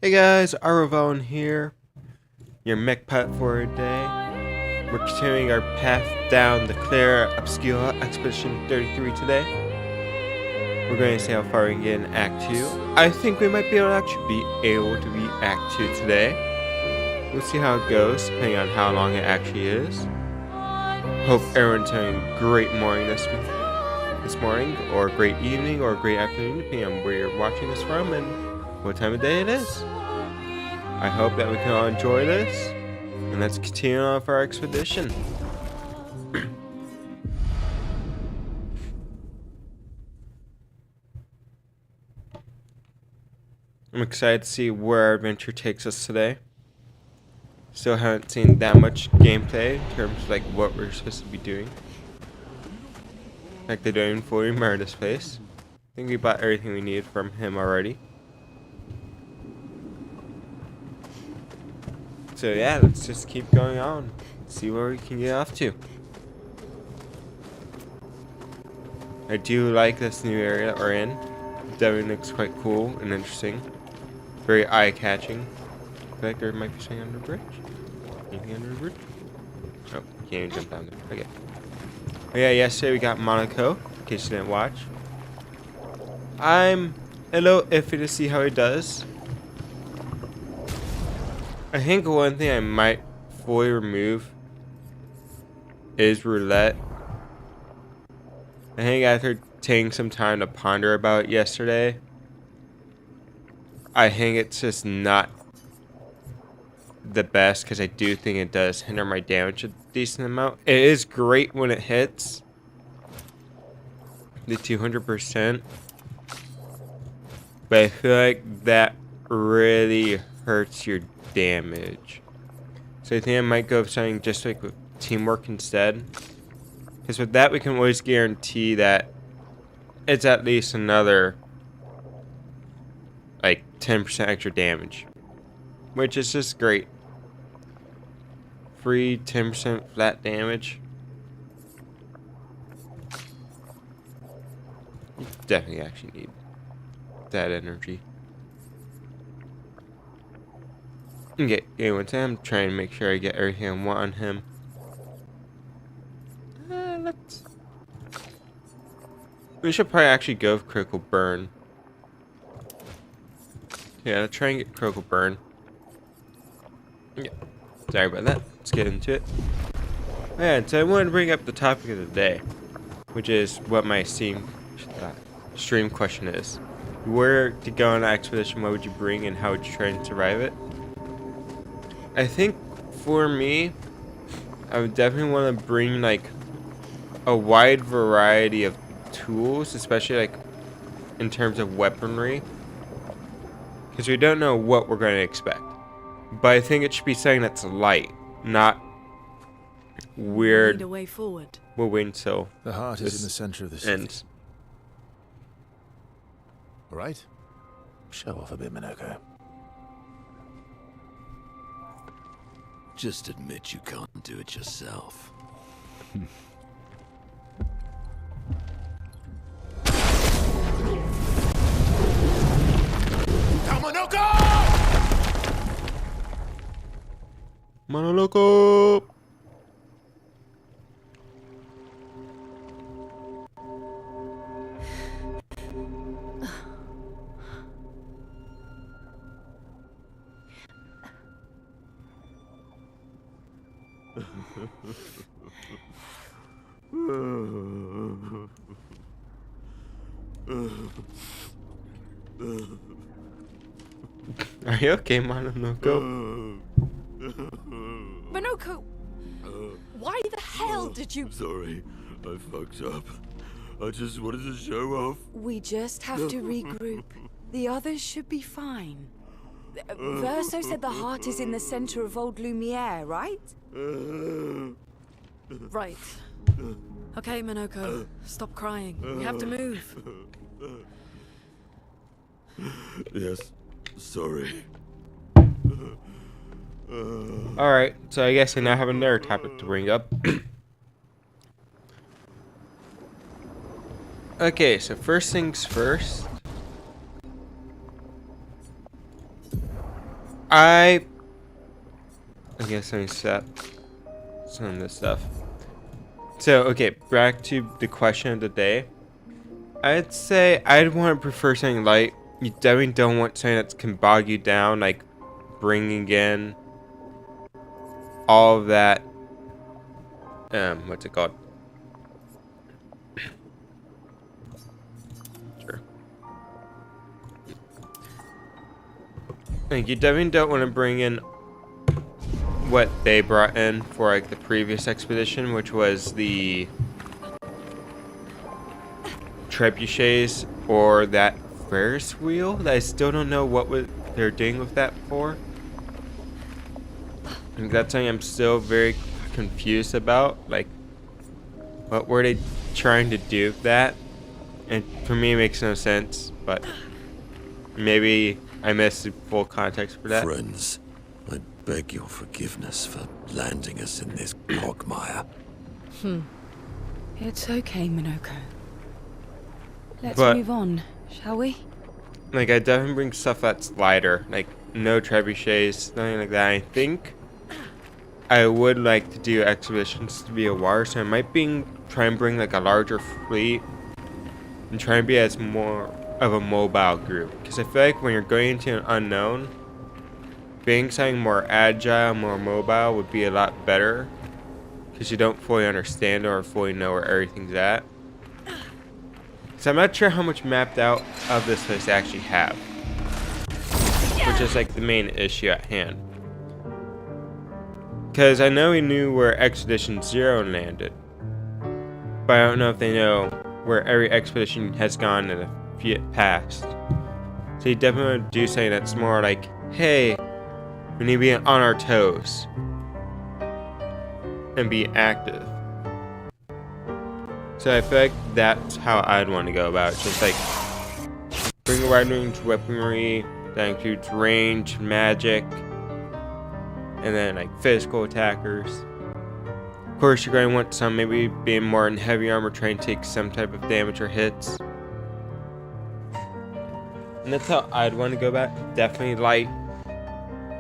Hey guys, Arvon here, your mech pilot for today. We're continuing our path down the Clair Obscur Expedition 33 today. We're going to see how far we can get in Act 2. I think we might be able to beat Act 2 today. We'll see how it goes, depending on how long it actually is. Hope everyone's having a great morning this morning, or a great evening, or a great afternoon, depending on where you're watching this from and what time of day it is. I hope that we can all enjoy this, and let's continue on with our expedition. I'm excited to see where our adventure takes us today. Still haven't seen that much gameplay in terms of like what we're supposed to be doing. Like they don't even fully remember this place. I think we bought everything we needed from him already. So yeah, let's just keep going on. See where we can get off to. I do like this new area that we're in. It definitely looks quite cool and interesting. Very eye-catching. I feel like there might be something under the bridge. Anything under the bridge? Oh, you can't even jump down there. Okay. Oh yeah, yesterday we got Monaco, in case you didn't watch. I'm a little iffy to see how he does. I think one thing I might fully remove is roulette. I think after taking some time to ponder about it yesterday, I think it's just not the best because I do think it does hinder my damage a decent amount. It is great when it hits the 200%, but I feel like that really hurts your damage. So I think I might go with something just like with teamwork instead, because with that we can always guarantee that it's at least another like 10% extra damage, which is just great. Free 10% flat damage. You definitely actually need that energy. Okay, anyway, I'm trying to make sure I get everything I want on him. We should probably actually go with critical burn. Yeah, let's try and get critical burn. Yeah, sorry about that. Let's get into it. And so I wanted to bring up the topic of the day, which is what my stream question is. If you were to go on an expedition, what would you bring and how would you try and survive it? I think for me, I would definitely want to bring like a wide variety of tools, especially like in terms of weaponry, because we don't know what we're going to expect. But I think it should be something that's light, not weird. Need a way forward. We'll wait until the heart is in the center of the city. ends. All right, show off a bit, Minoko. Just admit you can't do it yourself. Monoloco! Are you okay, Monoloco? Minoko! Why the hell did you... Sorry, I fucked up. I just wanted to show off. We just have to regroup. The others should be fine. Verso said the heart is in the center of Old Lumiere, right? Right. Okay, Minoko, stop crying. We have to move. Yes, sorry. Alright, so I guess I now have another topic to bring up. Okay, so first things first. I guess let me set some of this stuff. So, okay, back to the question of the day. I'd say I'd want to prefer something light. You definitely don't want something that can bog you down, like bringing in all of that, what's it called? Sure. Like, you definitely don't want to bring in what they brought in for like the previous expedition, which was the trebuchets or that Ferris wheel that I still don't know what they're doing with that for. And that's something I'm still very confused about. Like, what were they trying to do with that? And for me, it makes no sense. But maybe I missed the full context for that. Friends, I beg your forgiveness for landing us in this quagmire. It's okay, Minoko. Let's But- move on, shall we? Like, I definitely bring stuff that's lighter. Like, no trebuchets, nothing like that. I think I would like to do expeditions to be a water, so I might try and bring like a larger fleet and try and be as more of a mobile group. Because I feel like when you're going into an unknown, being something more agile, more mobile would be a lot better. Because you don't fully understand or fully know where everything's at. So I'm not sure how much mapped out of this place I actually have. Which is like the main issue at hand. Because I know we knew where Expedition 0 landed. But I don't know if they know where every expedition has gone in the past. So you definitely want to do something that's more like, hey, we need to be on our toes. And be active. So I feel like that's how I'd want to go about it. Just like, bring a wide range weaponry that includes range, magic, and then like physical attackers. Of course, you're going to want some maybe being more in heavy armor, trying to take some type of damage or hits. And that's how I'd want to go back. Definitely light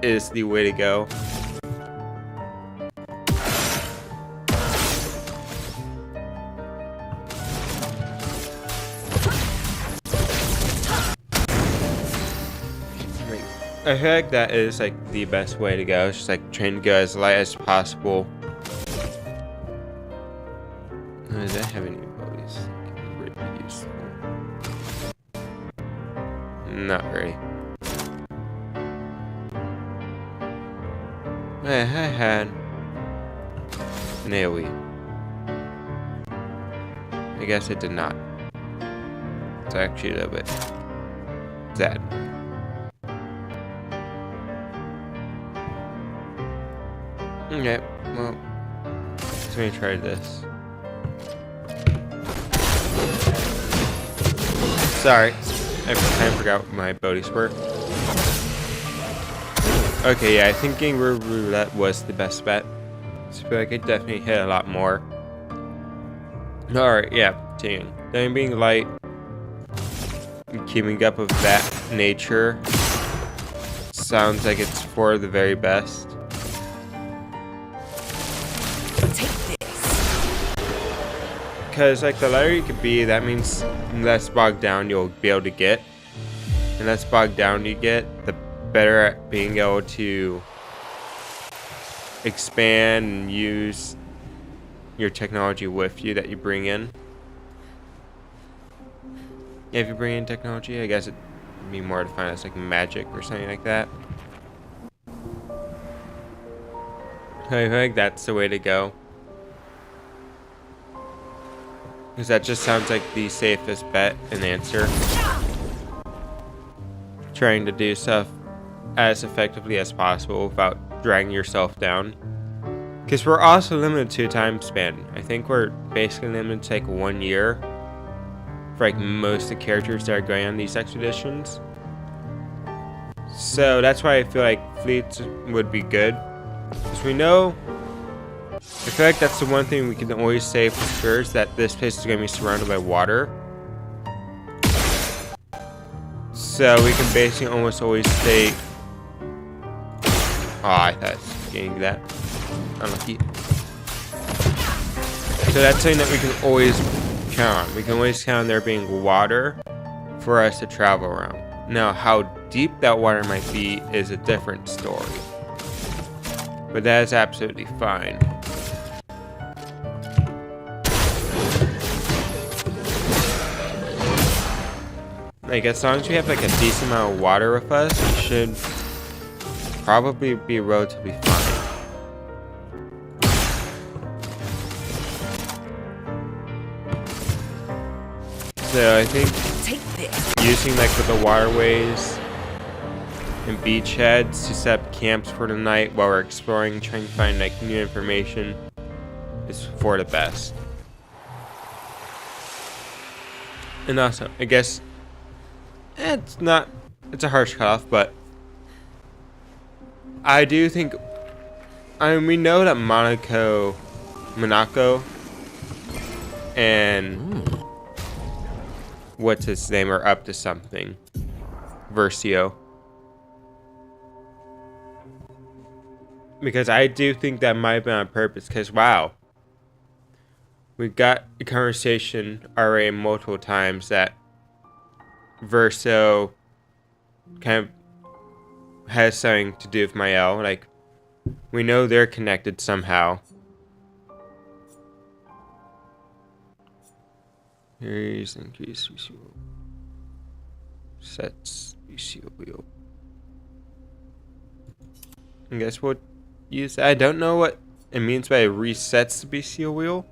is the way to go. I feel like that is like the best way to go. It's just like trying to go as light as possible. Does that have any abilities? Really useful. Not very. I had an AoE. I guess it did not. It's actually a little bit sad. Okay, well, let me try this. Sorry, I kind of forgot what my abilities were. Okay, yeah, I think getting roulette was the best bet. So I feel like it definitely hit a lot more. Alright, yeah, continuing. Then being light, and keeping up with that nature sounds like it's for the very best. Because like the lighter you could be, that means less bogged down you'll be able to get. And less bogged down you get, the better at being able to expand and use your technology with you that you bring in. If you bring in technology, I guess it'd be more defined as like magic or something like that. I feel like that's the way to go. Because that just sounds like the safest bet and answer. Trying to do stuff as effectively as possible without dragging yourself down. Because we're also limited to a time span. I think we're basically limited to like 1 year for like most of the characters that are going on these expeditions. So that's why I feel like fleets would be good. Because we know, I feel like that's the one thing we can always say for sure is that this place is going to be surrounded by water. So we can basically almost always stay Oh, I thought I was getting that. Unlucky. So that's something that we can always count on. We can always count on there being water for us to travel around. Now, how deep that water might be is a different story. But that is absolutely fine. Like, as long as we have like a decent amount of water with us, we should probably be relatively fine. So I think using like with the waterways and beachheads to set up camps for the night while we're exploring, trying to find like new information is for the best. And also, I guess it's a harsh cutoff, but I do think, we know that Monaco and what's his name are up to something. Versio. Because I do think that might have been on purpose, because wow. We got a conversation already multiple times that Verso kind of has something to do with Mael. Like, we know they're connected somehow. Here's increase visual. Sets visual wheel. I guess we'll use that. I don't know what it means by resets the BCO wheel.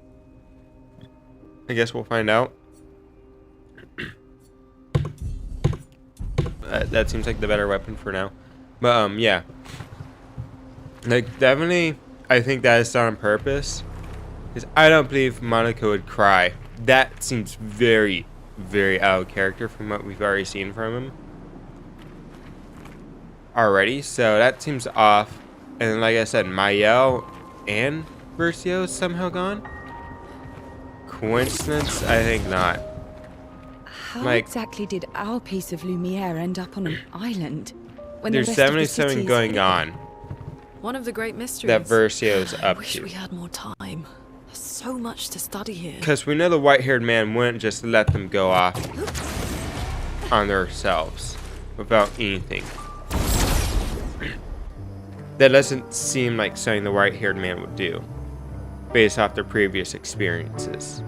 I guess we'll find out. That seems like the better weapon for now. But yeah. Like, definitely, I think that is done on purpose. Because I don't believe Monaco would cry. That seems very, very out of character from what we've already seen from him. Already, so that seems off. And like I said, Mael and Versio somehow gone? Coincidence? I think not. How exactly did our piece of Lumiere end up on an island? When There's definitely something going on. One of the great mysteries That Versio's up I wish to. we had more time. There's so much to study here. Because we know the white-haired man wouldn't just let them go off on themselves without anything. That doesn't seem like something the white-haired man would do, based off their previous experiences.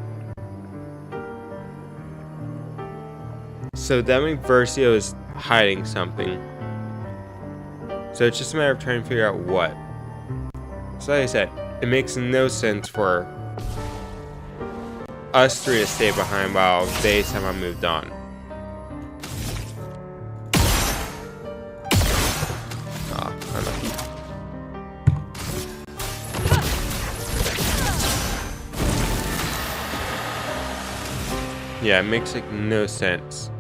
So that means Versio is hiding something. So it's just a matter of trying to figure out what. So like I said, it makes no sense for us three to stay behind while they somehow moved on. Ah, unlucky. Yeah, it makes like no sense.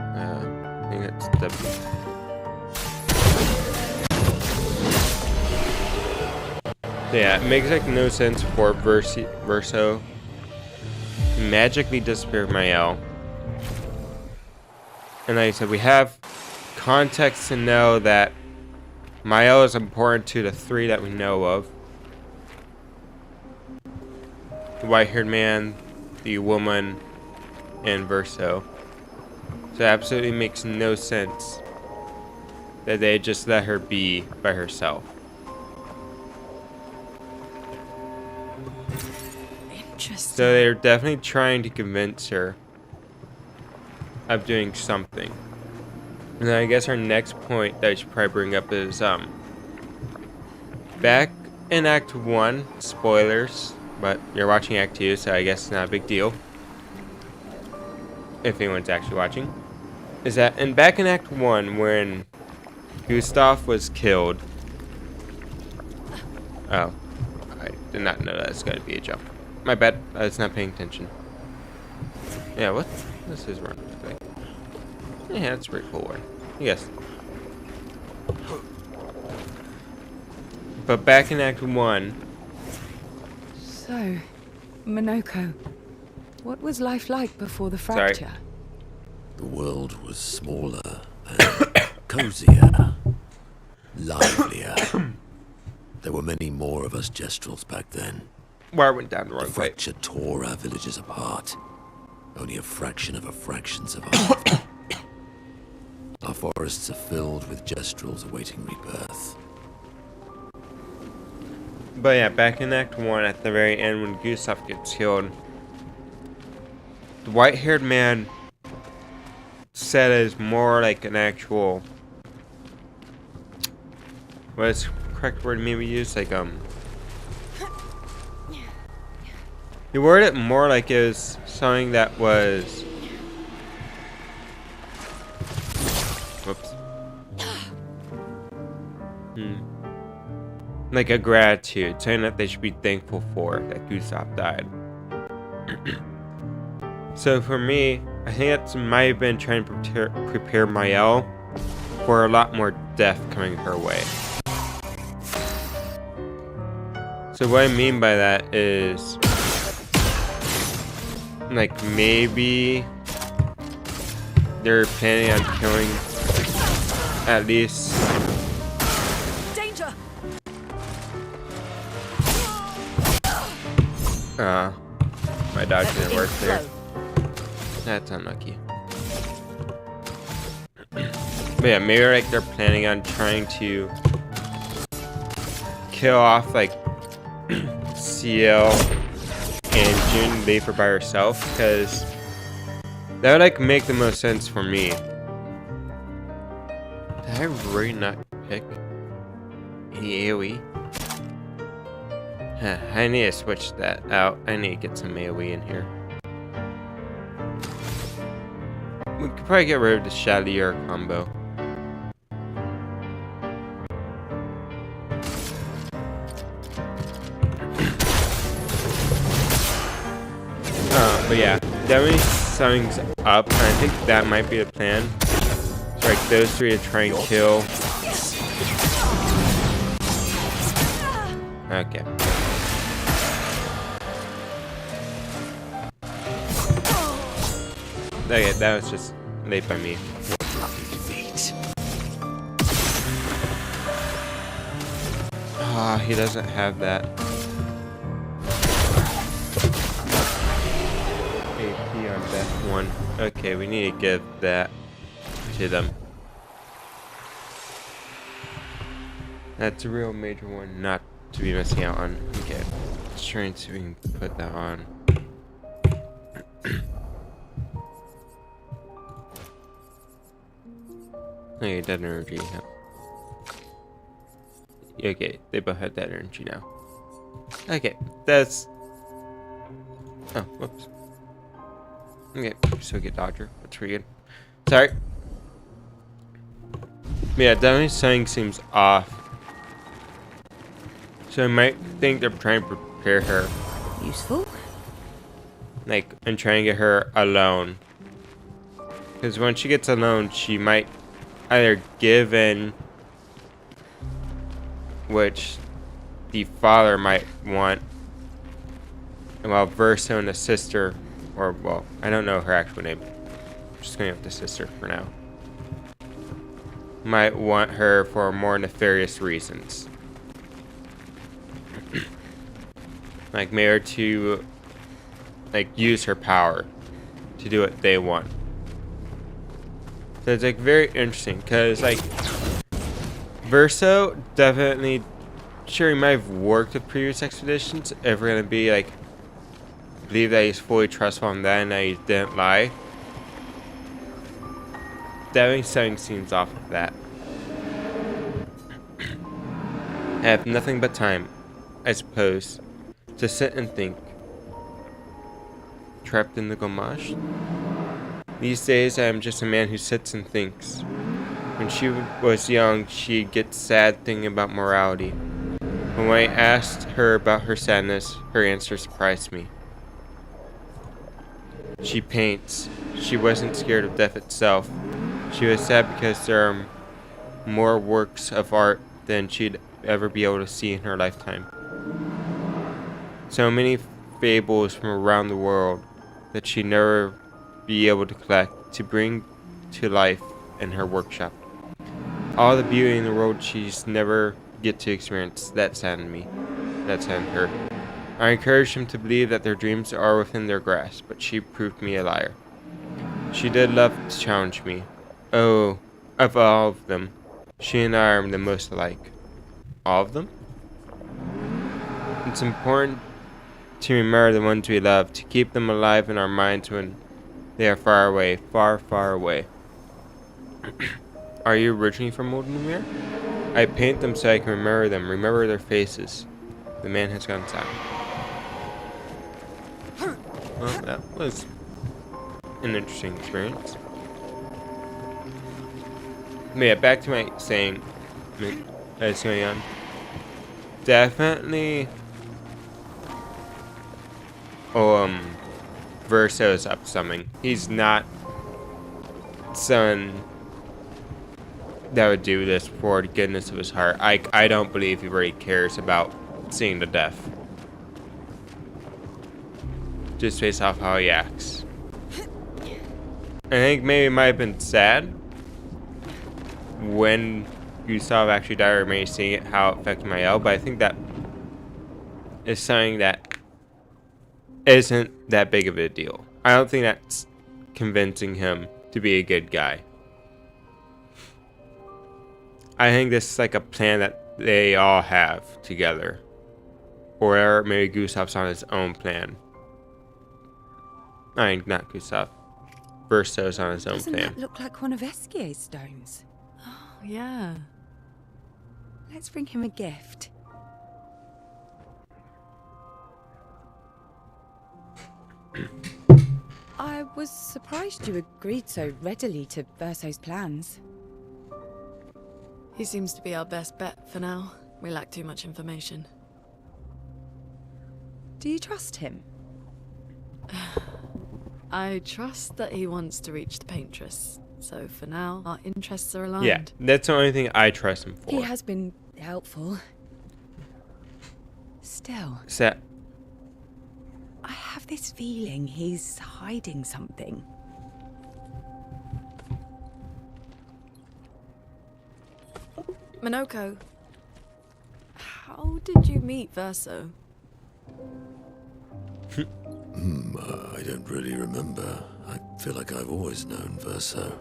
I think it's W. Yeah, it makes like no sense for Verso to magically disappear Mael. And like I said, we have context to know that Mael is important to the three that we know of. The white-haired man, the woman, and Verso. So it absolutely makes no sense that they just let her be by herself. Interesting. So they're definitely trying to convince her of doing something. And then I guess our next point that I should probably bring up is back in Act 1, spoilers, but you're watching Act 2, so I guess it's not a big deal. If anyone's actually watching. Is that, and back in Act 1, when Gustav was killed. Oh, I did not know that was going to be a jump. My bad, I was not paying attention. Yeah, what's his run thing? Yeah, that's a pretty cool one. Yes. But back in Act 1. So, Monoko, what was life like before the fracture? The world was smaller and cozier, livelier. There were many more of us Gestrels back then. Where I went down the The wrong way. fracture tore our villages apart. Only a fraction of a fraction survived. Our forests are filled with Gestrels awaiting rebirth. But yeah, back in Act 1, at the very end, when Gustav gets killed, the white-haired man said is more like an actual... What is the correct word maybe use? Like, he worded it more like it was something that was... Whoops. Like a gratitude, saying that they should be thankful for that Gustav died. So for me, I think that might have been trying to prepare Mael for a lot more death coming her way. So what I mean by that is, like, maybe they're planning on killing at least... Danger! My dodge didn't work there. That's unlucky. But yeah, maybe like they're planning on trying to kill off like CL and June, leave her by herself, because that would like make the most sense for me. Did I really not pick any AoE? Huh, I need to switch that out. I need to get some AoE in here. We could probably get rid of the Chatelier combo. But yeah, definitely something's up, and I think that might be the plan. So like those three to try and kill. Okay. Okay, that was just late by me. Ah, he doesn't have that. AP on that one. Okay, we need to give that to them. That's a real major one not to be missing out on. Okay, let's try and see if we can put that on. Okay, dead energy. Yeah. Okay, they both have dead energy now. Okay, that's... Oh, whoops. Okay, so get Dodger. That's pretty good. Sorry. Yeah, definitely something seems off. So I might think they're trying to prepare her. Useful? Like, and trying to get her alone. Because when she gets alone, she might either give in, which the father might want, while Verso and the sister, or, well, I don't know her actual name. I'm just going with the sister for now. Might want her for more nefarious reasons. Like, maybe her to, like, use her power to do what they want. So it's, like, very interesting, because, like, Verso definitely, sure, he might have worked with previous expeditions, if we're going to be, like, believe that he's fully trustful in that and that he didn't lie. Definitely something seems off of that. I have nothing but time, I suppose, to sit and think. Trapped in the Gomage? These days, I am just a man who sits and thinks. When she was young, she'd get sad thinking about morality. But when I asked her about her sadness, her answer surprised me. She paints. She wasn't scared of death itself. She was sad because there are more works of art than she'd ever be able to see in her lifetime. So many fables from around the world that she'd never be able to collect. to bring to life in her workshop. All the beauty in the world she's never get to experience. That saddened me. That saddened her. I encouraged him to believe that their dreams are within their grasp, but she proved me a liar. She did love to challenge me. Oh, of all of them, she and I are the most alike. All of them? It's important to remember the ones we love, to keep them alive in our minds when they are far away, far, far away. Are you originally from Old Lumiere? I paint them so I can remember them, remember their faces. The man has gone silent. Well, that was an interesting experience. But yeah, back to my saying that's going on. Definitely Verso is up something. He's not someone that would do this for the goodness of his heart. I don't believe he really cares about seeing the death. Just based off how he acts. I think maybe it might have been sad when Gustav actually died, or maybe seeing it, how it affected my L, but I think that is something that isn't that big of a deal. I don't think that's convincing him to be a good guy. I think this is like a plan that they all have together. Or maybe Gustav's on his own plan. I mean, not Gustav. Verso's on his own Doesn't plan. that look like one of Esquier's stones? Oh, yeah. Let's bring him a gift. I was surprised you agreed so readily to Verso's plans. He seems to be our best bet for now. We lack too much information. Do you trust him? I trust that he wants to reach the Paintress. So for now, our interests are aligned. Yeah, that's the only thing I trust him for. He has been helpful. Still, Set. I have this feeling he's hiding something. Minoko, how did you meet Verso? I don't really remember. I feel like I've always known Verso.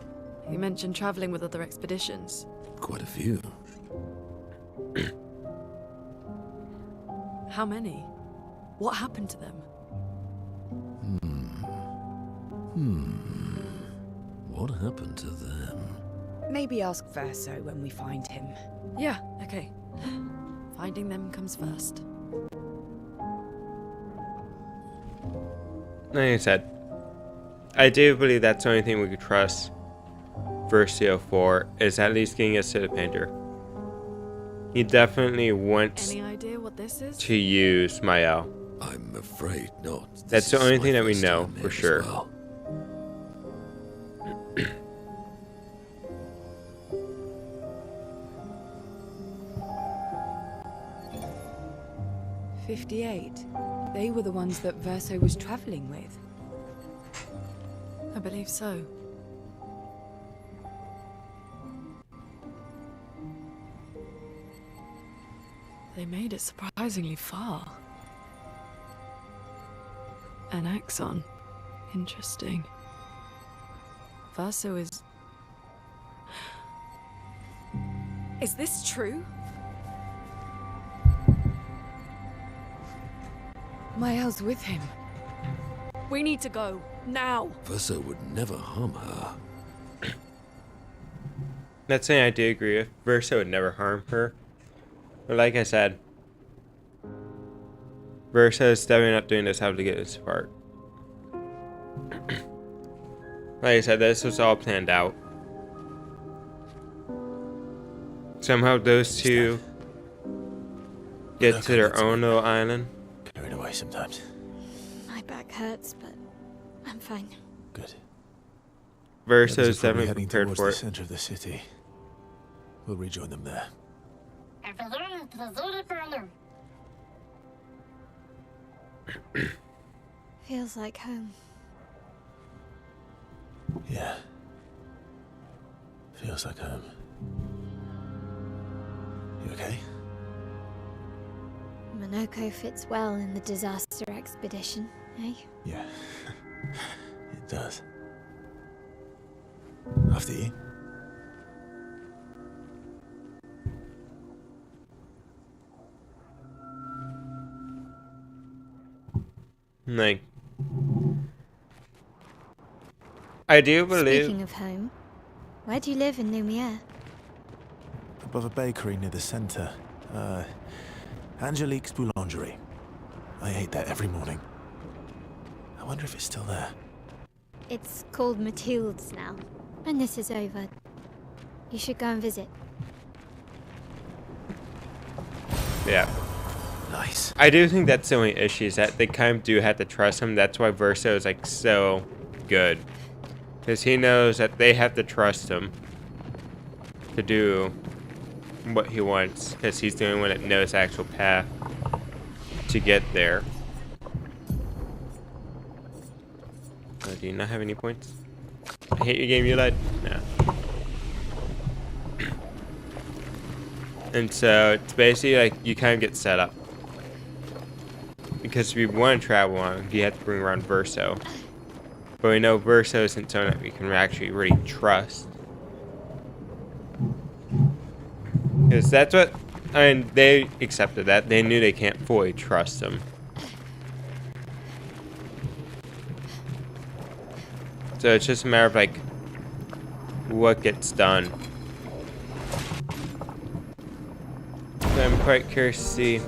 You mentioned traveling with other expeditions. Quite a few. How many? What happened to them? What happened to them? Maybe ask Verso when we find him. Yeah, okay. Finding them comes first. Like I said, I do believe that's the only thing we could trust Versio for, is at least getting us to the painter. He definitely wants Any idea what this is? to use Mael. I'm afraid not. That's This the is only my thing that we first know time for here as sure. well. 58. They were the ones that Verso was traveling with. I believe so. They made it surprisingly far. An axon. Interesting. Verso is... Is this true? Mael's with him. We need to go. Now! Verso would never harm her. That's something I do agree with. Verso would never harm her. But like I said, Verso is definitely not doing this how to get this part. Like I said, this was all planned out. Somehow those two get to their own little island. Carried away sometimes. My back hurts, but I'm fine. Good. Verso Others is are probably definitely heading prepared towards for the it. center of the city. We'll rejoin them there. Feels like home. Yeah. Feels like home. You okay? Monoko fits well in the disaster expedition, eh? Yeah. It does. After you. Like, I do believe. Speaking of home, where do you live in Lumiere? Above a bakery near the center. Angelique's Boulangerie. I ate there every morning. I wonder if it's still there. It's called Mathilde's now. When this is over, you should go and visit. Yeah. Nice. I do think that's the only issue, is that they kind of do have to trust him. That's why Verso is like so good. Because he knows that they have to trust him to do what he wants. Because he's the only one that knows the actual path to get there. Do you not have any points? I hate your game, you lied. No. And so it's basically like you kind of get set up. Because if you want to travel on, you have to bring around Verso. But we know Verso isn't someone that we can actually really trust. Because that's what, I mean, they accepted that. They knew they can't fully trust him. So it's just a matter of like, what gets done. So I'm quite curious to see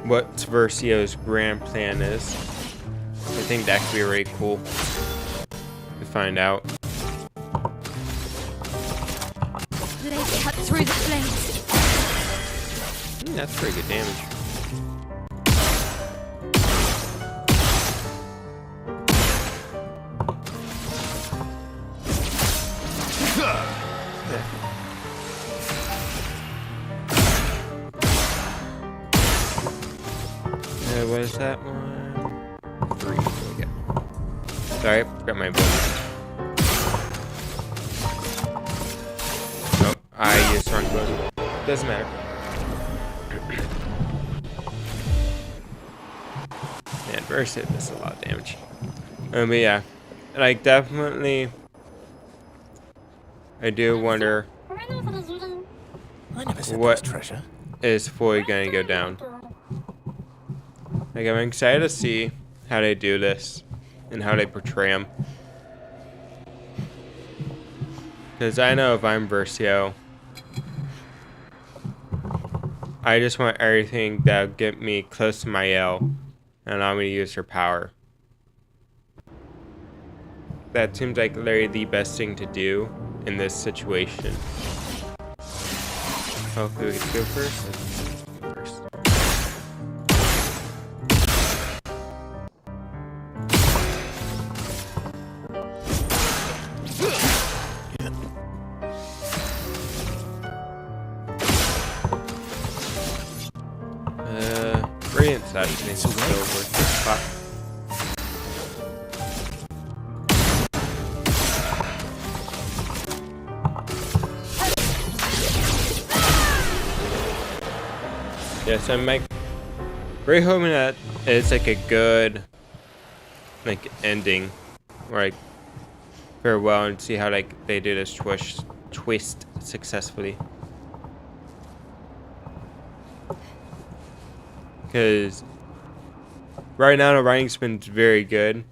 what Versio's grand plan is. I think that could be really cool to find out. Let's cut through the flames. That's pretty good damage. What is that one? 3. There we go. Sorry, I forgot my book. Nope, I used the wrong book. Doesn't matter. Man, Verse hit this a lot of damage. But yeah, like definitely, I do wonder I never said what there was treasure. is fully gonna go down. Like, I'm excited to see how they do this and how they portray him. Because I know if I'm Versio, I just want everything that'll get me close to my L and allow me to use her power. That seems like literally the best thing to do in this situation. Hopefully we can go first. Brilliant stuff. It's so worth the spot. Yeah, so I'm like really hoping that it's like a good like ending, or like farewell, and see how like they do this twist successfully. Because right now the writing's been very good,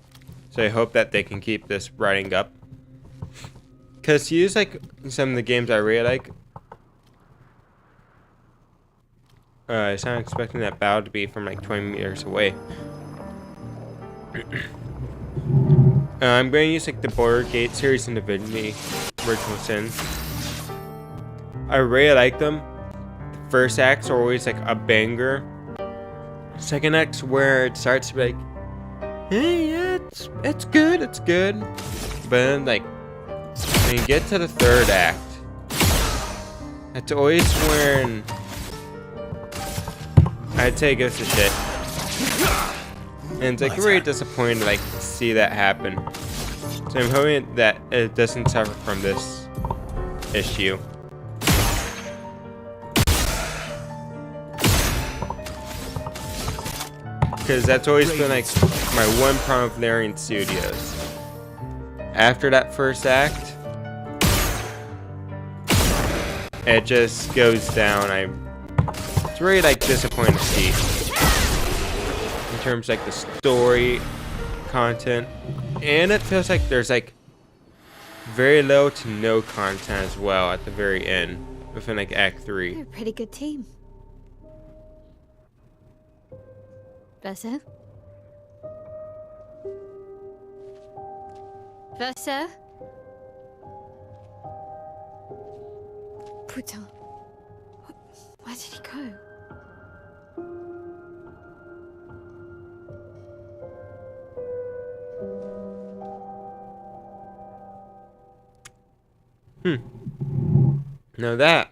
so I hope that they can keep this writing up. Because to use like some of the games I really like, I was not expecting that battle to be from like 20 meters away. I'm going to use like the Border Gate series and Divinity Original Sin. I really like them. The first acts are always like a banger. Second act's where it starts to be like, hey, yeah, it's good. But then like when you get to the third act, it's always when I'd say it goes to shit. And it's like really disappointing to like see that happen. So I'm hoping that it doesn't suffer from this issue. Because that's always been like my one problem with Larian Studios. After that first act, it just goes down. It's really like disappointing to see. In terms of like the story, content, and it feels like there's like very low to no content as well at the very end, within like Act 3. You're a pretty good team. Verso? Verso? Putain. Where did he go? Now that.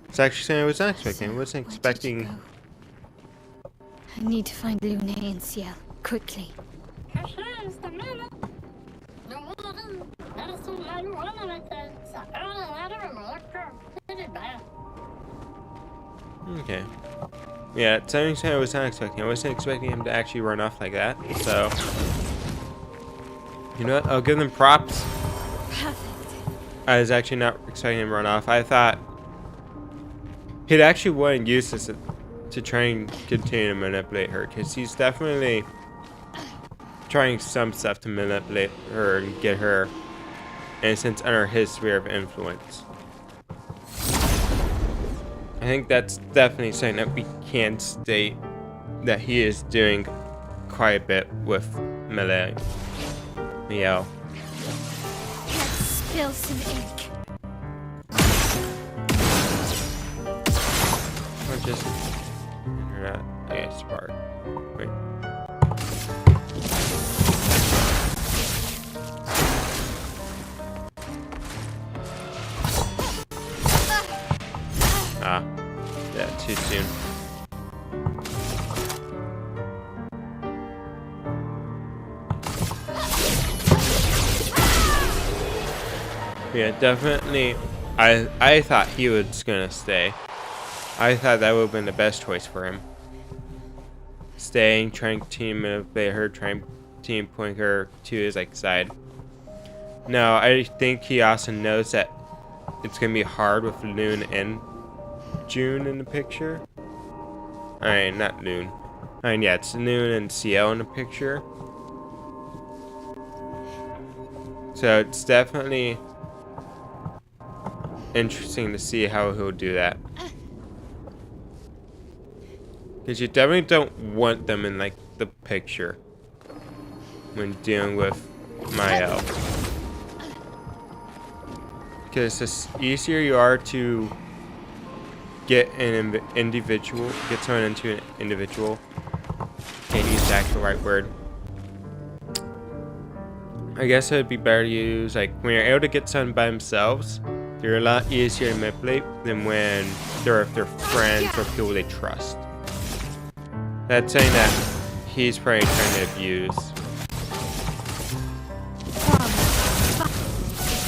It's actually something I was not expecting. I wasn't Where did expecting. you go? I need to find Luna and Ciel, quickly. Okay. Yeah, it's something I was not expecting. I wasn't expecting him to actually run off like that. So, you know what? I'll give them props. Perfect. I was actually not expecting him to run off. I thought he'd actually want to use this to try and continue to manipulate her, because he's definitely trying some stuff to manipulate her and get her, in a sense, under his sphere of influence. I think that's definitely something that we can state that he is doing quite a bit with Miel. Let's spill some ink. Or just internet. Okay, spark. Wait. Ah. Yeah, too soon. Yeah, definitely. I thought he was gonna stay. I thought that would have been the best choice for him. Staying, trying to manipulate her, trying to point her to his like side. No, I think he also knows that it's gonna be hard with Loon and June in the picture. I mean, not Loon. I mean, yeah, it's Loon and Ciel in the picture. So it's definitely interesting to see how he'll do that. Because you definitely don't want them in like the picture when dealing with Miel. Because the easier you are to get an individual, get someone into an individual. Can't use the actual right word. I guess it would be better to use, like, when you're able to get someone by themselves, they're a lot easier to manipulate than when they're with their friends or people they trust. That's saying that he's probably trying to abuse.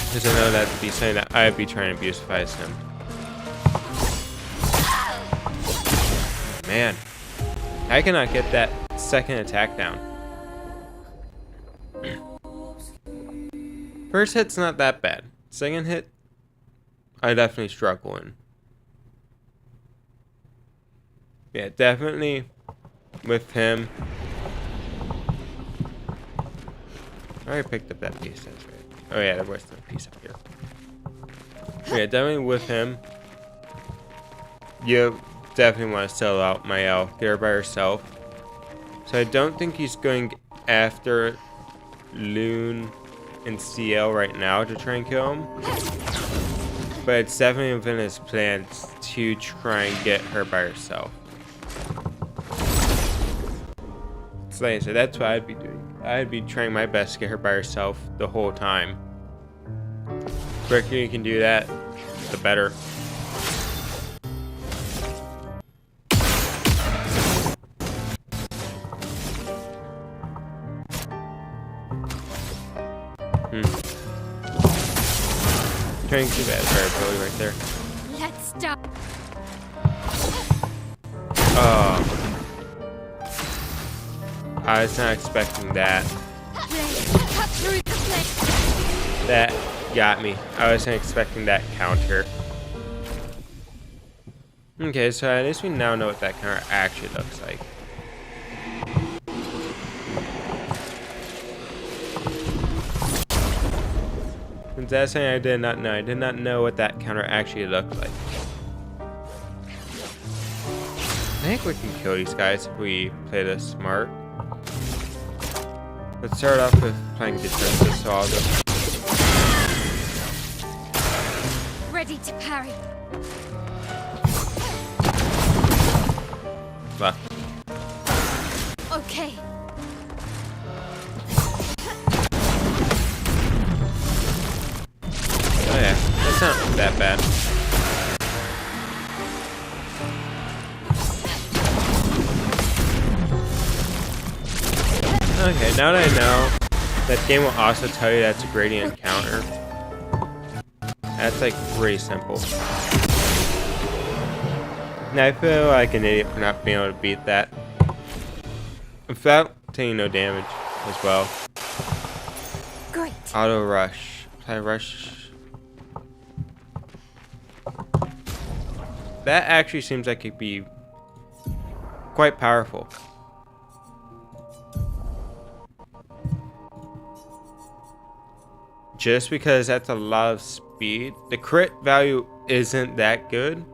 Because I know that'd be something that I'd be trying to abuse if I was him. Man, I cannot get that second attack down. First hit's not that bad. Second hit, I definitely struggle in. Yeah, definitely with him. I already picked up that piece, that's right. Oh yeah, there was the piece up here. Yeah, definitely with him. You definitely want to sell out Miel, get her by herself. So I don't think he's going after Loon and Ciel right now to try and kill him. But it's definitely within his plans to try and get her by herself. So like I said, that's what I'd be doing. I'd be trying my best to get her by herself the whole time. The quicker you can do that, the better. Trying to see that variability right there. Let's start. Oh. I was not expecting that. Cut through the plate. That got me. I wasn't expecting that counter. Okay, so at least we now know what that counter actually looks like. Since that's something I did not know. I did not know what that counter actually looked like. I think we can kill these guys if we play this smart. Let's start off with playing defensive, so I'll go. Ready to parry. Left. Okay. Oh yeah, that's not that bad. Okay, now that I know, that game will also tell you that's a gradient counter. That's like pretty simple. Now I feel like an idiot for not being able to beat that without taking no damage as well. Great. Auto rush. Apply rush. That actually seems like it'd be quite powerful. Just because that's a lot of speed. The crit value isn't that good.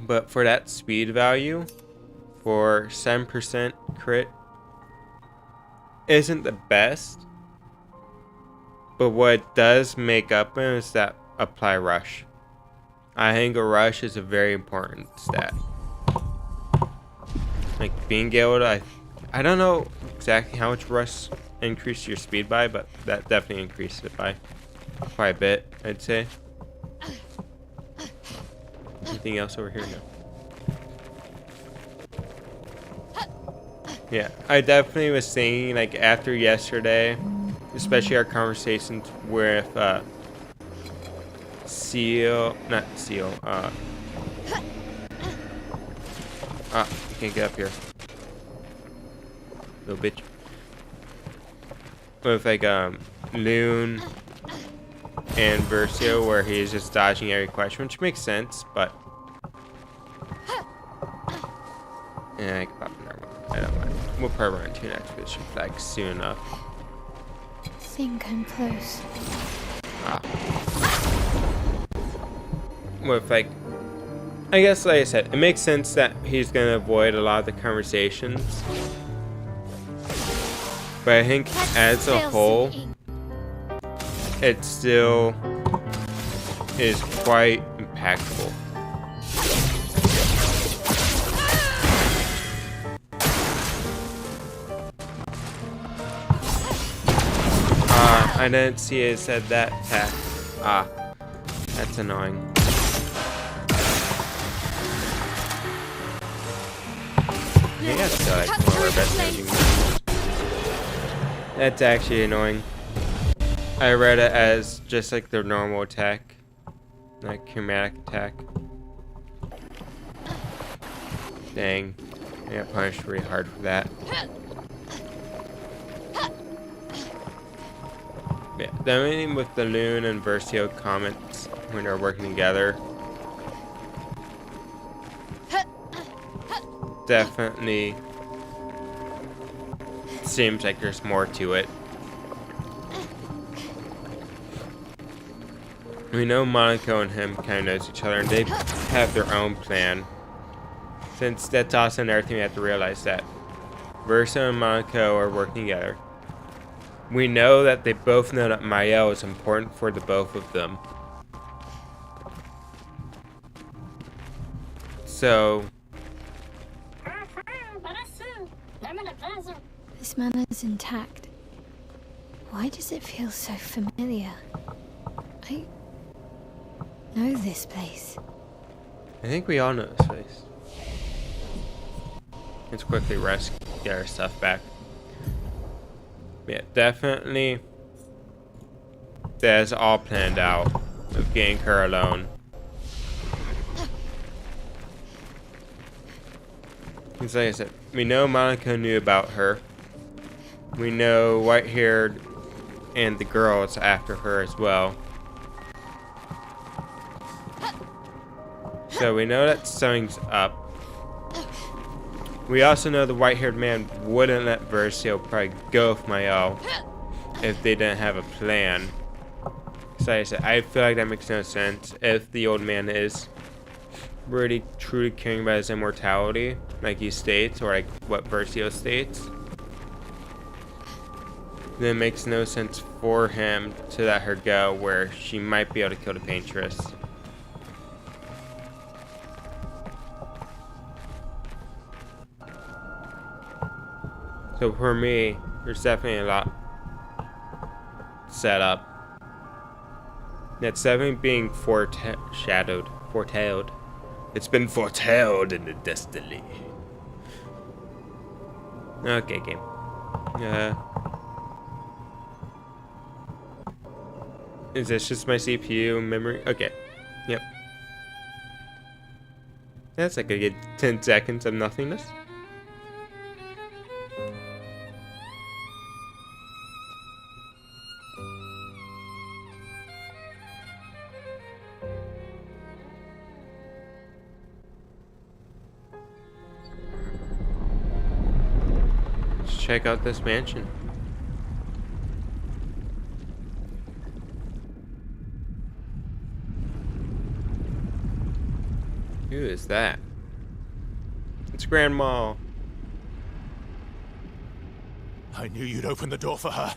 But for that speed value, for 7% crit, isn't the best. But what it does make up in is that apply rush. I think a rush is a very important stat. Like being able to, I don't know exactly how much rush increased your speed by, but that definitely increased it by quite a bit, I'd say. Anything else over here? No. Yeah, I definitely was thinking, like, after yesterday, especially our conversations with you can't get up here. Little bitch. With like Loon and Versio, where he's just dodging every question, which makes sense, but yeah, I can pop another one. I don't mind. We'll probably run 2 expedition flags soon enough. Think I'm close. With like, I guess, like I said, it makes sense that he's gonna avoid a lot of the conversations. But I think as a whole, it still is quite impactful. I didn't see it said that attack. That's annoying. I think that's still like one of our best damaging moves. That's actually annoying. I read it as just like their normal attack, like chromatic attack. Dang, I got punished really hard for that. Yeah, definitely with the Loon and Versio comments when they're working together. Definitely seems like there's more to it. We know Monaco and him kind of knows each other, and they have their own plan. Since that's also another thing we have to realize, that Versa and Monaco are working together. We know that they both know that Mael is important for the both of them. So This manor is intact. Why does it feel so familiar? I know this place. I think we all know this place. Let's quickly rest, get our stuff back. Yeah, definitely. That's all planned out of getting her alone. Because like I said, we know Monica knew about her. We know White-haired and the girls after her as well. So we know that something's up. We also know the white-haired man wouldn't let Versio probably go with Mael if they didn't have a plan. So like I said, I feel like that makes no sense if the old man is really truly caring about his immortality, like he states, or like what Versio states. Then it makes no sense for him to let her go where she might be able to kill the Paintress. So for me, there's definitely a lot set up. That's definitely being foreshadowed. It's been foretold in the destiny. Okay, game. Is this just my CPU memory? Okay. Yep. That's like a good 10 seconds of nothingness. Let's check out this mansion. Who is that? It's Grandma. I knew you'd open the door for her.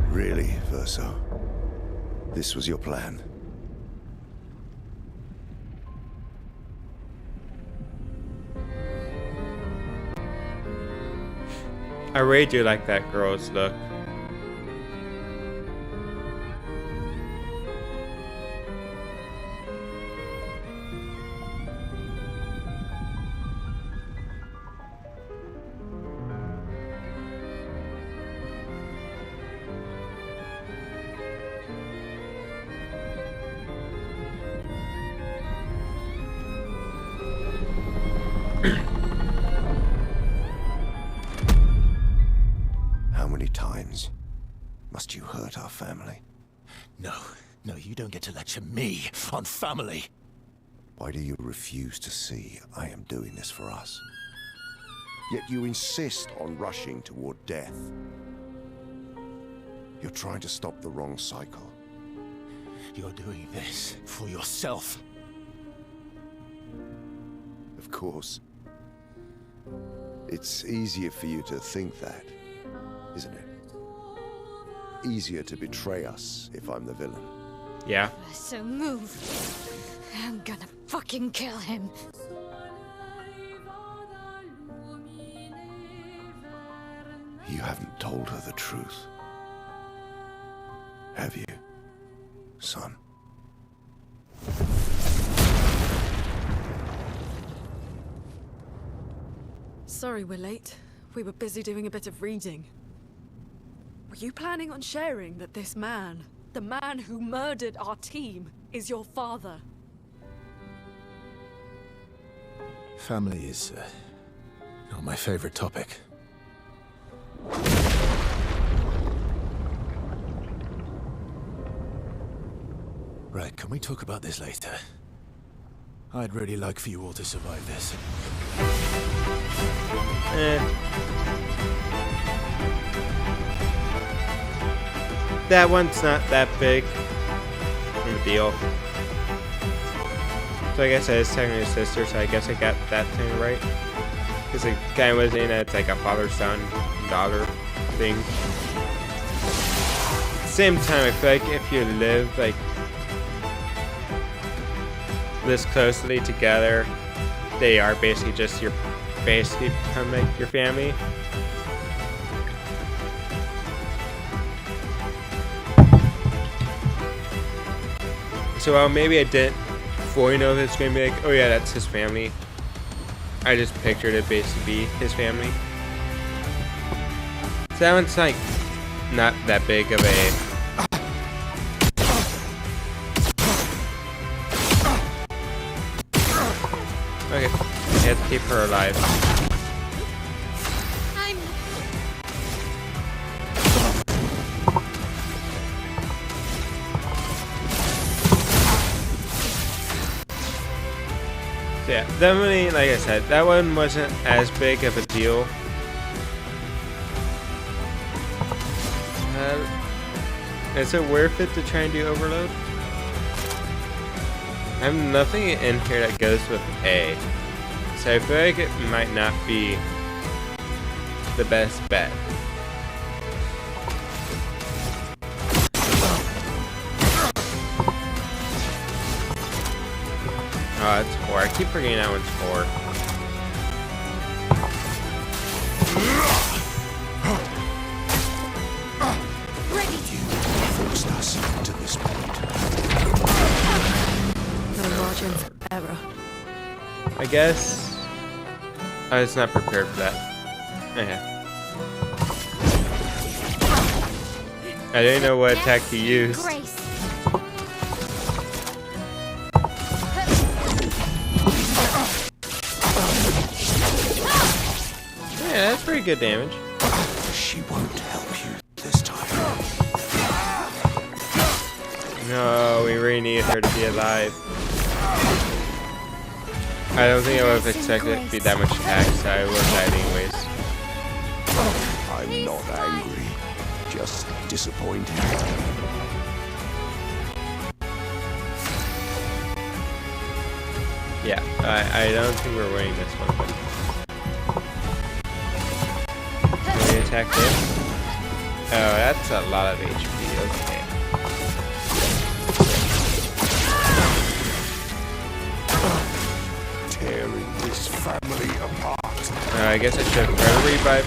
Really, Verso? This was your plan? I really do like that girl's look. How many times must you hurt our family? No, you don't get to lecture me on family. Why do you refuse to see I am doing this for us? Yet you insist on rushing toward death. You're trying to stop the wrong cycle. You're doing this for yourself. Of course. It's easier for you to think that, isn't it? Easier to betray us if I'm the villain. Yeah. So move. I'm gonna fucking kill him. You haven't told her the truth. Have you, son? Sorry we're late. We were busy doing a bit of reading. Were you planning on sharing that this man, the man who murdered our team, is your father? Family is not my favorite topic. Right, can we talk about this later? I'd really like for you all to survive this. That one's not that big of a deal. So I guess I was technically a sister, so I guess I got that thing right. Because it kind of was in it's like a father-son, daughter thing. At the same time, I feel like if you live like this closely together, they are basically just your, basically become like your family. So while maybe I didn't fully know if it's going to be like, oh yeah, that's his family. I just pictured it basically be his family. So that one's like not that big of a... Okay, I have to keep her alive. So yeah, definitely, like I said, that one wasn't as big of a deal. Is it worth it to try and do overload? I have nothing in here that goes with A, so I feel like it might not be the best bet. Oh, that's 4. I keep forgetting that one's 4. Forced us to this point. No margin for error. I guess I was not prepared for that. Okay. I didn't know what attack to use. Yeah, that's pretty good damage. She won't help you this time. No, we really need her to be alive. I don't think I would have expected it to be that much attack, so I would have died anyways. I'm not angry, just disappointed. Yeah, I don't think we're winning this one. But... Can we attack this? Oh, that's a lot of HP, okay. Tearing this family apart. I guess I should have read a revive.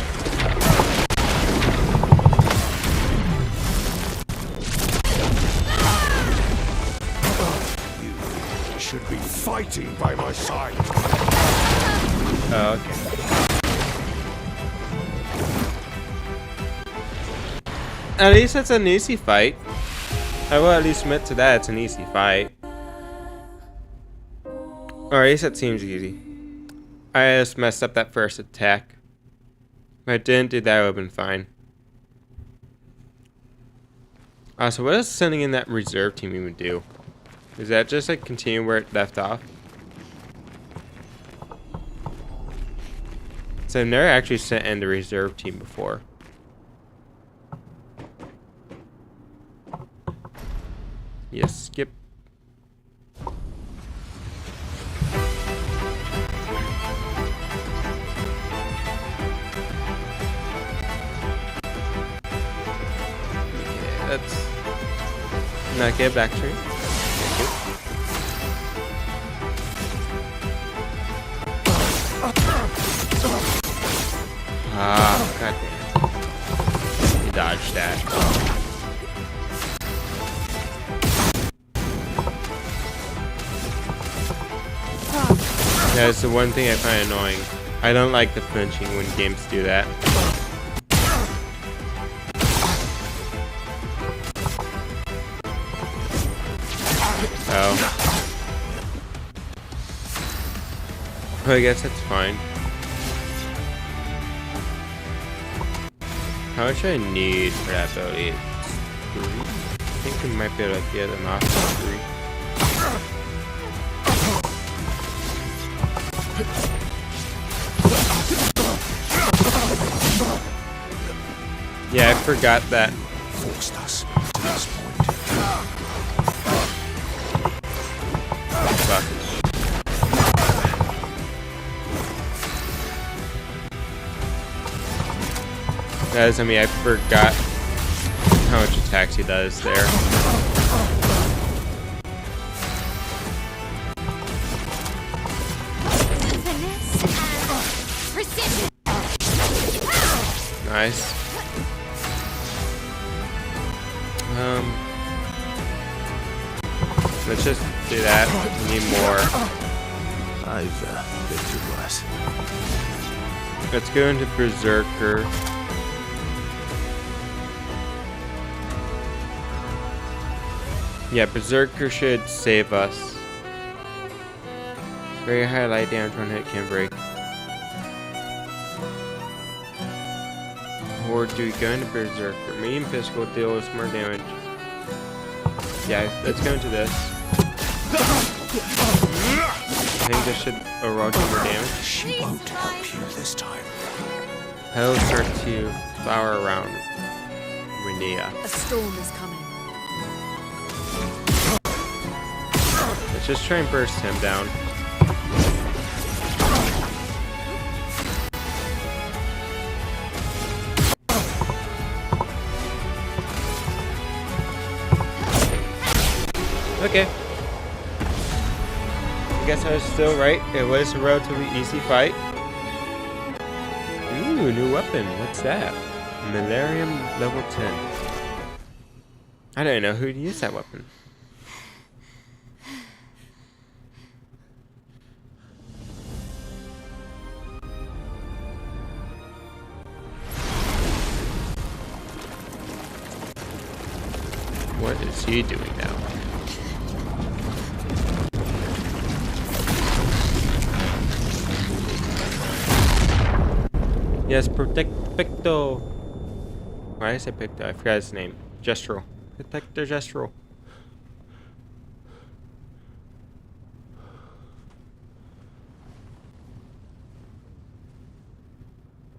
You should be fighting by my side. Oh, okay. At least it's an easy fight. I will at least admit to that, it's an easy fight. Or at least it seems easy. I just messed up that first attack. If I didn't do that, it would have been fine. So what does sending in that reserve team even do? Is that just like continue where it left off? So I've never actually sent in the reserve team before. Yes, skip. Let's not get back to it. Ah, god damn it. He dodged that. That's the one thing I find annoying. I don't like the flinching when games do that. Oh. Well, I guess that's fine. How much I need for that ability? It's 3. I think we might be able to get them off to 3. Yeah, I forgot that. Forced us to this point. Fuck. Guys, I mean, I forgot how much attacks he does there. Nice. Let's just Do that. We need more. I've been through worse. Let's go into Berserker. Yeah, Berserker should save us. Very high light damage one hit can break. Or do we go into Berserker? Medium physical deals more damage. Yeah, let's go into this. I think this should overall do more damage. She won't help you this time. He'll start to flower around Renea. A storm is coming. Let's just try and burst him down. Okay. I guess I was still right. It was a relatively easy fight. Ooh, new weapon. What's that? Millennium level 10. I don't know who'd use that weapon. What is he doing now? Yes, protect Picto. Why did I say Picto? I forgot his name. Gestural. Protector Gestural.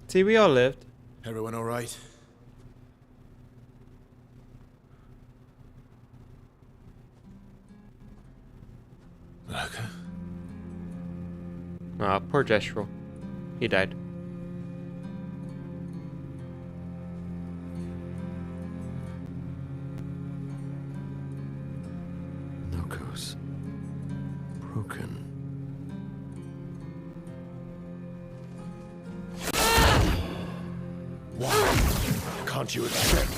See, we all lived. Everyone all right? Okay. Aw, poor Gestural. He died. Locos. Broken. Why can't you accept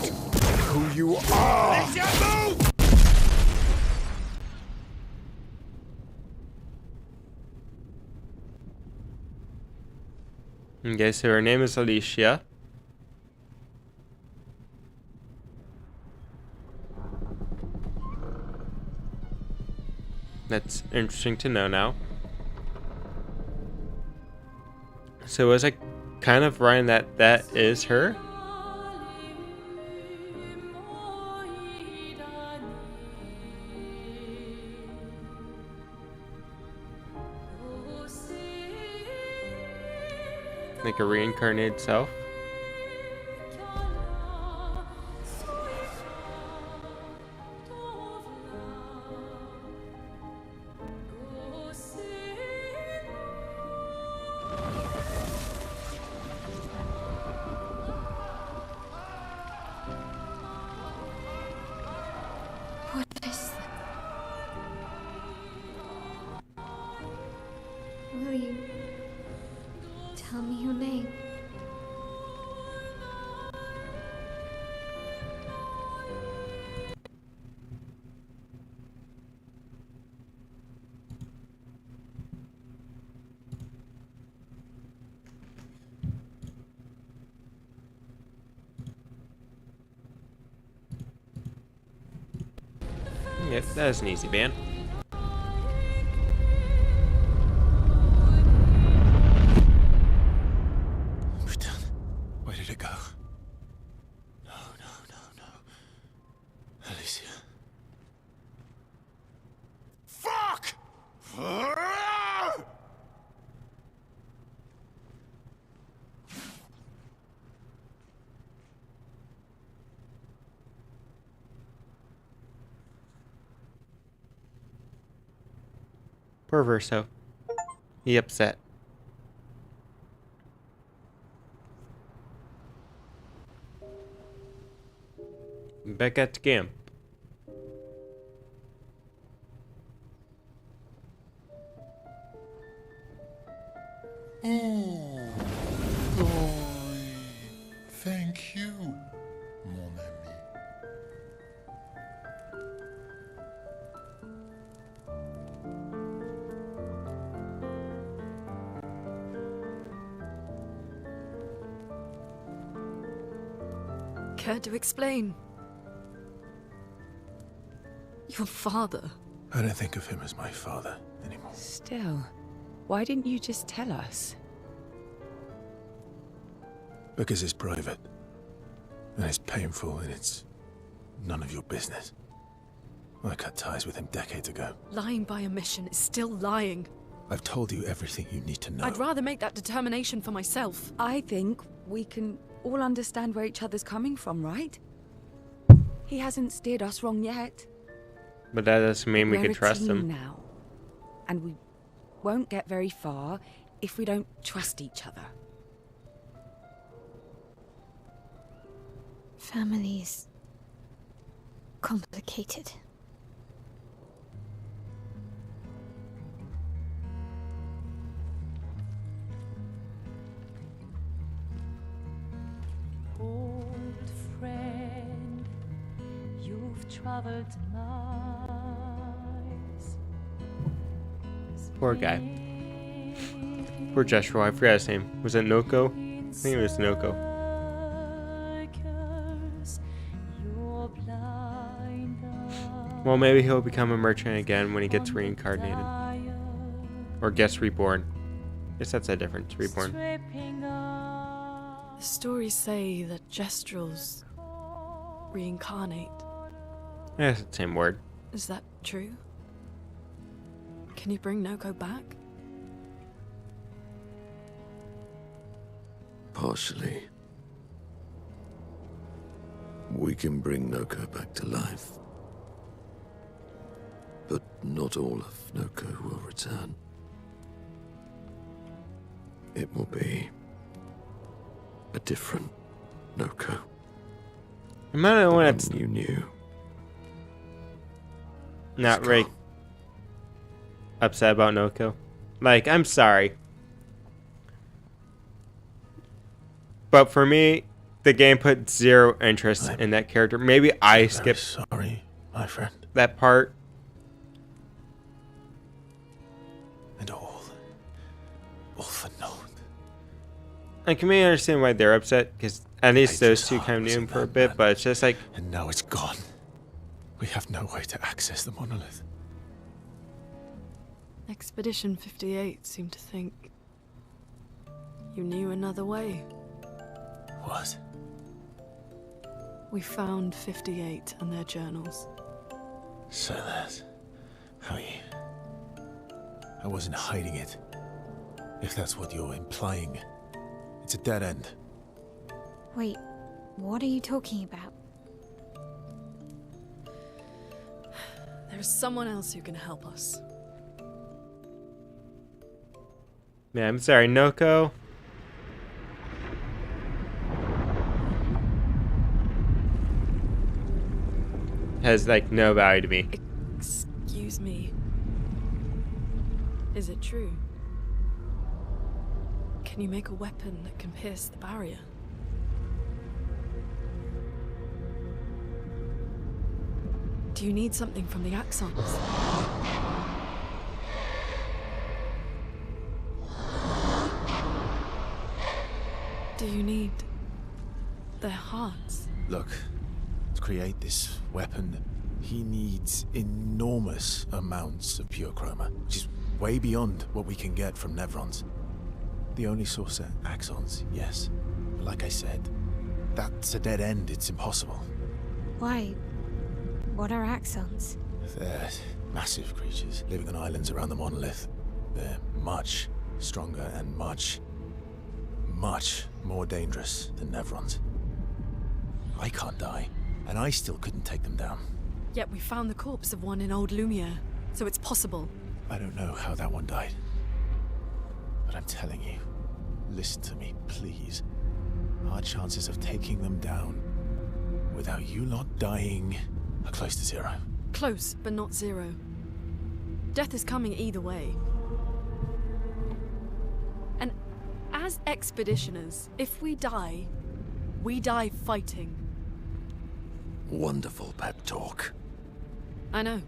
who you are? Okay, so her name is Alicia. That's interesting to know now. So was I kind of right that that is her? Like a reincarnated self? What is that? Will you tell me your name? Yep, that was an easy ban. We're done. Where did it go? No, no, no, no. Alicia. Fuck! Poor Verso. He upset. Back at the camp. Oh, thank you, mon ami. Care to explain? Your father. I don't think of him as my father anymore. Still, why didn't you just tell us? Because it's private. And it's painful and it's none of your business. I cut ties with him decades ago. Lying by omission is still lying. I've told you everything you need to know. I'd rather make that determination for myself. I think we can all understand where each other's coming from, right? He hasn't steered us wrong yet. But that doesn't mean we We're can a trust team him. now, and we won't get very far if we don't trust each other. Family's complicated. Old friend, you've traveled miles. Poor guy. Poor Joshua. I forgot his name. Was it Noko? I think it was Noko. Well, maybe he'll become a merchant again when he gets reincarnated. Or gets reborn. Guess that's a difference. Reborn. The stories say that Gestrels reincarnate. Yeah, it's the same word. Is that true? Can you bring Noko back? Partially. We can bring Noko back to life. But not all of Noko will return. It will be a different Noko. Am I the one that's You knew. not It's really gone. upset about Noko? Like, I'm sorry. But for me, the game put zero interest in that character. Maybe I Very skipped sorry, my friend. that part. And all for naught. I can maybe understand why they're upset, because at least Hate those his two heart kind of was knew in him for a that bit, man. but it's just like, And now it's gone. We have no way to access the monolith. Expedition 58 seemed to think you knew another way. What? We found 58 and their journals. So that's how you... I wasn't hiding it. If that's what you're implying. It's a dead end. Wait, what are you talking about? There is someone else who can help us. yeah, I'm sorry, Noko. Has like no value to me. Excuse me. Is it true? Can you make a weapon that can pierce the barrier? Do you need something from the Axons? Do you need their hearts? Look, to create this weapon, he needs enormous amounts of pure chroma, which is way beyond what we can get from Nevrons. The only source are axons, yes. But like I said, that's a dead end, it's impossible. Why? What are axons? They're massive creatures living on islands around the monolith. They're much stronger and much more dangerous than Nevrons. I can't die, and I still couldn't take them down. Yet we found the corpse of one in Old Lumiere, so it's possible. I don't know how that one died. But I'm telling you, listen to me, please. Our chances of taking them down without you lot dying are close to zero. Close, but not zero. Death is coming either way. And as expeditioners, if we die fighting. Wonderful pep talk. I know.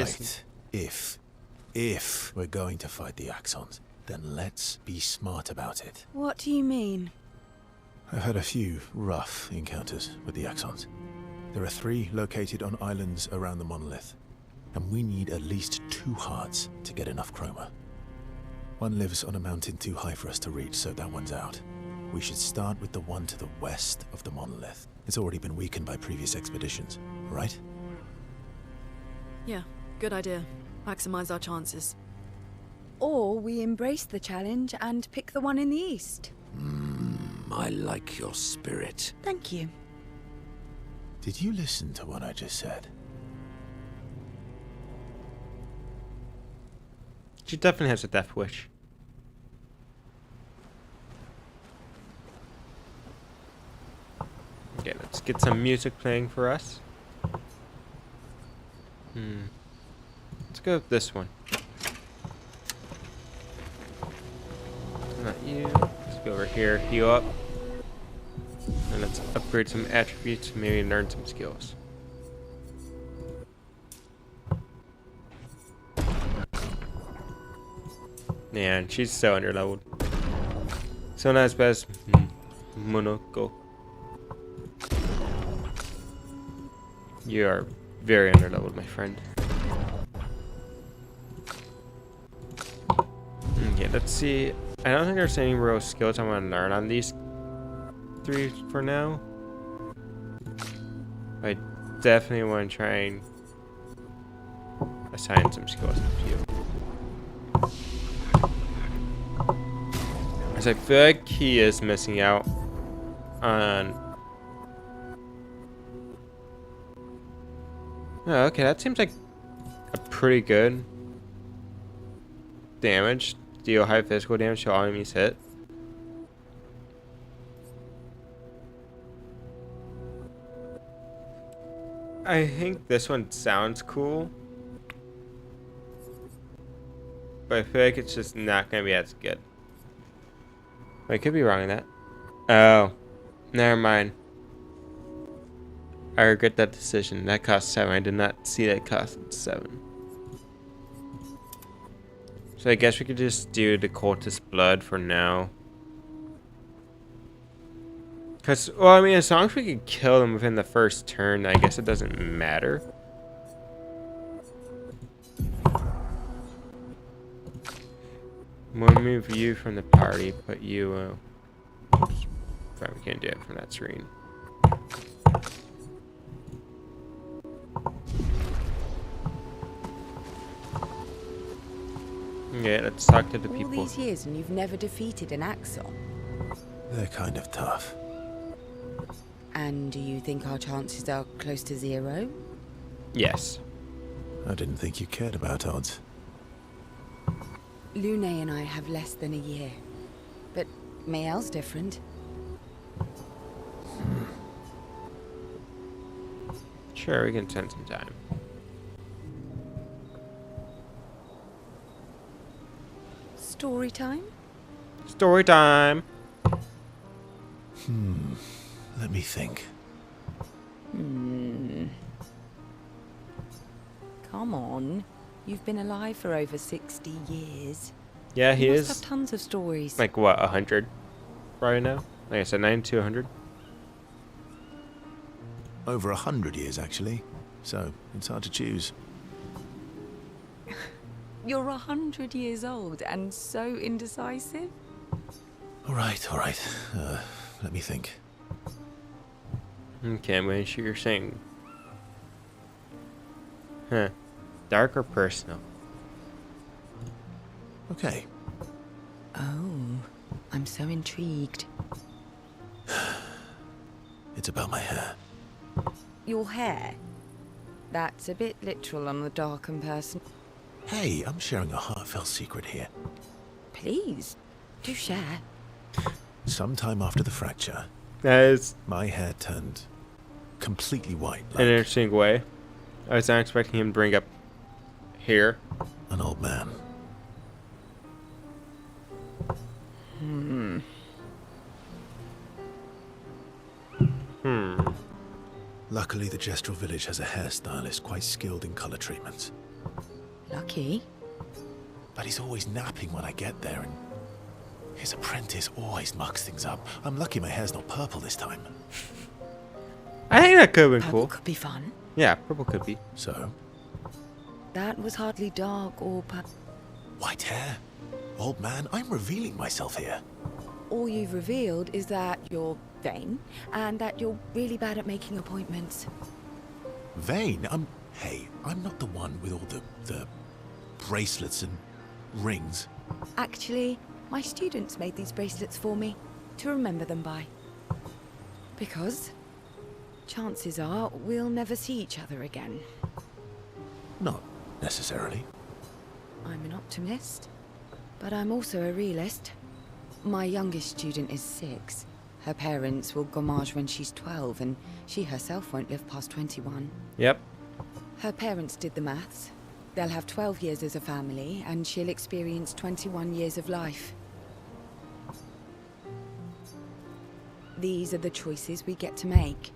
is. Right. If we're going to fight the Axons, then let's be smart about it. What do you mean? I've had a few rough encounters with the Axons. There are 3 located on islands around the monolith, and we need at least 2 hearts to get enough chroma. One lives on a mountain too high for us to reach, so that one's out. We should start with the one to the west of the monolith. It's already been weakened by previous expeditions, right? Yeah, good idea. Maximize our chances. Or we embrace the challenge and pick the one in the east. I like your spirit. Thank you. Did you listen to what I just said? She definitely has a death wish. Okay, let's get some music playing for us. Let's go with this one. Not you. Let's go over here, heal up. And let's upgrade some attributes, maybe learn some skills. Man, she's so underleveled. So not as bad as Monoko. You are very underleveled, my friend. Okay, let's see. I don't think there's any real skills I want to learn on these 3 for now. I definitely want to try and assign some skills to a few. Because I feel like he is missing out on... Oh, okay, that seems like a pretty good damage. Deal high physical damage to all enemies hit. I think this one sounds cool, but I feel like it's just not going to be as good. I could be wrong in that. Oh, never mind. I regret that decision. That cost 7. I did not see that cost 7. So I guess we could just do the cultist blood for now. Because, well, I mean, as long as we can kill them within the first turn, I guess it doesn't matter. We'll remove you from the party, put you, oops, probably can't do it from that screen. Yeah, let's talk to the All people. these years and you've never defeated an Axon. They're kind of tough. And do you think our chances are close to 0? Yes. I didn't think you cared about odds. Lune and I have less than a year. But Mael's different. Sure, we can spend some time. Story time? Story time! Let me think. Come on. You've been alive for over 60 years. Yeah, he You is. must have tons of stories. Like, what, 100 right now? Like I said, 90 to 100. Over 100 years, actually. So, it's hard to choose. You're 100 years old and so indecisive? All right. Let me think. Okay, I'm gonna shoot your thing. Huh. Dark or personal? Okay. Oh, I'm so intrigued. It's about my hair. Your hair? That's a bit literal on the dark and personal. Hey, I'm sharing a heartfelt secret here. Please, do share. Sometime after the fracture, That is my hair turned completely white, an like interesting way. I was not expecting him to bring up hair. an old man. Hmm. Luckily, the Gestural village has a hairstylist quite skilled in color treatments. Lucky. But he's always napping when I get there, and his apprentice always mucks things up. I'm lucky my hair's not purple this time. I think that could have been Purple cool. could be fun. Yeah, purple could be. So, That was hardly dark or white hair? Old man, I'm revealing myself here. all you've revealed is that you're vain and that you're really bad at making appointments. Vain? Hey, I'm not the one with all the bracelets and rings. Actually, my students made these bracelets for me to remember them by. Because chances are we'll never see each other again. Not necessarily. I'm an optimist, but I'm also a realist. My youngest student is 6. Her parents will gommage when she's 12, and she herself won't live past 21. Yep. Her parents did the maths. They'll have 12 years as a family, and she'll experience 21 years of life. These are the choices we get to make.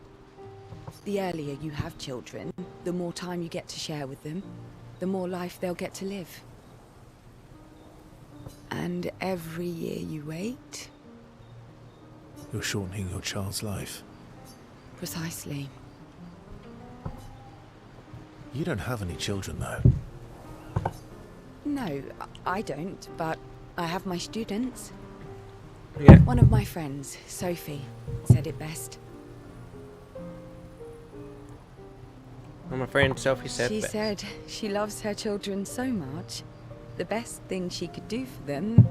The earlier you have children, the more time you get to share with them, the more life they'll get to live. And every year you wait, You're shortening your child's life. precisely. You don't have any children, though. No, I don't, but I have my students. Yeah. One of my friends, Sophie, said it best. Well, my friend Sophie said She that. said she loves her children so much, the best thing she could do for them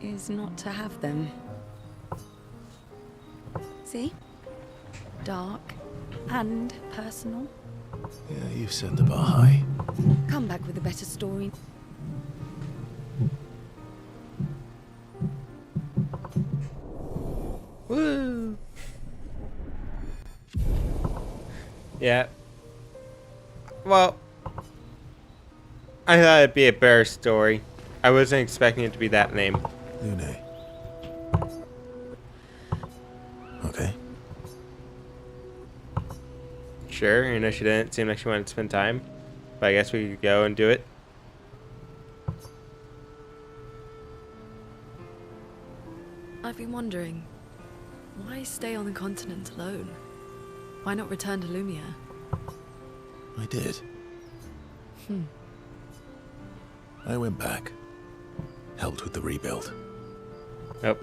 is not to have them. See? Dark and personal. Yeah, you've set the bar high. Come back with a better story. Woo! Yeah. Well, I thought it'd be a better story. I wasn't expecting it to be that lame. Lune. Okay. Sure, you know, she didn't seem like she wanted to spend time. But I guess we could go and do it. I've been wondering, why stay on the continent alone? Why not return to Lumiere? I did. I went back. Helped with the rebuild. Nope.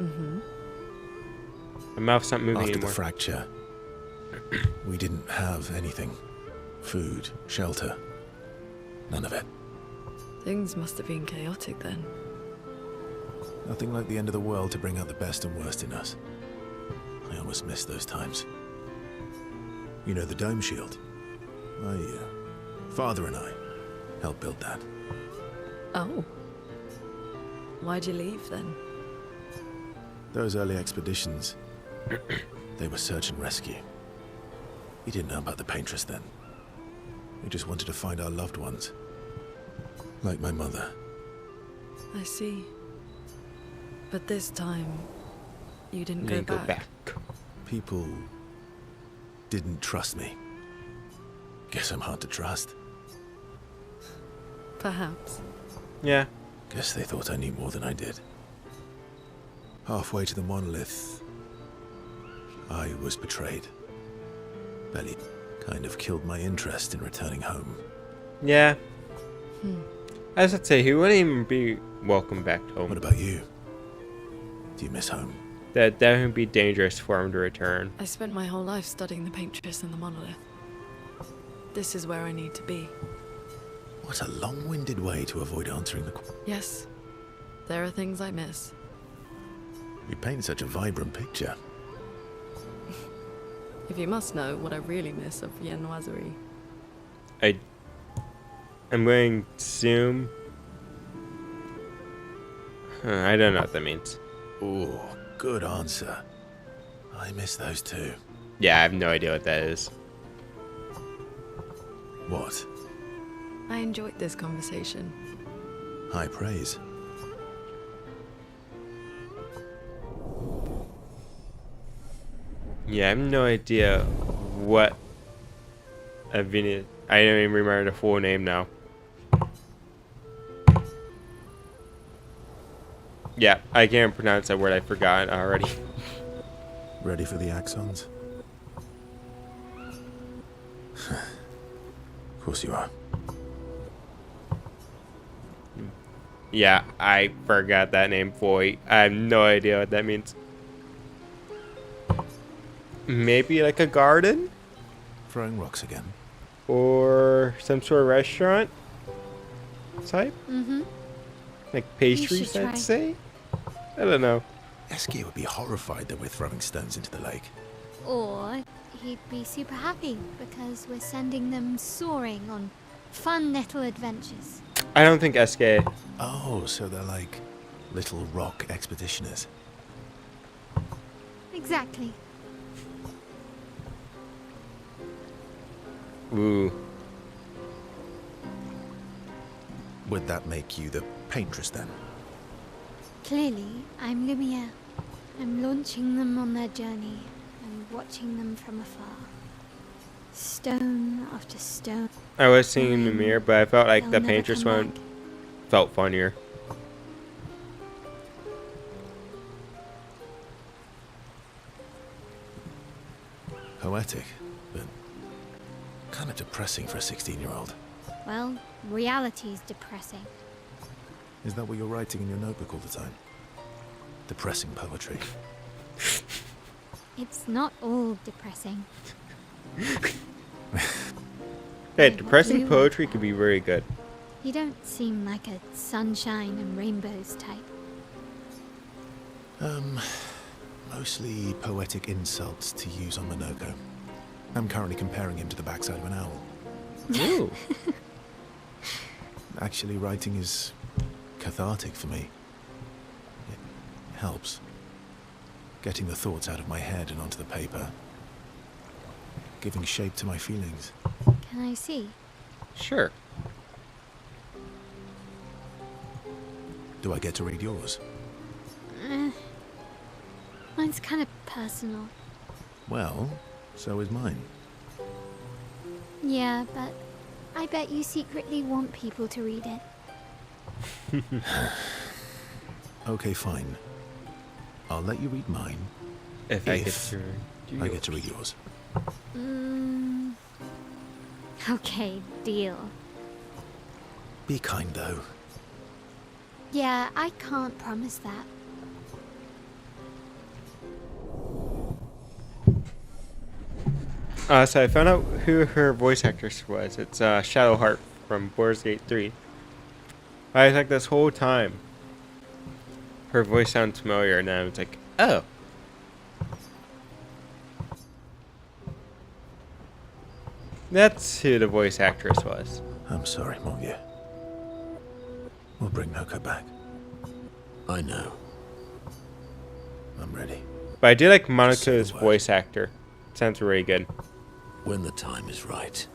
My mouth's not moving After the anymore. fracture, we didn't have anything. Food, shelter. None of it. Things must have been chaotic then. Nothing like the end of the world to bring out the best and worst in us. I almost miss those times. You know the dome shield? Father and I helped build that. Oh. Why'd you leave then? Those early expeditions, they were search and rescue. We didn't know about the Paintress then. We just wanted to find our loved ones. Like my mother. I see. But this time, you didn't Then go go back. back. People didn't trust me. Guess I'm hard to trust. Perhaps. Yeah. Guess they thought I knew more than I did. Halfway to the monolith, I was betrayed. Belly kind of killed my interest in returning home. Yeah. As I'd say, he wouldn't even be welcome back home. What about you? Do you miss home? That'd definitely be dangerous for him to return. I spent my whole life studying the Paintress and the monolith. This is where I need to be. What a long-winded way to avoid answering the question. Yes, there are things I miss. You paint such a vibrant picture. If you must know what I really miss of viennoiserie. I'm going to assume. I don't know what that means. Ooh, good answer. I miss those too. Yeah, I have no idea what that is. What? I enjoyed this conversation. High praise. Yeah, I have no idea what a Venus. I don't even remember the full name now. I can't pronounce that word. I forgot already. Ready for the axons? Of course you are. Yeah, I forgot that name fully. I have no idea what that means. Maybe like a garden? Throwing rocks again. Or some sort of restaurant type? Mm-hmm. Like You pastries, should try. I'd say? I don't know. Eske would be horrified that we're throwing stones into the lake. Or he'd be super happy because we're sending them soaring on fun little adventures. I don't think SK. Oh, so they're like little rock expeditioners. Exactly. Ooh. Would that make you the paintress then? Clearly, I'm Lumiere. I'm launching them on their journey and watching them from afar. Stone after stone. I was singing the mirror, but I felt like They'll the never painter's come one back. felt funnier. Poetic, but kind of depressing for a 16-year-old. Well, reality's depressing. Is that what you're writing in your notebook all the time? Depressing poetry. It's not all depressing. Hey, What depressing do you poetry want? could be very good. You don't seem like a sunshine and rainbows type. Mostly poetic insults to use on Minoko. I'm currently comparing him to the backside of an owl. Ooh. Actually, writing is cathartic for me. It helps. Getting the thoughts out of my head and onto the paper. Giving shape to my feelings. Can I see? Sure. Do I get to read yours? Mine's kind of personal. Well, so is mine. Yeah, but I bet you secretly want people to read it. Okay, fine. I'll let you read mine. If I get If to do I get to read yours. Okay, deal. Be kind, though. Yeah, I can't promise that. So I found out who her voice actress was. It's Shadowheart from Baldur's Gate 3. I was like this whole time. Her voice sounds familiar, and I was like, oh. That's who the voice actress was. I'm sorry, Mongia. We'll bring Noko back. I know. I'm ready. But I do like Say Monaco's the word. voice actor. Sounds really good. When the time is right.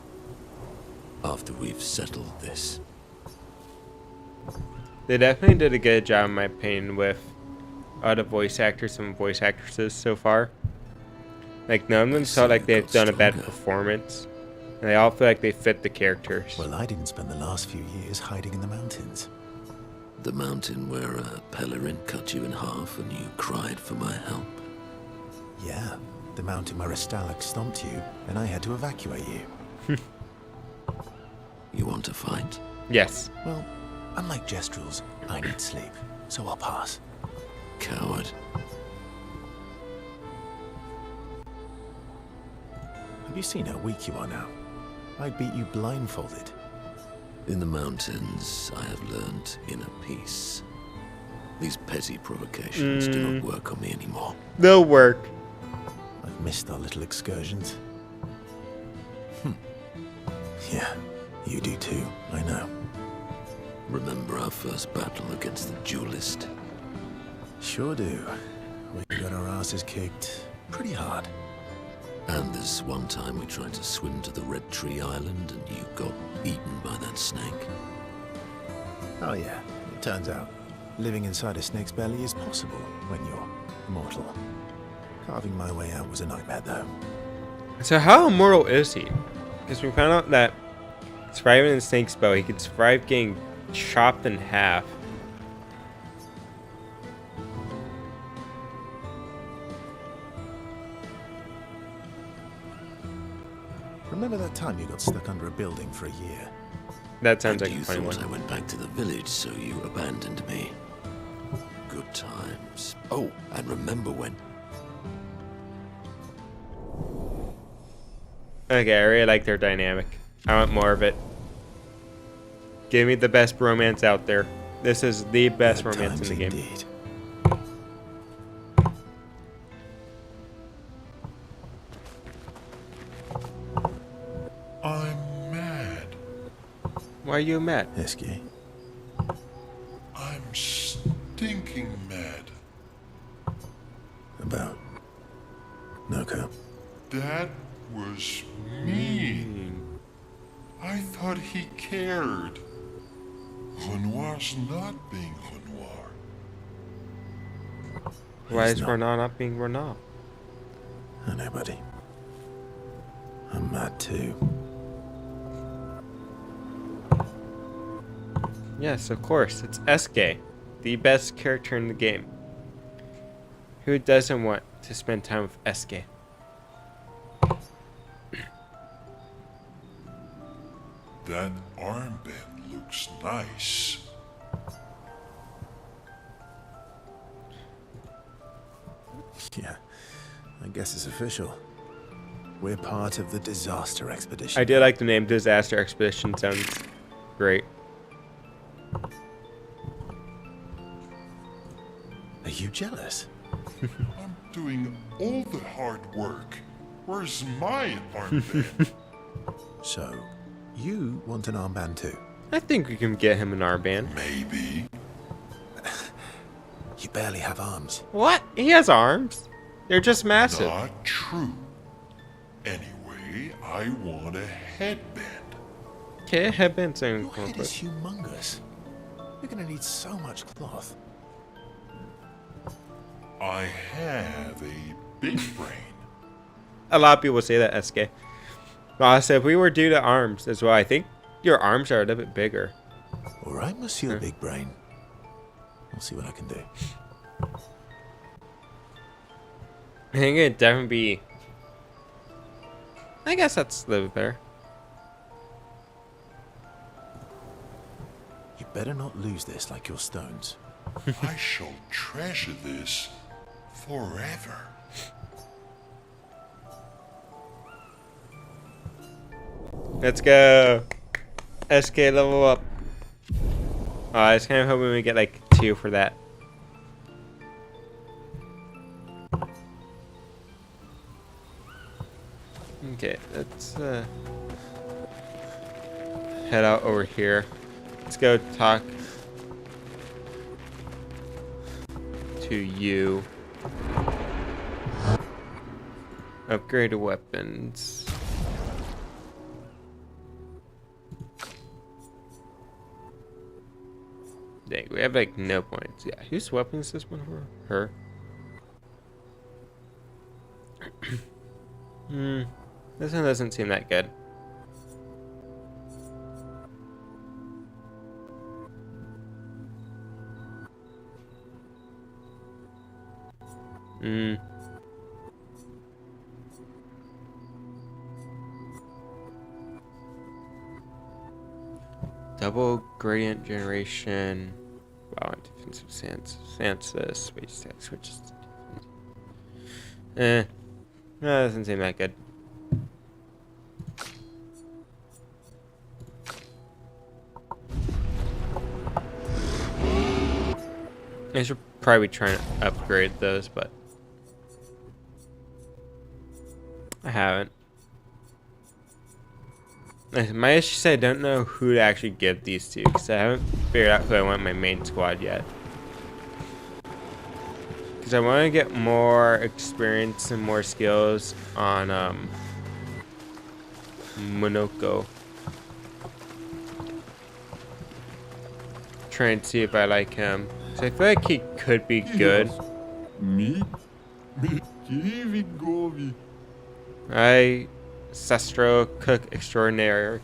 After we've settled this. They definitely did a good job, in my opinion, with the voice actors and voice actresses so far. Like, none of them felt like they've done a bad performance. And they all feel like they fit the characters. Well, I didn't spend the last few years hiding in the mountains. The mountain where a Pellerin cut you in half and you cried for my help. Yeah, the mountain where a Stalak stomped you, and I had to evacuate you. You want to fight? Yes. Well, unlike Gestrels, I need sleep, so I'll pass. Coward. Have you seen how weak you are now? I beat you blindfolded. In the mountains, I have learned inner peace. These petty provocations do not work on me anymore. They'll work. I've missed our little excursions. Yeah, you do too, I know. Remember our first battle against the duelist? Sure do. We got our asses kicked pretty hard. And this one time we tried to swim to the Red Tree Island and you got eaten by that snake. Oh yeah, it turns out living inside a snake's belly is possible when you're immortal. Carving my way out was a nightmare though. So how immortal is he? Because we found out that surviving in Snake's belly, he could survive getting chopped in half. Remember that time you got stuck under a building for a year? That sounds And like a you funny thought one. I went back to the village, so you abandoned me. Good times. Oh, and remember when... Okay, I really like their dynamic. I want more of it. Give me the best romance out there. This is the best Good romance in the game. times indeed. I'm mad. Why are you mad? Esky. I'm stinking mad. About Noko. That was mean. I thought he cared. Renoir's not being Renoir. Why He's is not. Renault not being Renault? I know, buddy. I'm mad too. Yes, of course. It's SK, the best character in the game. Who doesn't want to spend time with SK? That armband looks nice. Yeah, I guess it's official. We're part of the disaster expedition. I do like the name Disaster Expedition. Sounds great. Are you jealous? I'm doing all the hard work. Where's my armband? So, you want an armband too? I think we can get him an armband. Maybe. You barely have arms. What? He has arms. They're just massive. Not true. Anyway, I want a headband. Okay, headband sound Your head cool. is humongous. You're gonna need so much cloth. I have a big brain. A lot of people say that, SK. Well, so if we were due to arms as well, I think your arms are a little bit bigger. All right, Monsieur Big Brain. I'll see what I can do. I think it'd definitely be... I guess that's a little bit better. You better not lose this like your stones. I shall treasure this forever. Let's go. SK level up. Oh, I was kind of hoping we get like 2 for that. Okay, let's head out over here. Let's go talk to you. Upgrade weapons. Dang, we have like no points. Yeah, whose weapon is this one for? Her. This one doesn't seem that good. Double gradient generation. Wow, and defensive stances. Space stack switches. No, doesn't seem that good. I should probably try and upgrade those, but I haven't. My issue is I don't know who to actually give these to, because I haven't figured out who I want in my main squad yet. Because I want to get more experience and more skills on Monoko. Try and see if I like him. So I feel like he could be good. Me? Me Govi. Sestro Cook Extraordinary.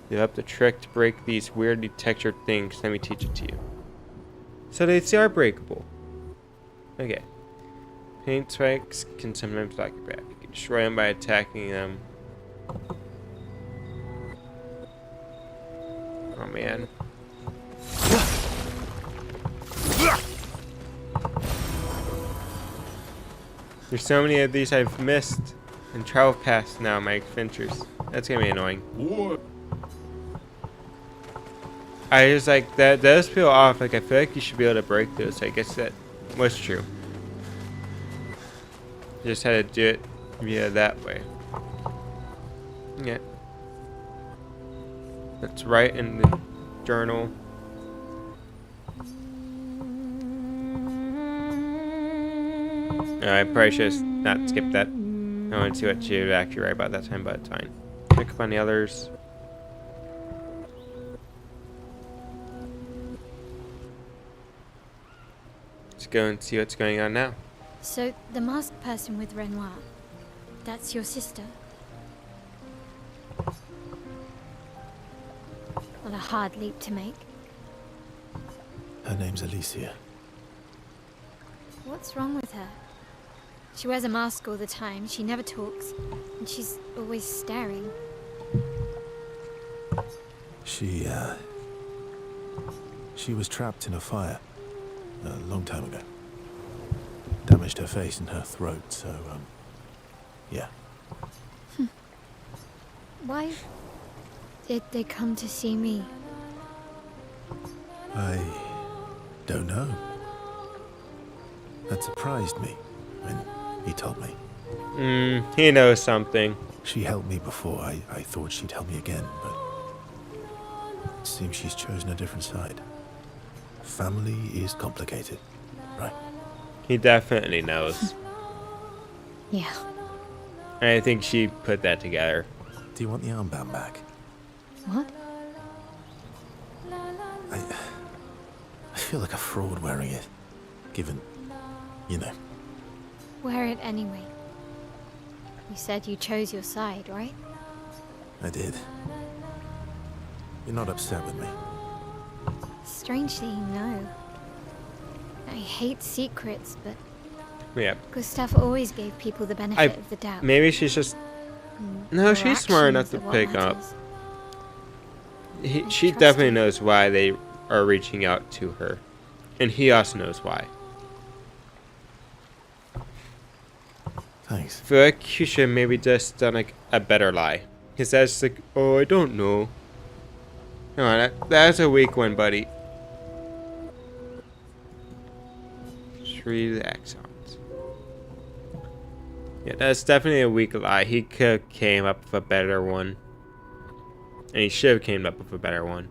You have the trick to break these weirdly textured things. Let me teach it to you. So they are breakable. Okay. Paint spikes can sometimes block your back. You can destroy them by attacking them. man. There's so many of these I've missed and traveled past now in my adventures. That's gonna be annoying. What? I was like, that does feel off. Like, I feel like you should be able to break those. I guess that was true. Just had to do it via that way. Yeah. That's right in the journal. I probably should have not skipped that. I want to see what she would actually write about that time, but it's fine. Pick up on the others. Let's go and see what's going on now. So, the masked person with Renoir, that's your sister? What a hard leap to make. Her name's Alicia. What's wrong with her? She wears a mask all the time, she never talks, and she's always staring. She was trapped in a fire a long time ago. Damaged her face and her throat, so, yeah. Why did they come to see me? I don't know. That surprised me when he told me. He knows something. She helped me before. I thought she'd help me again, but it seems she's chosen a different side. Family is complicated, right? He definitely knows. Yeah. I think she put that together. Do you want the armband back? What? I feel like a fraud wearing it, given, you know. Wear it anyway. You said you chose your side, right? I did. You're not upset with me. Strangely, no. I hate secrets, but Yeah. Gustav always gave people the benefit of the doubt. Maybe she's just... No, Your she's smart enough to actions are what pick up. matters. She trust definitely him. knows why they are reaching out to her. And he also knows why. Thanks. I feel like you should maybe just done like a better lie. Because that's like, oh, I don't know. Come on, that's a weak one, buddy. Just read the axons. Yeah, that's definitely a weak lie. He could have came up with a better one. And he should have came up with a better one.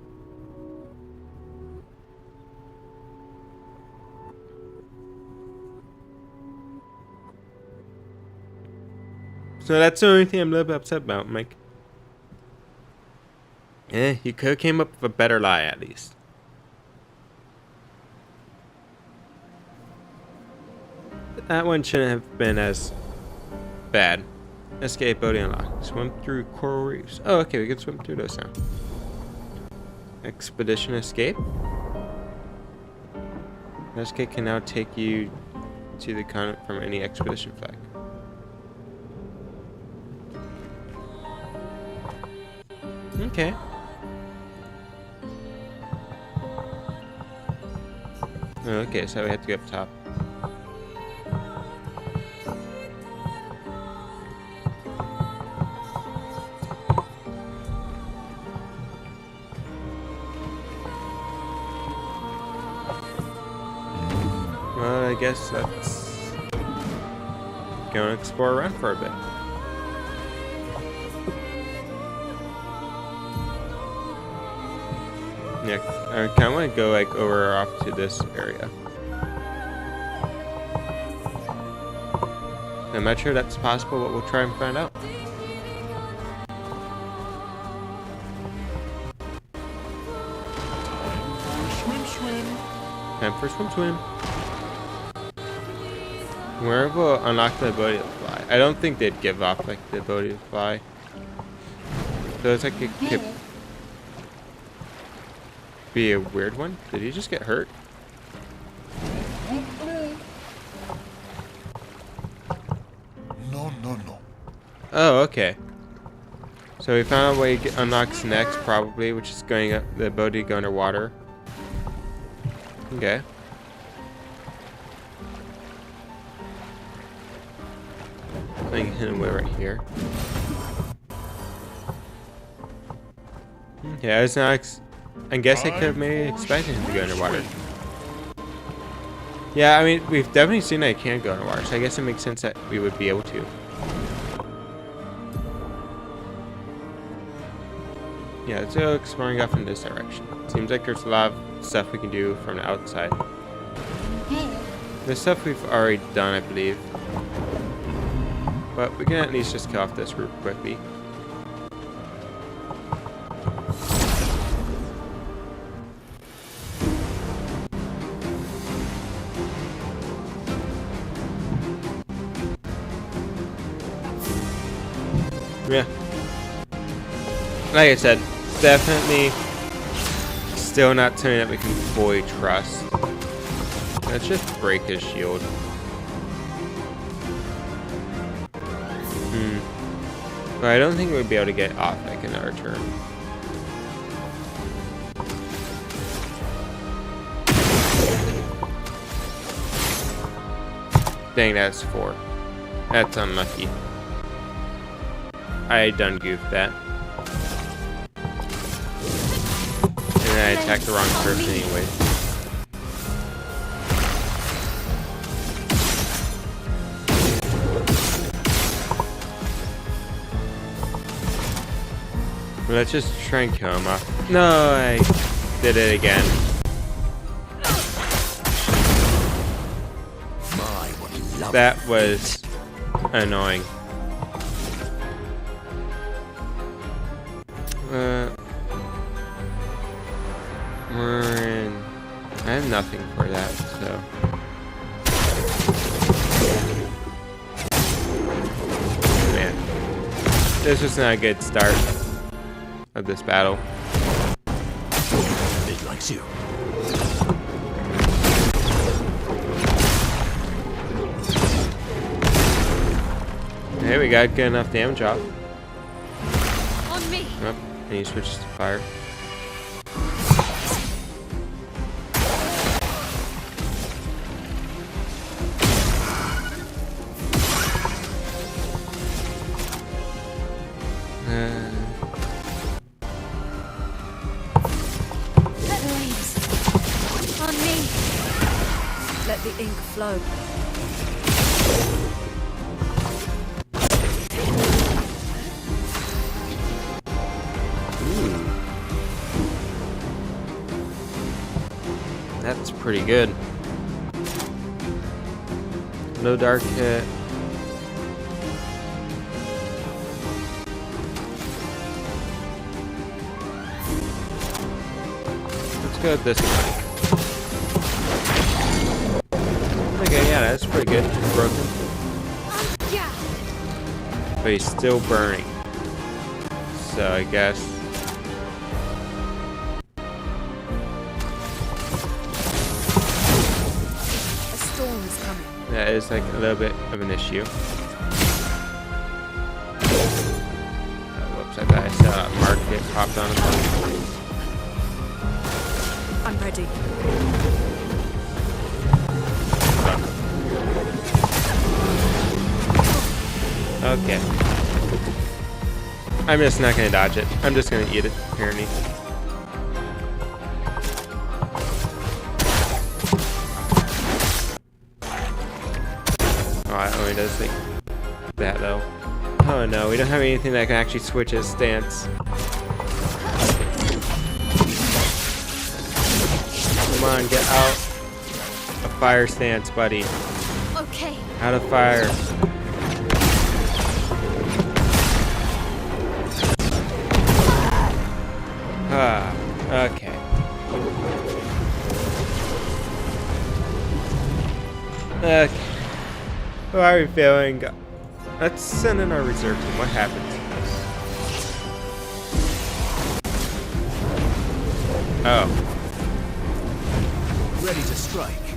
So that's the only thing I'm a little bit upset about, Mike. Yeah, you could have came up with a better lie at least. That one shouldn't have been as bad. Escape boating unlocked. Swim through coral reefs. Oh, okay, we can swim through those now. Expedition escape. Escape can now take you to the continent from any expedition flag. Okay. Okay, so we have to go up top. Well, I guess let's go and explore around for a bit. Yeah, I kind of want to go like over off to this area. I'm not sure that's possible, but we'll try and find out. Time for swim, swim. Where will unlock the ability to fly? I don't think they'd give off like the ability to fly. So it's like it could be a weird one. Did he just get hurt? No, no, no. Oh, okay. So So we found out what unlocks next, probably, which is going up the ability to go underwater. Okay. Something hidden away right here. Yeah, I was not. I guess I could have maybe expected him to go underwater. Yeah, I mean, we've definitely seen that he can go underwater, so I guess it makes sense that we would be able to. Yeah, let's go exploring off in this direction. Seems like there's a lot of stuff we can do from the outside. This stuff we've already done, I believe. But we can at least just kill off this group quickly. Yeah. Like I said, definitely still not something that we can fully trust. Let's just break his shield. But I don't think we'd be able to get off like another turn. Dang, that's 4. That's unlucky. I done goofed that. And then I attacked the wrong person anyway. Let's just try and kill him off. No, I did it again. That was annoying. I have nothing for that, so. Man, this was not a good start of this battle. It likes you. Hey, we got good enough damage off. On me. Oh, and he switches to fire. On me. Let the ink flow. That's pretty good. No dark hit. Let's go with this one. Okay, yeah, that's pretty good. Broken. But he's still burning. So I guess. That is like a little bit of an issue. Whoops, I thought I saw a mark get popped on him. I'm ready. Okay. I'm just not gonna dodge it. I'm just gonna eat it, apparently. Oh, it only does like that though. Oh no, we don't have anything that can actually switch his stance. Come on, get out of fire stance, buddy. Okay. Out of fire. Ah, okay. Okay. How are we feeling? Let's send in our reserve team. What happens? Oh. Ready to strike.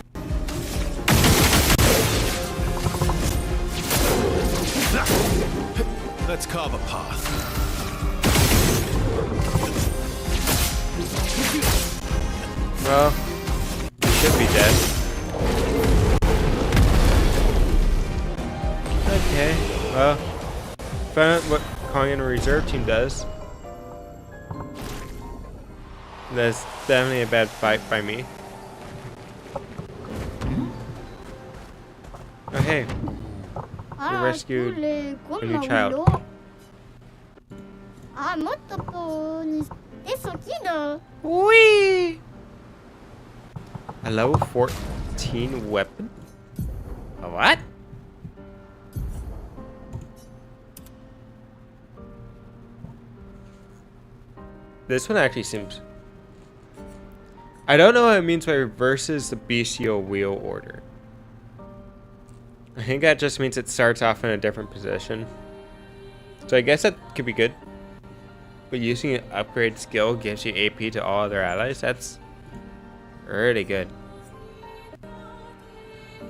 Let's carve a path. Well, he should be dead. Okay, well, found out what calling in a reserve team does. That's definitely a bad fight by me. Oh hey, you rescued a new child. Whee! A level 14 weapon? A what? This one actually seems... I don't know what it means by reverses the bestial wheel order. I think that just means it starts off in a different position. So I guess that could be good. But using an upgrade skill gives you AP to all other allies. That's really good.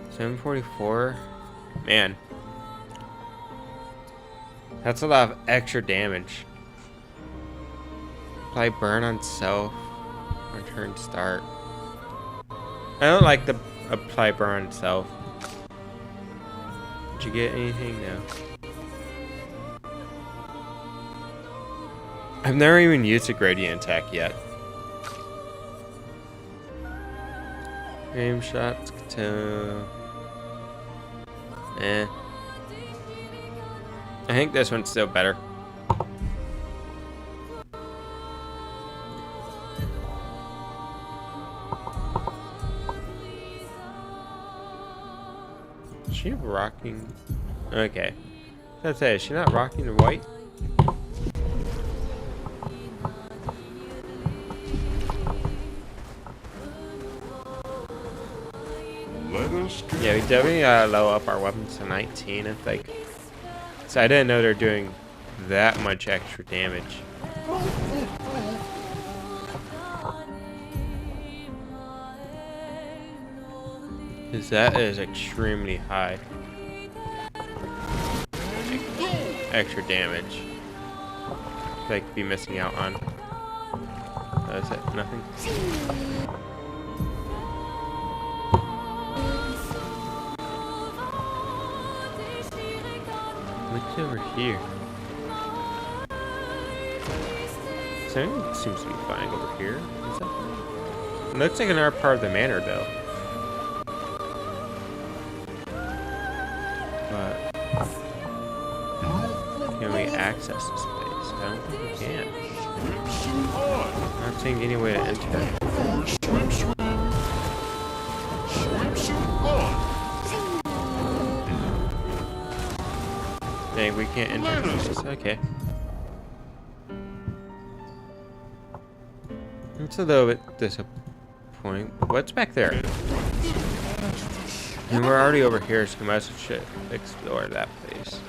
744. Man. That's a lot of extra damage. Apply burn on self. Return start. I don't like the apply burn on self. Did you get anything? No. I've never even used a gradient attack yet. Aim shots to... I think this one's still better. Is she rocking? Okay. Let's say, is she not rocking the white? Yeah, we definitely gotta lower up our weapons to 19, I think. So I didn't know they're doing that much extra damage. Because that is extremely high. Extra damage. I could be missing out on. That's it, nothing. What's over here? Something seems to be flying over here. Is that flying? It looks like another part of the manor, though. But can we access this place? I don't think we can. I'm not seeing any way to enter. Dang, we can't enter this. Okay. It's a little bit disappointing. What's back there? And we're already over here, so we might as well should explore that place.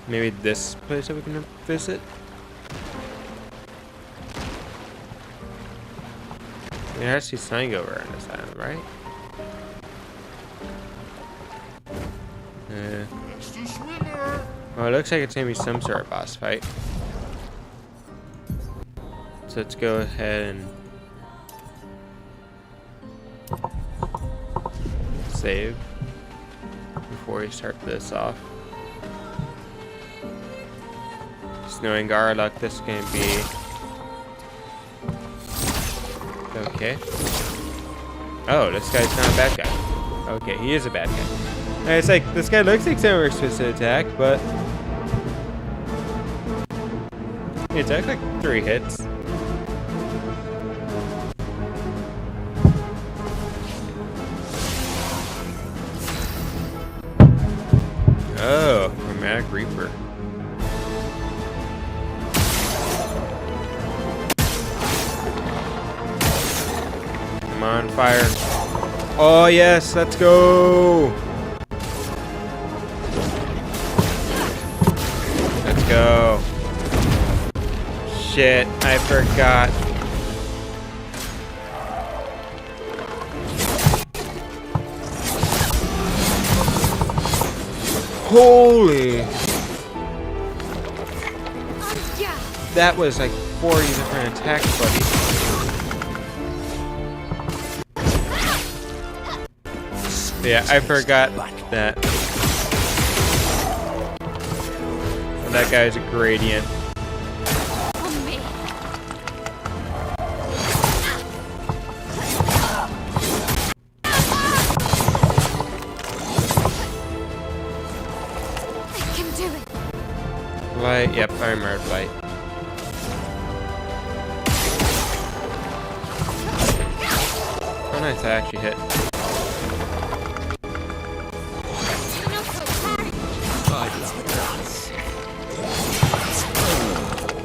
Maybe this place that we can visit? There has to be something over on this island, right? Well, it looks like it's gonna be some sort of boss fight. So let's go ahead and save before we start this off. Just knowing our luck, this is gonna be okay. Oh, this guy's not a bad guy. Okay, he is a bad guy. And it's like, this guy looks like someone supposed to attack, but he attacked like 3 hits. Oh, Chromatic Reaper. I'm on fire. Oh yes, let's go. Let's go. Shit, I forgot. Holy! That was like 40 different attacks, buddy. Yeah, I forgot that. That guy's a gradient. Light, yep, I remember light. Oh, nice, I actually hit.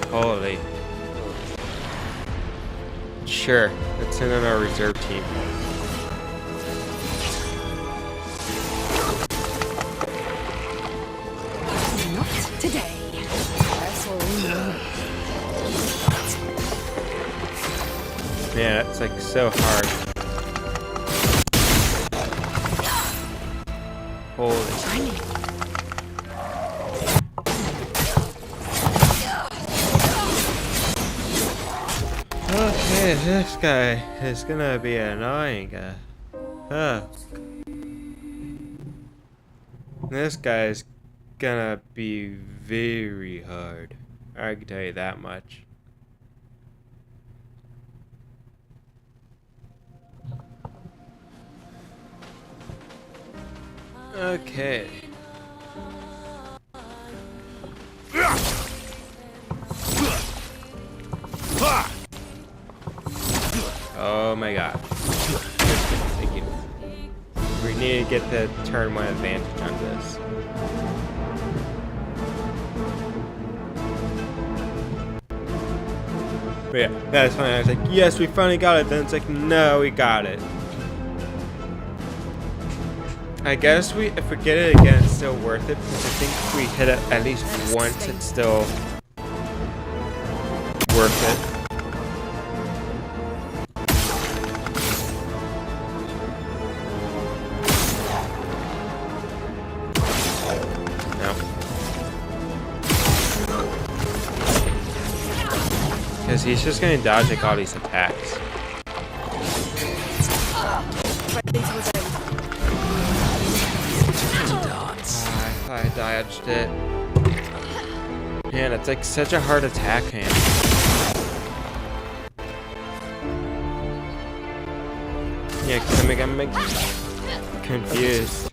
Holy. Sure, let's send in our reserve team. Not today. That's all we know. Man, that's like so hard. Holy. Okay, this guy is gonna be annoying. This guy's gonna be very hard. I can tell you that much. Okay. Oh my god. Thank you. We need to get the turn one advantage on this. But yeah, that's funny. I was like, yes, we finally got it. Then it's like, no, we got it. I guess if we get it again, it's still worth it, because I think if we hit it at least once, it's still worth it. No. Because he's just going to dodge like all these attacks. I dodged it. Man, it's like such a hard attack hand. Yeah, cause I'm confused.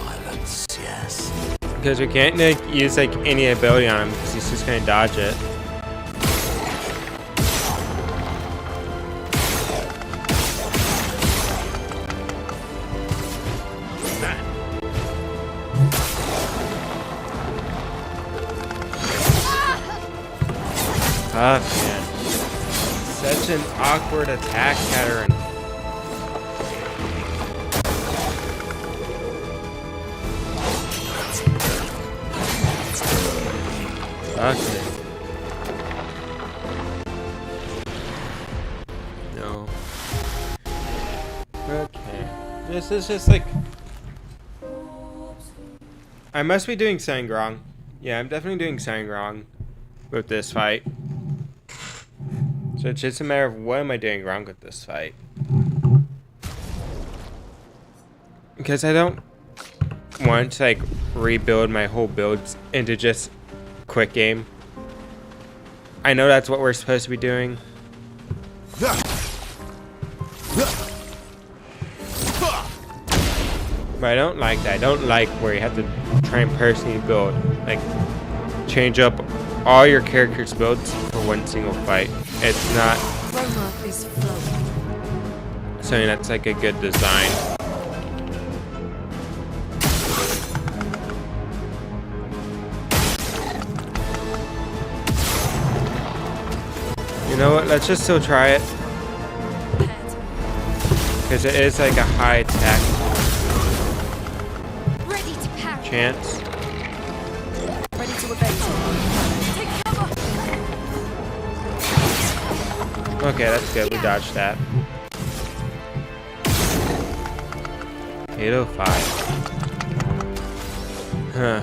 Because we can't like use like any ability on him because he's just gonna dodge it. Fuck, man. Such an awkward attack pattern. Fuck it. No. Okay. This is just like... I must be doing something wrong. Yeah, I'm definitely doing something wrong with this fight. So it's just a matter of what am I doing wrong with this fight. Because I don't want to like rebuild my whole builds into just quick game. I know that's what we're supposed to be doing. But I don't like that. I don't like where you have to try and personally build. Like, change up all your characters' builds for one single fight. It's not something that's like a good design. You know what? Let's just still try it. Because it is like a high attack chance. Ready to evade. Take cover. Okay, that's good. We dodged that. 805. Huh.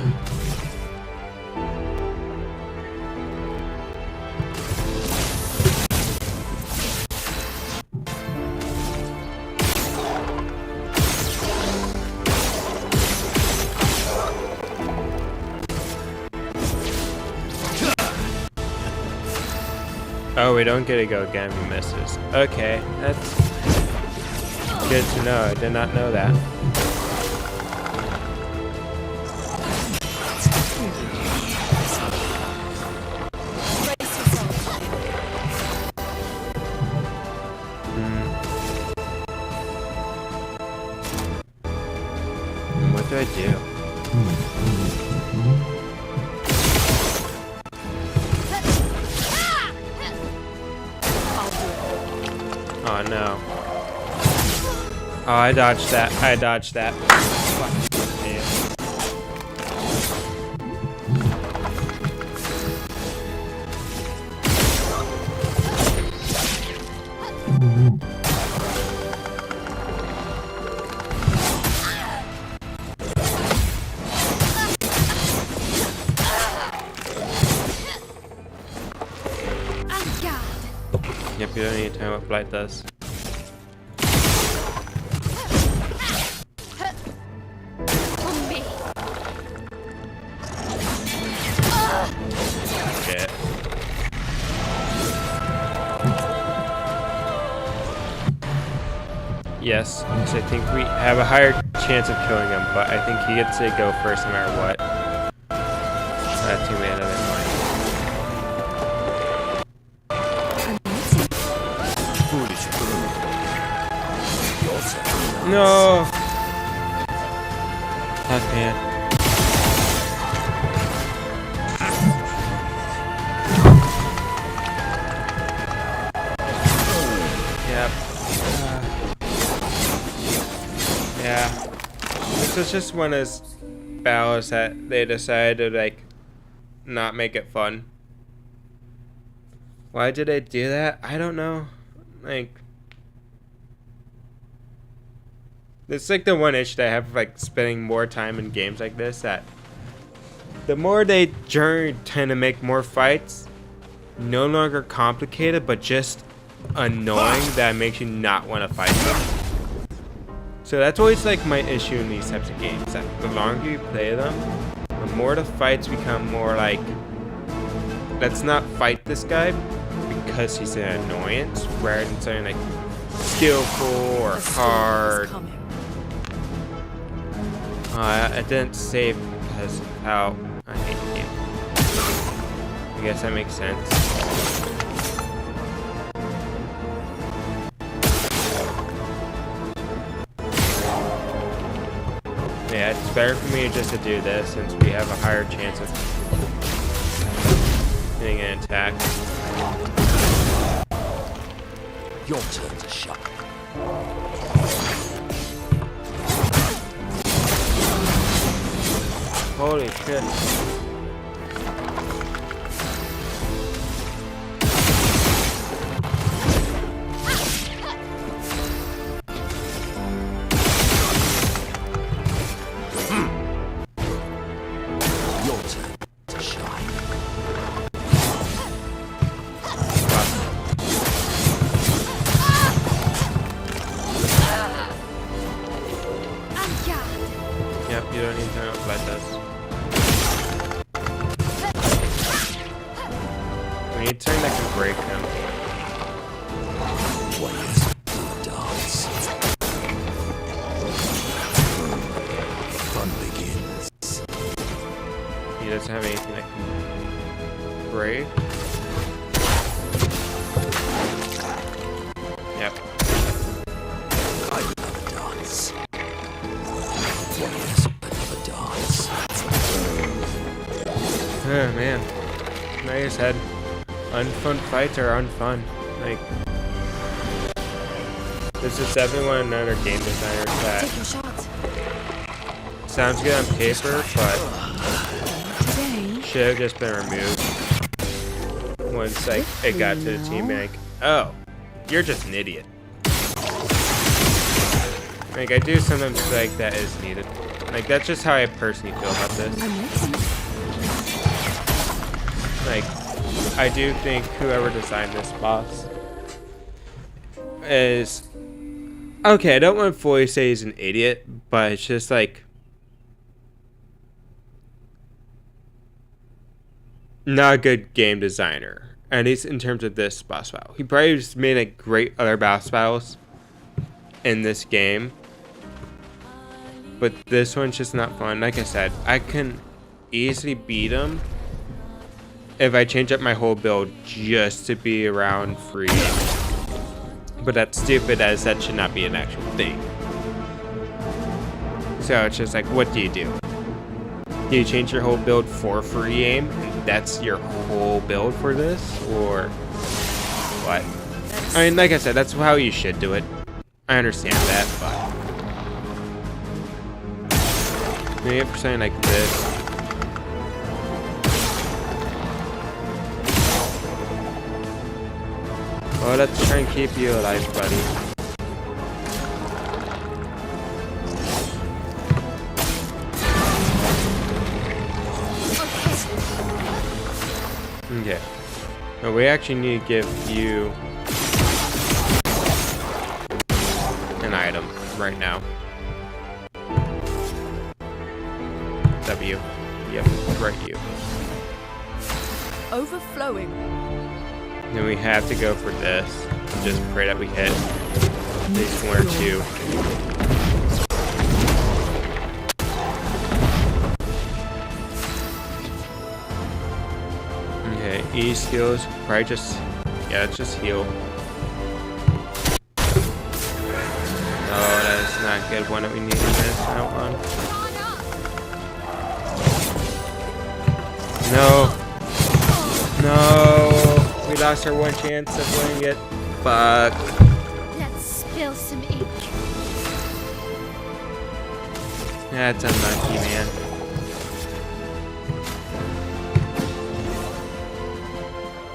Oh, we don't get to go again if he misses. Okay, that's good to know. I did not know that. What do I do? Oh no. Oh, I dodged that. I dodged that. Fuck. Yeah. Yep, you don't need to know what Blight does. Shit. Yes, because I think we have a higher chance of killing him, but I think he gets to go first no matter what. That's too bad of No! Fuck, man. Yep. Yeah. This was just one of those battles that they decided to, like, not make it fun. Why did they do that? I don't know. Like... It's like the one issue that I have, like, spending more time in games like this, that the more they tend to make more fights no longer complicated, but just annoying, that makes you not want to fight them. So that's always, like, my issue in these types of games, that the longer you play them, the more the fights become more like, let's not fight this guy because he's an annoyance, rather than something like skillful or hard. I didn't save because of how I hate the game. I guess that makes sense. Yeah, it's better for me just to do this since we have a higher chance of getting an attack. Your turn to shine. Holy shit. Your turn to shine. Yep, you don't need to know what Blight does. We need something that can break him. Players do dance. Fun begins. He doesn't have anything that can break. Yep. I love a dance. Players love a dance. Oh man. I just had unfun fights are unfun. Like, this is definitely another game designer that Take your shot. sounds good on paper, but should have just been removed once like it got to the team. Like, oh, you're just an idiot. Like, I do sometimes feel like that is needed. Like, that's just how I personally feel about this. Like, I do think whoever designed this boss is... Okay, I don't want to fully say he's an idiot, but it's just like... not a good game designer. At least in terms of this boss battle. He probably just made a great other boss battles in this game. But this one's just not fun. Like I said, I can easily beat him if I change up my whole build just to be around free game. But that's stupid, as that should not be an actual thing. So it's just like, what do? Do you change your whole build for free aim? And that's your whole build for this? Or what? I mean, like I said, that's how you should do it. I understand that, but maybe for something like this. Well, let's try and keep you alive, buddy. Okay. Well, we actually need to give you an item right now. W. Yep, right you. Overflowing. Then we have to go for this. Just pray that we hit at least one or two. Okay, E skills. Probably just, yeah, let's just heal. No, that's not a good one that we need in this. I don't want. No. No. We lost our one chance of winning it. Fuck. Let's spill some ink. That's unlucky, man.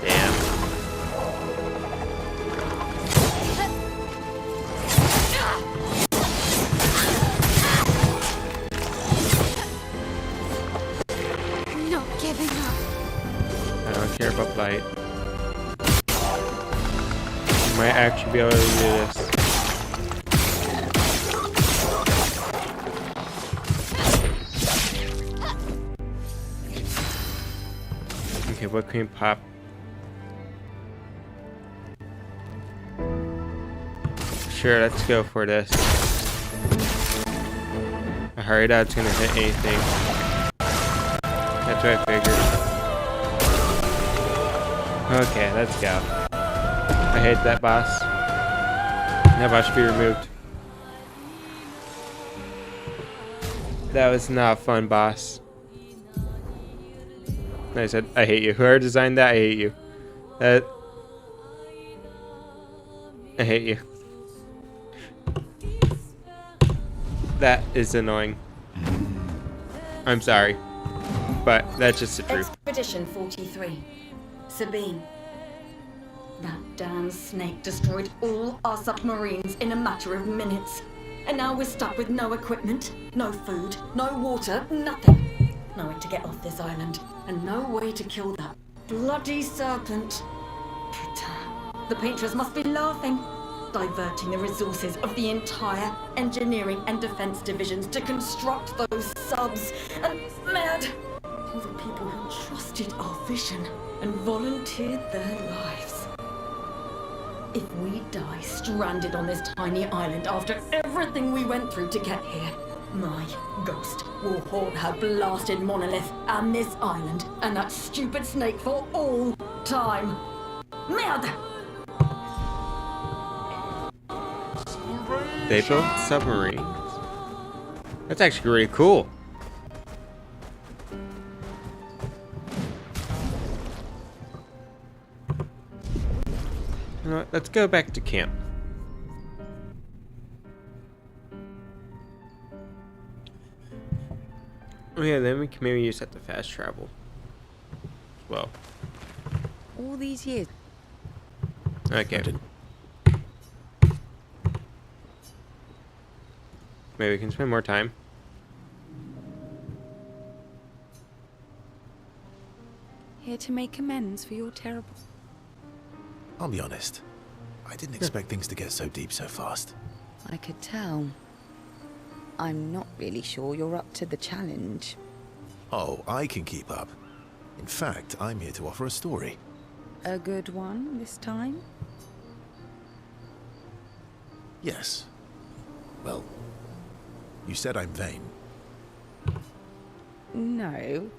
Damn. Not giving up. I don't care about light. Might actually be able to do this. Okay, what can we pop? Sure, let's go for this. I hurried out, it's gonna hit anything. That's what I figured. Okay, let's go. I hate that boss. That boss should be removed. That was not a fun boss. I said, I hate you. Whoever designed that, I hate you. I hate you. That is annoying. I'm sorry. But that's just the truth. Expedition 43. Sabine. That damn snake destroyed all our submarines in a matter of minutes. And now we're stuck with no equipment, no food, no water, nothing. No way to get off this island, and no way to kill that bloody serpent. Putain. The painters must be laughing. Diverting the resources of the entire engineering and defense divisions to construct those subs. And mad. All the people who trusted our vision and volunteered their lives. If we die stranded on this tiny island after everything we went through to get here, my ghost will haunt her blasted monolith and this island and that stupid snake for all time. Merde! They built submarines. That's actually really cool. You know what? Let's go back to camp. Oh yeah, then we can maybe use that to fast travel as well. All these years. Okay. Maybe we can spend more time. Here to make amends for your terrible... I'll be honest. I didn't expect things to get so deep so fast. I could tell. I'm not really sure you're up to the challenge. Oh, I can keep up. In fact, I'm here to offer a story. A good one this time? Yes. Well, you said I'm vain. No,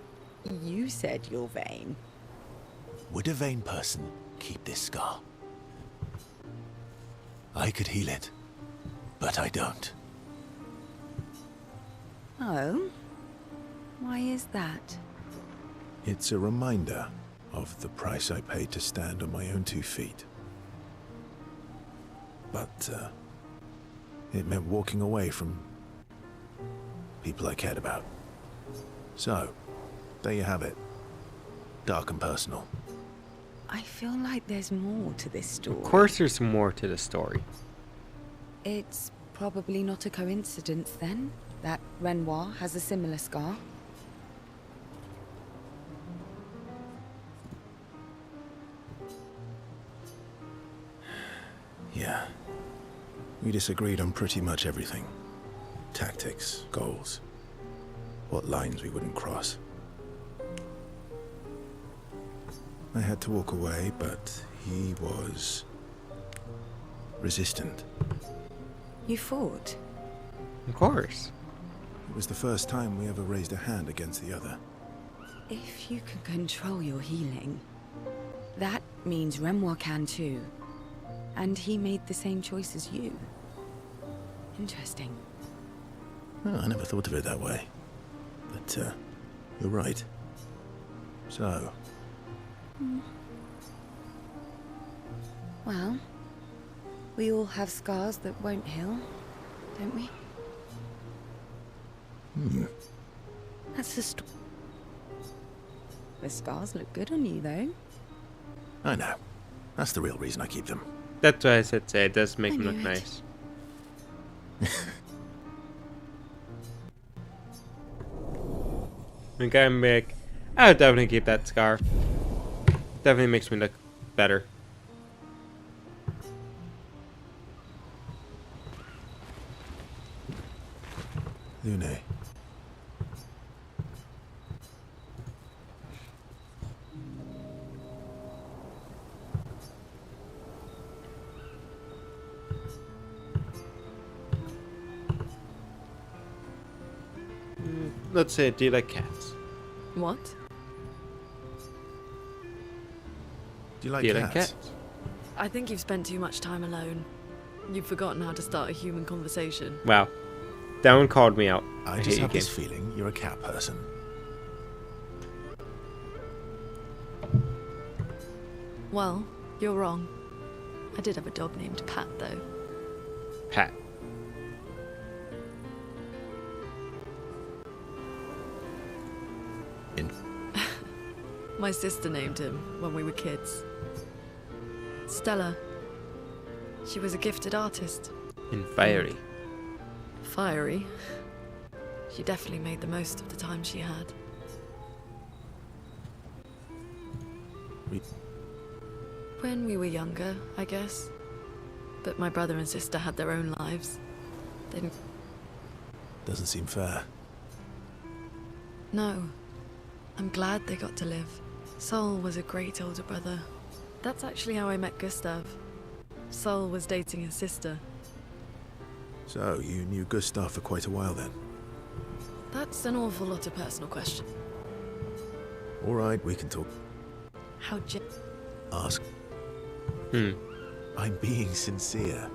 you said you're vain. Would a vain person keep this scar? I could heal it, but I don't. Oh? Why is that? It's a reminder of the price I paid to stand on my own 2 feet. But, it meant walking away from people I cared about. So, there you have it. Dark and personal. I feel like there's more to this story. Of course there's more to the story. It's probably not a coincidence, then, that Renoir has a similar scar. Yeah. We disagreed on pretty much everything. Tactics, goals, what lines we wouldn't cross. I had to walk away, but he was resistant. You fought? Of course. It was the first time we ever raised a hand against the other. If you can control your healing, that means Renoir can too. And he made the same choice as you. Interesting. Oh, I never thought of it that way. But, you're right. So... Well, we all have scars that won't heal, don't we? That's the story. The scars look good on you, though. I know. That's the real reason I keep them. That's what I said say. It does make I him look knew it. nice. Okay, I'm big. I would definitely keep that scar. Definitely makes me look better. Lune. Let's say, do you like cats? What? Do you like Do you cats? like cats? I think you've spent too much time alone. You've forgotten how to start a human conversation. Wow. That one called me out. I hate just you, have this game. feeling you're a cat person. Well, you're wrong. I did have a dog named Pat, though. Pat. My sister named him when we were kids. Stella. She was a gifted artist. And fiery. Fiery. She definitely made the most of the time she had. When we were younger, I guess. But my brother and sister had their own lives. They didn't... Doesn't seem fair. No. I'm glad they got to live. Sol was a great older brother. That's actually how I met Gustav. Sol was dating his sister. So, you knew Gustav for quite a while then? That's an awful lot of personal questions. Alright, we can talk. How Ask. Hmm. I'm being sincere.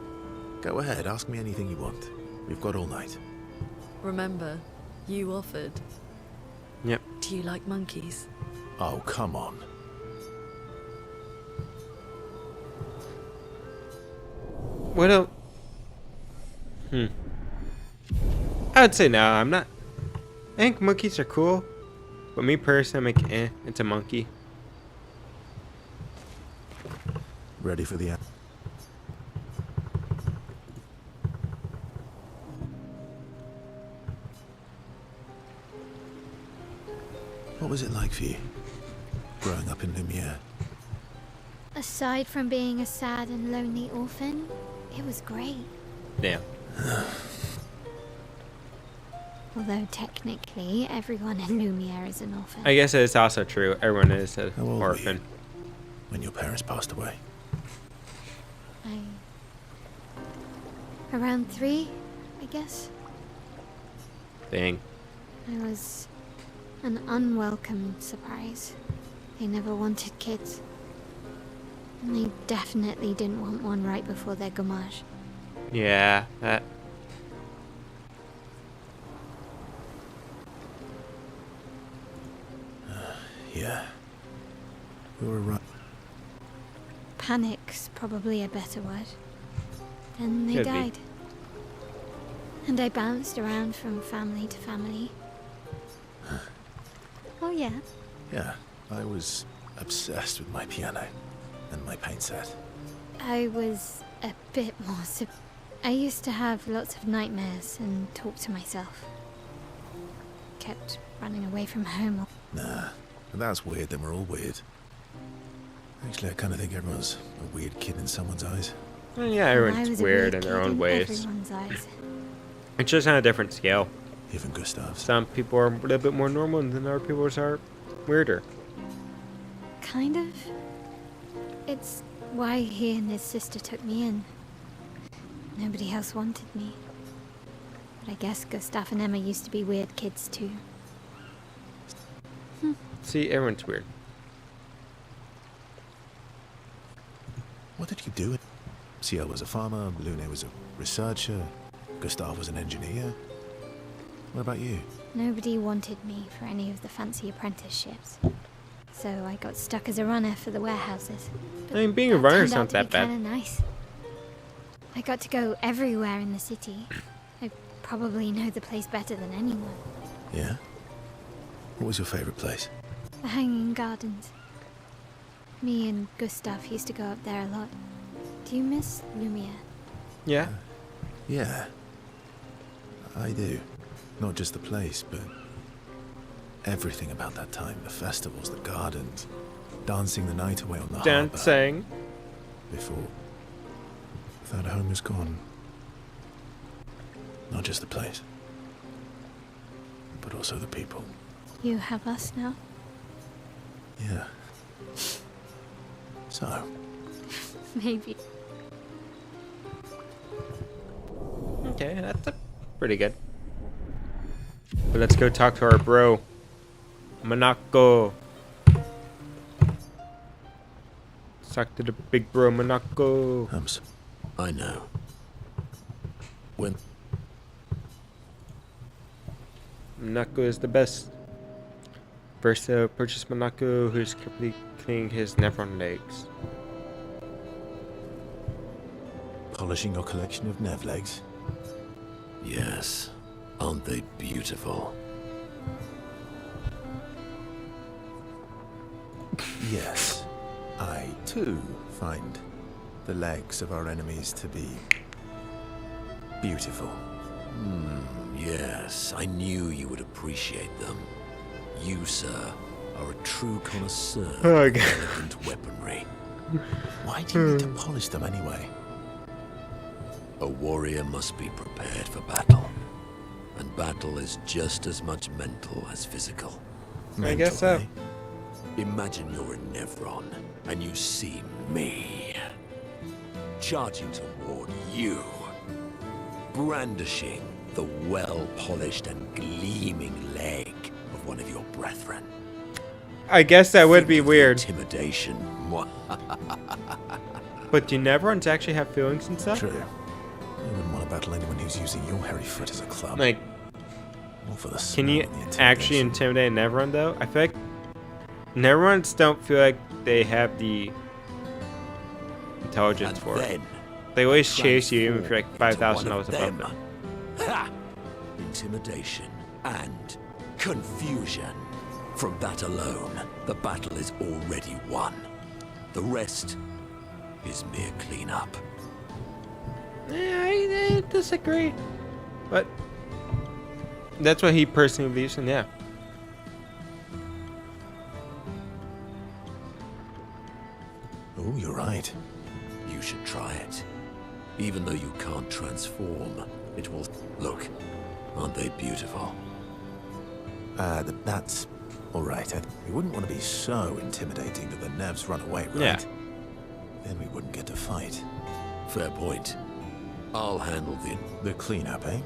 Go ahead, ask me anything you want. We've got all night. Remember, you offered. Yep. Do you like monkeys? Oh, come on. What else? I would say no, I'm not. I think monkeys are cool. But me personally, I'm like, it's a monkey. Ready for the... What was it like for you, growing up in Lumiere? Aside from being a sad and lonely orphan, it was great. Damn. Although technically, everyone in Lumiere is an orphan. I guess it's also true. Everyone is an How old were orphan. when your parents passed away? Around 3, I guess. Dang. I was an unwelcome surprise. They never wanted kids. And they definitely didn't want one right before their gommage. Yeah, that. Yeah. You were right. Panic's probably a better word. Then they Could be. died. And I bounced around from family to family. Oh yeah. Yeah, I was obsessed with my piano and my paint set. I was a bit more I used to have lots of nightmares and talk to myself. Kept running away from home. Nah, if that's weird, then we're all weird. Actually, I kind of think everyone's a weird kid in someone's eyes. Well, yeah, I everyone's was a weird in kid their own ways. everyone's eyes. It's just on a different scale. Even Gustav's. Some people are a little bit more normal, and then other people are weirder. Kind of. It's why he and his sister took me in. Nobody else wanted me. But I guess Gustav and Emma used to be weird kids too. See, everyone's weird. What did you do? Ciel was a farmer, Lune was a researcher, Gustav was an engineer. What about you? Nobody wanted me for any of the fancy apprenticeships. So I got stuck as a runner for the warehouses. I mean, being a runner's not that bad. Kinda nice. I got to go everywhere in the city. I probably know the place better than anyone. Yeah? What was your favorite place? The Hanging Gardens. Me and Gustav used to go up there a lot. Do you miss Lumiere? Yeah. Yeah. I do. Not just the place, but everything about that time. The festivals, the gardens, dancing the night away on the harbour. Dancing. Before that home is gone. Not just the place, but also the people. You have us now? Yeah. So, Maybe. Okay, that's pretty good. But let's go talk to our bro, Monaco. Let's talk to the big bro, Monaco. I know. When Monaco is the best. First, purchase Monaco, who's currently cleaning his Nevron legs. polishing your collection of Nev legs? Yes. Aren't they beautiful? Yes. I, too, find the legs of our enemies to be beautiful. Yes, I knew you would appreciate them. You, sir, are a true connoisseur of elegant weaponry. Why do you need to polish them anyway? A warrior must be prepared for battle. And battle is just as much mental as physical. I guess so. eh? Imagine you're in Nevron, and you see me. Charging toward you. Brandishing the well-polished and gleaming leg of one of your brethren. I guess that would be Think of the weird. Intimidation. But do Neverons actually have feelings and stuff? True. I wouldn't want to battle anyone who's using your hairy foot as a club. Like, All for the can you smell and the actually intimidation. intimidate a Neveron though? I feel like Neverons don't feel like they have the intelligence And for it. then They always chase you even if you're transform like 5,000 into one levels of above them. them. Ha! Intimidation and confusion. From that alone, the battle is already won. The rest is mere cleanup. I disagree. But that's what he personally believes in, yeah. Oh, you're right. You should try it. Even though you can't transform, it will... Look, aren't they beautiful? That's Alright, we wouldn't want to be so intimidating that the Nevs run away, right? Yeah. Then we wouldn't get to fight. Fair point. I'll handle The cleanup, eh?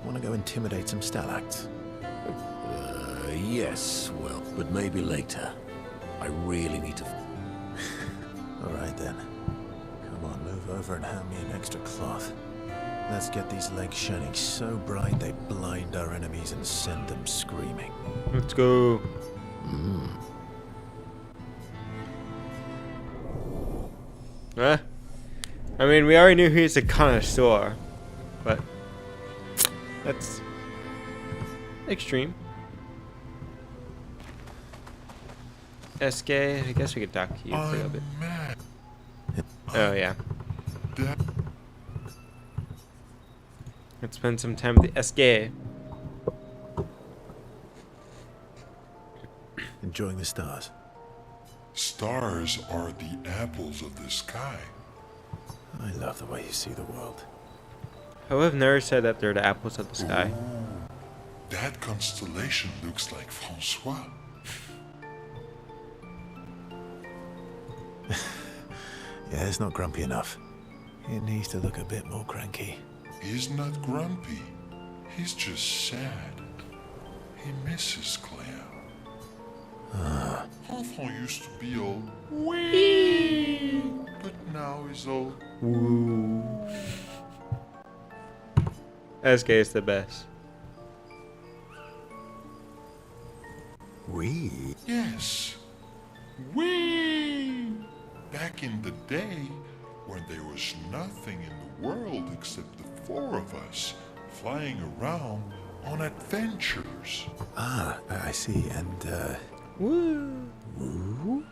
Want to go intimidate some Stalacts? yes, well, but maybe later. I really need to... Alright then. Come on, move over and hand me an extra cloth. Let's get these legs shining so bright they blind our enemies and send them screaming. Let's go. Huh? I mean, we already knew he's a connoisseur, but that's extreme. SK, I guess we could talk to you for a little bit. Mad. Oh yeah. That Let's spend some time with the SK. Enjoying the stars. stars are the apples of the sky. I love the way you see the world. I would have never said that they're the apples of the sky. Ooh, that constellation looks like Francois. Yeah, it's not grumpy enough. It needs to look a bit more cranky. He's not grumpy. He's just sad. He misses Claire. Enfant used to be all wee, but now he's all Woo. SK is the best. We? yes, wee. Back in the day, when there was nothing in the world except the four of us flying around on adventures. Ah, I see. And, Woo. Woo?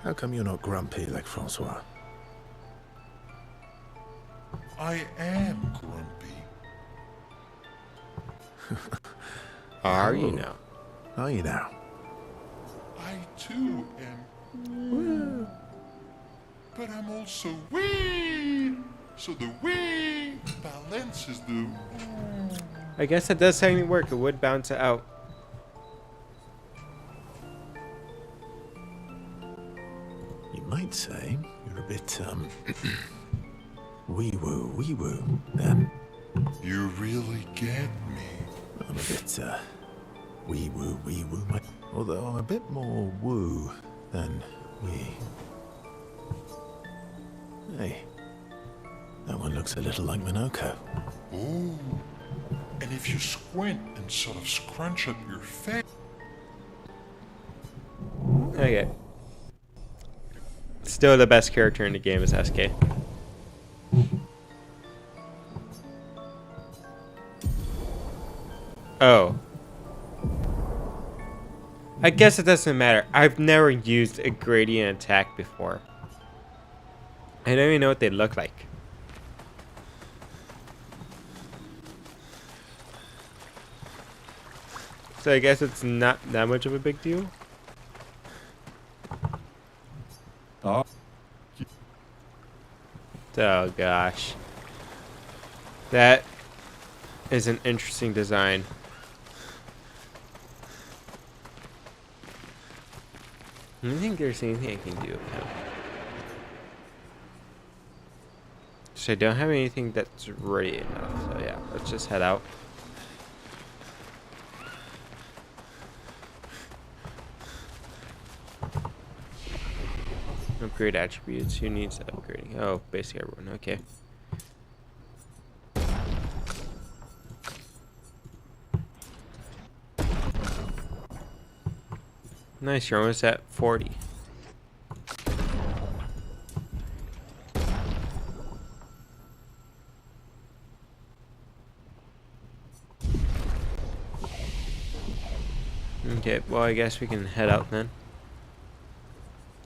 How come you're not grumpy like Francois? I am grumpy. Are you now? Are you now? I too am woo, but I'm also wee. So the wee balances the. I guess that does technically work. It would bounce it out. You might say you're a bit, wee-woo, then. You really get me. I'm a bit, wee-woo. Although I'm a bit more woo than wee. Hey, that one looks a little like Minoko. Oh, and if you squint and sort of scrunch up your face. Okay. Still the best character in the game is SK. Oh. I guess it doesn't matter. I've never used a gradient attack before. I don't even know what they look like. So I guess it's not that much of a big deal. Oh. Oh gosh. That is an interesting design. I don't think there's anything I can do with him. So I don't have anything that's ready enough. So yeah, let's just head out. Upgrade attributes. Who needs upgrading? Oh, basically everyone. Okay. Nice, you're almost at 40. Okay, well I guess we can head out then.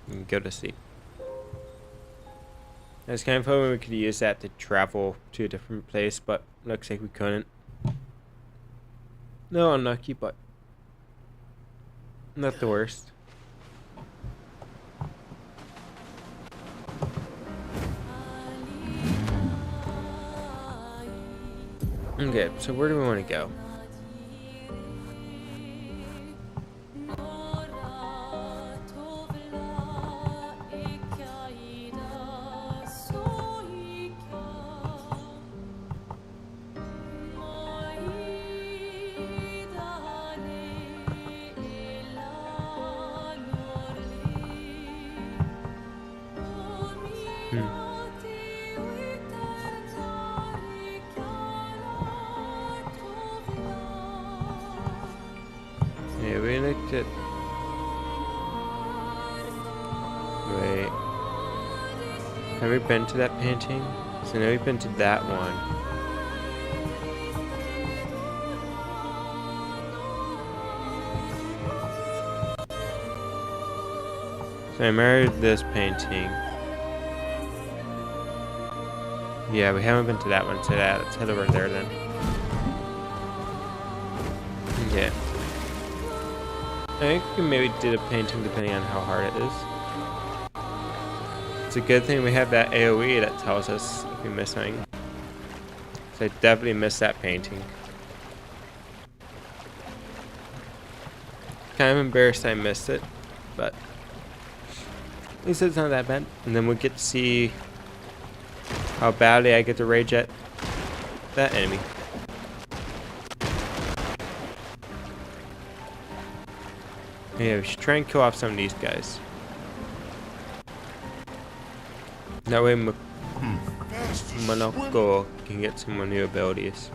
And go to sleep. I was kind of hoping we could use that to travel to a different place, but looks like we couldn't. No, unlucky, but not the worst. Okay, so where do we want to go? could... Wait. Have we been to that painting? So I know we've been to that one. So I married this painting. Yeah, we haven't been to that one, so let's head over there then. Yeah. I think we maybe did a painting depending on how hard it is. It's a good thing we have that AoE that tells us if we miss something. So I definitely missed that painting. Kind of embarrassed I missed it, but at least it's not that bad. And then we'll get to see how badly I get to rage at that enemy. Yeah, we should try and kill off some of these guys. That way Monoko can get some more new abilities.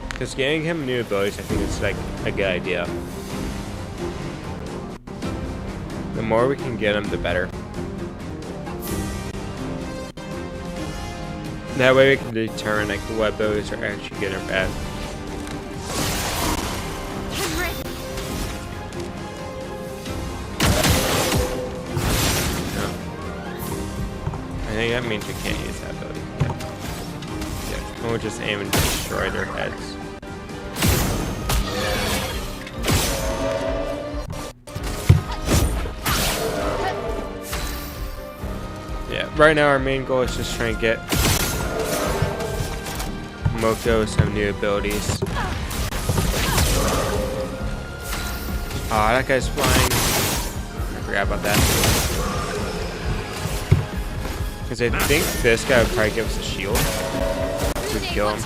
Because getting him new abilities, I think it's like a good idea. The more we can get him, the better. That way we can determine like what abilities are actually good or bad. No. I think that means we can't use that ability. Yeah, we'll just aim and destroy their heads. Yeah, right now our main goal is just trying to get Moko some new abilities. Ah, that guy's flying. I forgot about that. Because I think this guy would probably give us a shield. We'd kill him.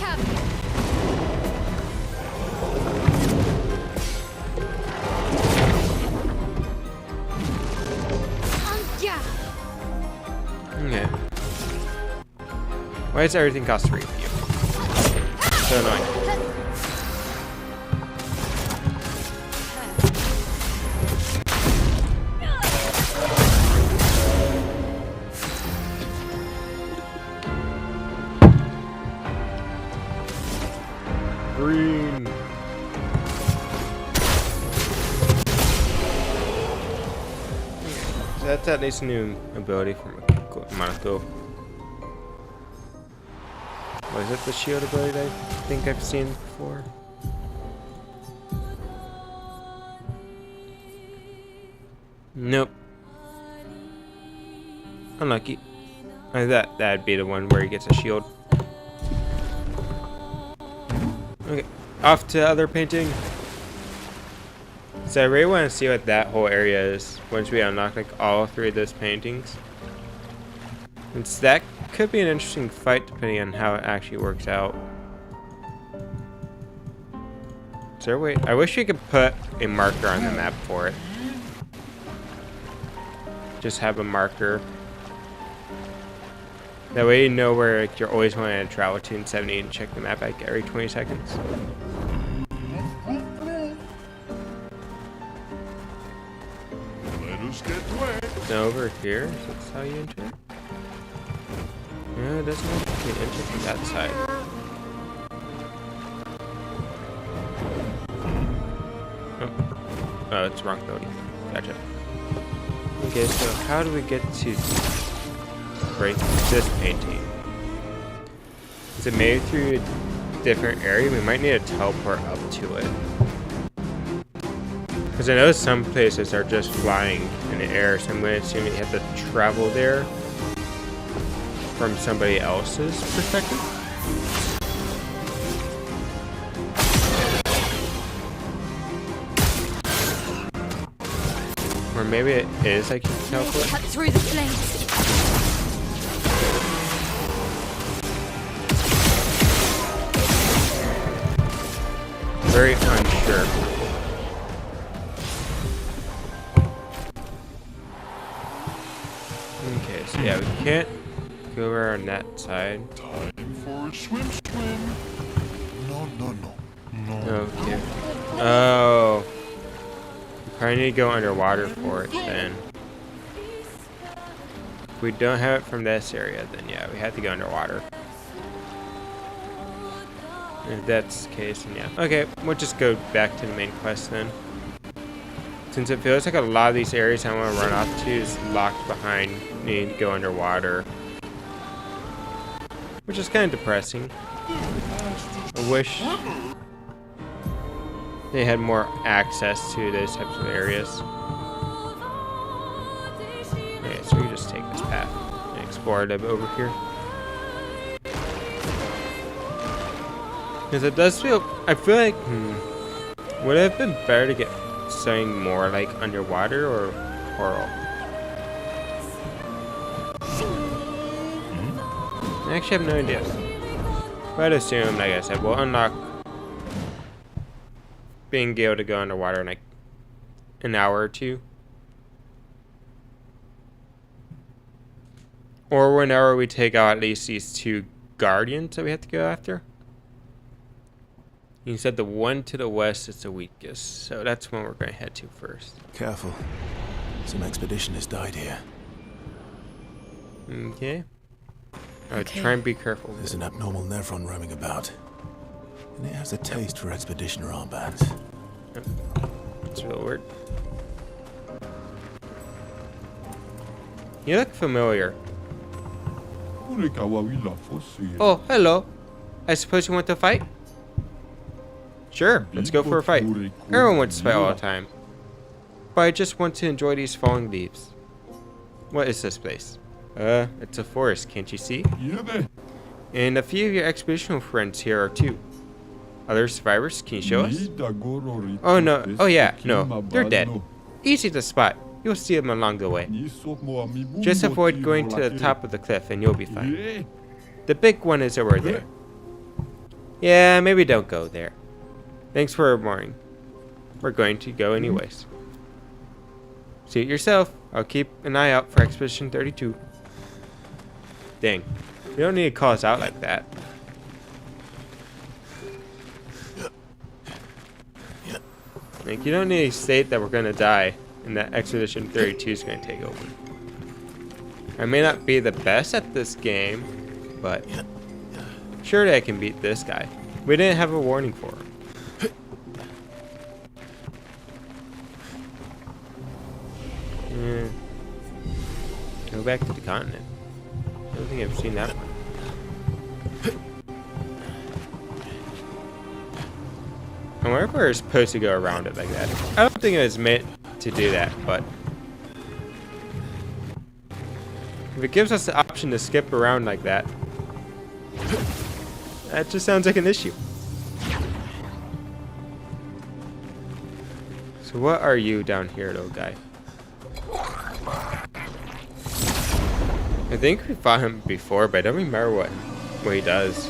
Okay. Why does everything cost 3 for you? So annoying. Green. So that's at least a new ability from Monoko. Was it the shield ability that I think I've seen before? Nope. Unlucky. I thought that'd be the one where he gets a shield. Okay, off to other painting. So I really want to see what that whole area is once we unlock like all 3 of those paintings. It's that could be an interesting fight depending on how it actually works out. Is there a way? I wish we could put a marker on the map for it. Just have a marker. That way you know where like, you're always wanting to travel to in 70 and check the map like every 20 seconds. Let us get wet. So over here, so that's how you enter it? No, it doesn't look like you enter from that side. Oh, it's wrong building. Gotcha. Okay, so how do we get to break this painting? Is it made through a different area? We might need to teleport up to it. Because I know some places are just flying in the air, so I'm going to assume you have to travel there from somebody else's perspective. Or maybe it is like you can teleport. Cut through the flames. Very unsure. Okay, so yeah, we can't go over on that side. Time for a swim. No. Okay. Oh. We probably need to go underwater for it then. If we don't have it from this area, then yeah, we have to go underwater. If that's the case, then yeah. Okay, we'll just go back to the main quest then. Since it feels like a lot of these areas I want to run off to is locked behind needing to go underwater. Which is kind of depressing. I wish they had more access to those types of areas. Okay, so we just take this path and explore it a bit over here. Because it does feel, I feel like, would it have been better to get something more like underwater or coral? I actually have no idea. But I'd assume, like I said, we'll unlock being able to go underwater in like an hour or two. Or whenever we take out at least these two guardians that we have to go after. You said the one to the west is the weakest, so that's one we're going to head to first. Careful. Some expeditioners died here. Okay. Try and be careful. There's an abnormal Nevron roaming about. And it has a taste for expeditioner armbands. Yep. That's real weird. You look familiar. Oh, hello. I suppose you want to fight? Sure, let's go for a fight. Everyone wants to fight all the time. But I just want to enjoy these falling leaves. What is this place? It's a forest, can't you see? And a few of your expeditional friends here are too. Other survivors, can you show us? Oh no, oh yeah, no, they're dead. Easy to spot, you'll see them along the way. Just avoid going to the top of the cliff and you'll be fine. The big one is over there. Yeah, maybe don't go there. Thanks for warning. We're going to go anyways. Suit yourself. I'll keep an eye out for Expedition 32. Dang. You don't need to call us out like that. Like, you don't need to state that we're going to die and that Expedition 32 is going to take over. I may not be the best at this game, but surely I can beat this guy. We didn't have a warning for him. Go back to the continent. I don't think I've seen that one. I wonder if we're supposed to go around it like that. I don't think it was meant to do that, but if it gives us the option to skip around like that, that just sounds like an issue. So what are you down here, little guy? I think we fought him before, but I don't remember what he does.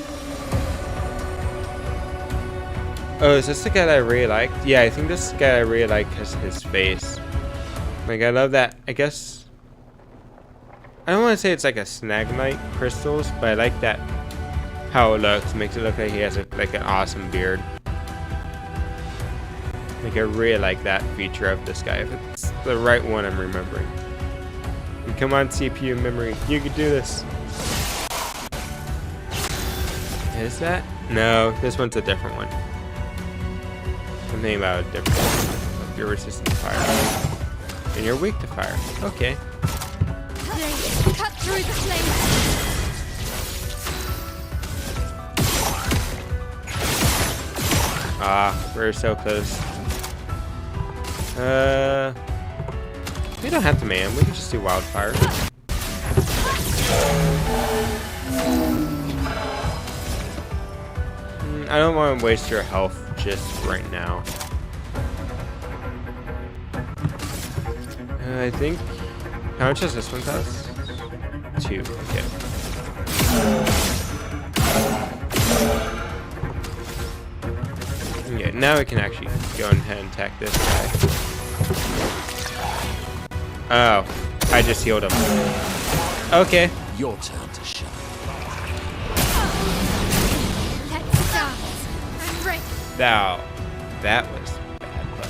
Oh, is this the guy that I really liked? Yeah, I think this guy I really like because his face. Like, I love that. I guess I don't want to say it's like a snagnite crystals, but I like that how it looks. Makes it look like he has like an awesome beard. Like, I really like that feature of this guy. If it's the right one I'm remembering. And come on, CPU memory. You can do this. Is that? No, this one's a different one. Something about a different one. You're resistant to fire. And you're weak to fire. Okay. Cut through the flames. Ah, we're so close. We don't have to man. We can just do wildfire. I don't want to waste your health just right now. I think. How much does this one cost? 2. Okay. Okay, now we can actually go ahead and attack this guy. Oh, I just healed him. Okay. Your turn to shine. Let's start. I'm ready. That was bad, but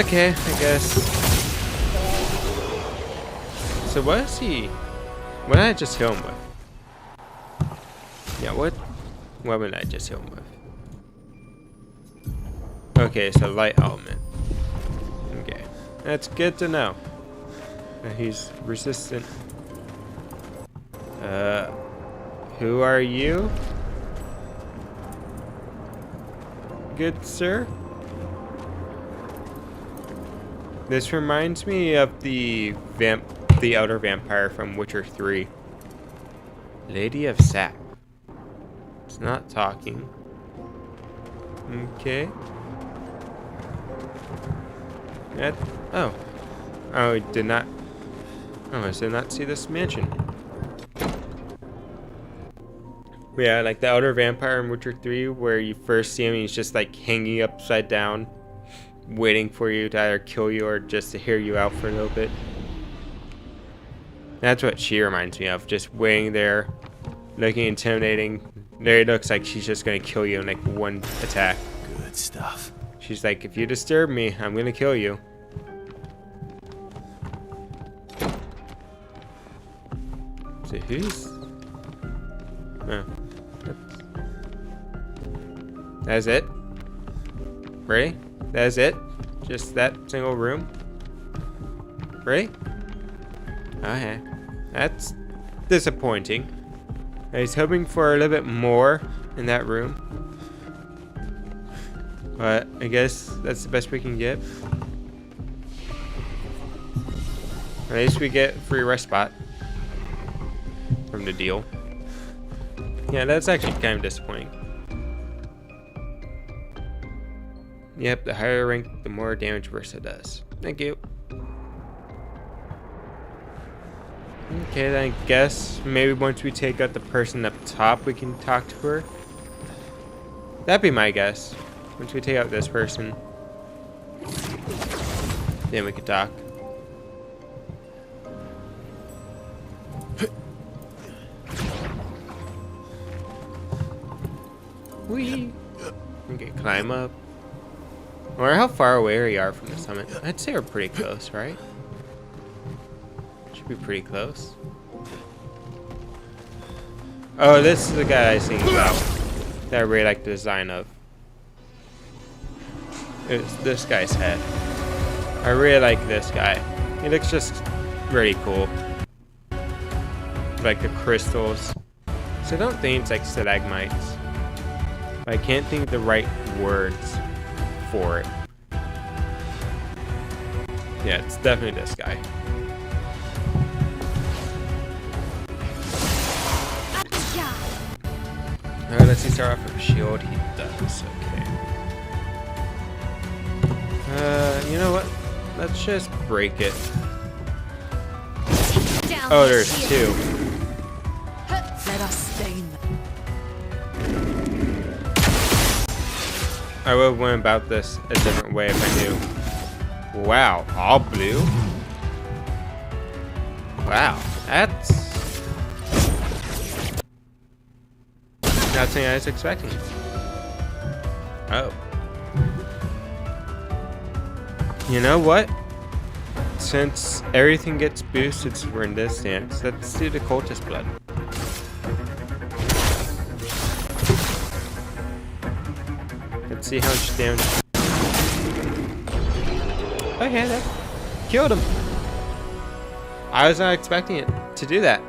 okay, I guess. So what is he? What did I just heal him with? Yeah, what weapon did I just heal him with? Okay, so light element. Okay, that's good to know. He's resistant. Who are you? Good sir? This reminds me of the elder vampire from Witcher 3. Lady of Sap. It's not talking. Okay. Oh, I did not. Oh, I did not see this mansion. Yeah, like the elder vampire in Witcher 3, where you first see him, he's just like hanging upside down, waiting for you to either kill you or just to hear you out for a little bit. That's what she reminds me of, just waiting there, looking intimidating. There it looks like she's just gonna kill you in like one attack. Good stuff. She's like, if you disturb me, I'm gonna kill you. So who's... Oh. That's it? Ready? That's it? Just that single room? Ready? Okay. That's disappointing. I was hoping for a little bit more in that room. But I guess that's the best we can get. At least we get free rest spot from the deal. Yeah, that's actually kind of disappointing. Yep, the higher rank, the more damage Versa does. Thank you. Okay, then I guess maybe once we take out the person up top, we can talk to her. That'd be my guess. Once we take out this person, then we could talk. Whee! Okay, climb up. I wonder how far away we are from the summit. I'd say we're pretty close, right? Should be pretty close. Oh, this is the guy I was thinking about. That I really like the design of. It's this guy's head. I really like this guy. He looks just really cool. Like the crystals. So I don't think it's like stalagmites. I can't think of the right words for it. Yeah, it's definitely this guy. Alright, let's see, start off with a shield. He does, okay. You know what? Let's just break it. Oh, there's two. Let us stain them. I would have went about this a different way if I knew. Wow, all blue? Wow, that's not something I was expecting. Oh. You know what? Since everything gets boosted since we're in this stance, let's do the cultist blood. Let's see how much damage. Okay, that killed him. I was not expecting it to do that.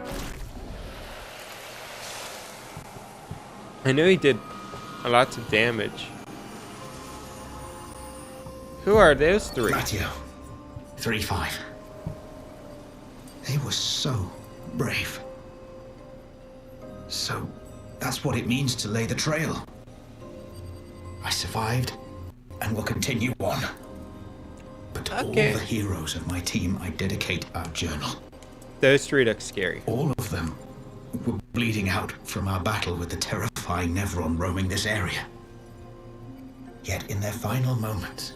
I knew he did a lot of damage. Who are those three? Matteo, 3-5. They were so brave. So, that's what it means to lay the trail. I survived, and will continue on. But to all the heroes of my team, I dedicate our journal. Those three look scary. All of them were bleeding out from our battle with the terrifying Nevron roaming this area. Yet in their final moments,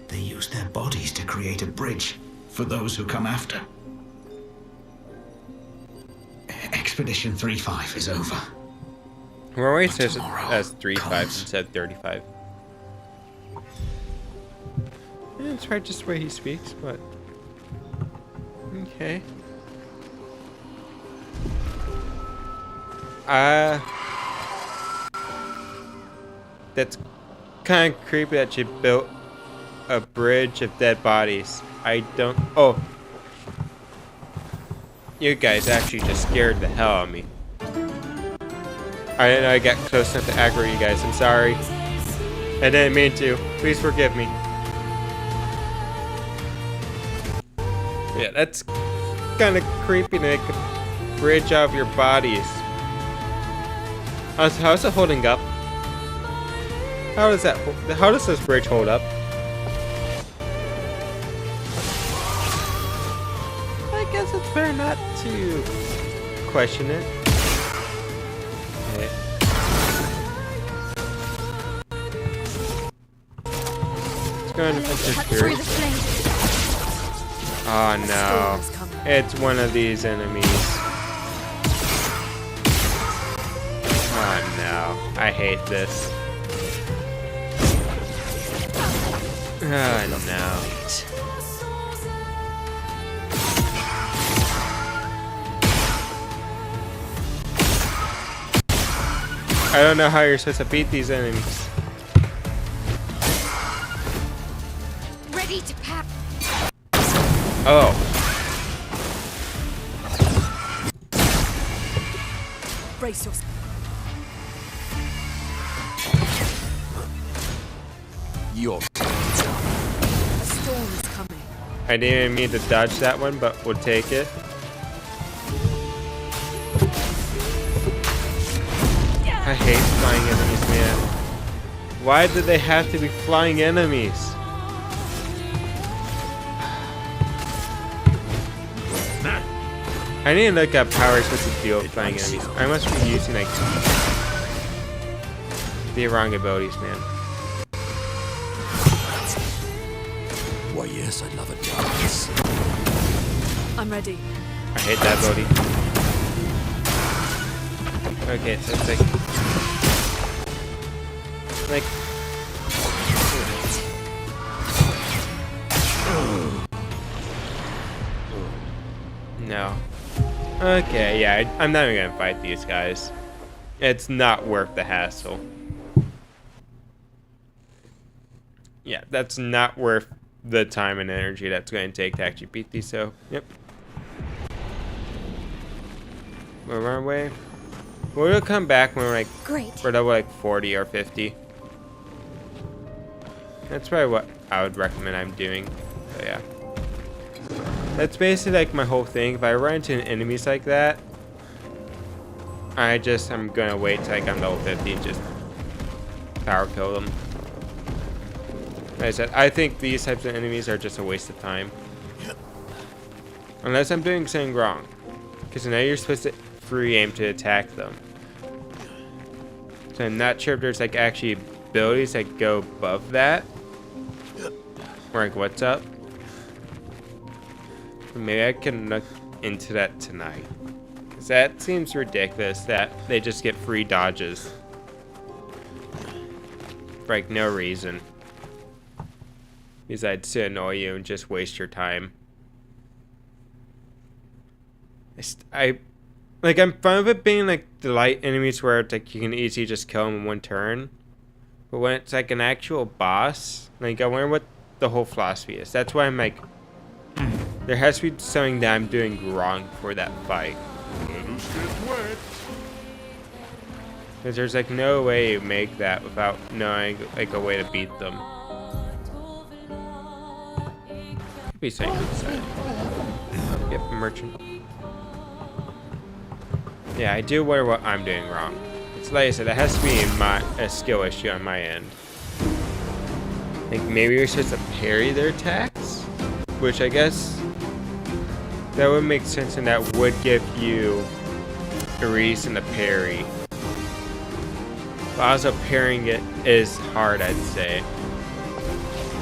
they used their bodies to create a bridge for those who come after. Expedition 3-5 is over. Where it says it as 3-5 instead of 35. Yeah, it's right just the way he speaks, but okay. That's kind of creepy that you built a bridge of dead bodies. I don't. Oh, you guys actually just scared the hell out of me. I didn't know I got close enough to aggro you guys. I'm sorry. I didn't mean to. Please forgive me. Yeah, that's kind of creepy to make a bridge out of your bodies. How's it holding up? How does that? How does this bridge hold up? I guess it's better not to question it. Okay. Let's go into security. Oh no. It's one of these enemies. Oh no. I hate this. Oh no. I don't know how you're supposed to beat these enemies. Ready to pack. Oh. Brace yourself. You're A storm is coming. I didn't even mean to dodge that one, but we'll take it. I hate flying enemies, man. Why do they have to be flying enemies? I need to look up how we're supposed to deal with flying enemies. I must be using like the wrong abilities, man. Why, yes, I love a dance. I'm ready. I hate that ability. Okay, so it's like no. Okay, yeah, I'm not even gonna fight these guys. It's not worth the hassle. Yeah, that's not worth the time and energy that's going to take to actually beat these, so, yep. We're on our way. We'll come back when we're like, we're level like 40 or 50. That's probably what I would recommend I'm doing, so yeah. That's basically like my whole thing. If I run into enemies like that, I'm gonna wait till like I'm level 50 and just power kill them. Like I said, I think these types of enemies are just a waste of time. Unless I'm doing something wrong. Because I know you're supposed to free aim to attack them. So I'm not sure if there's like actually abilities that go above that. Or like what's up. Maybe I can look into that tonight. Because that seems ridiculous that they just get free dodges. For like no reason. Besides to annoy you and just waste your time. I'm fine with it being like the light enemies where it's like you can easily just kill them in one turn. But when it's like an actual boss, like I wonder what the whole philosophy is. That's why I'm like, there has to be something that I'm doing wrong for that fight. Because there's like no way you make that without knowing like a way to beat them. Could be saying outside. Yep, merchant. Yeah, I do wonder what I'm doing wrong. It's like I said, that has to be a skill issue on my end. Like maybe you're supposed to parry their attacks, which I guess that would make sense, and that would give you a reason to parry. But also parrying it is hard, I'd say,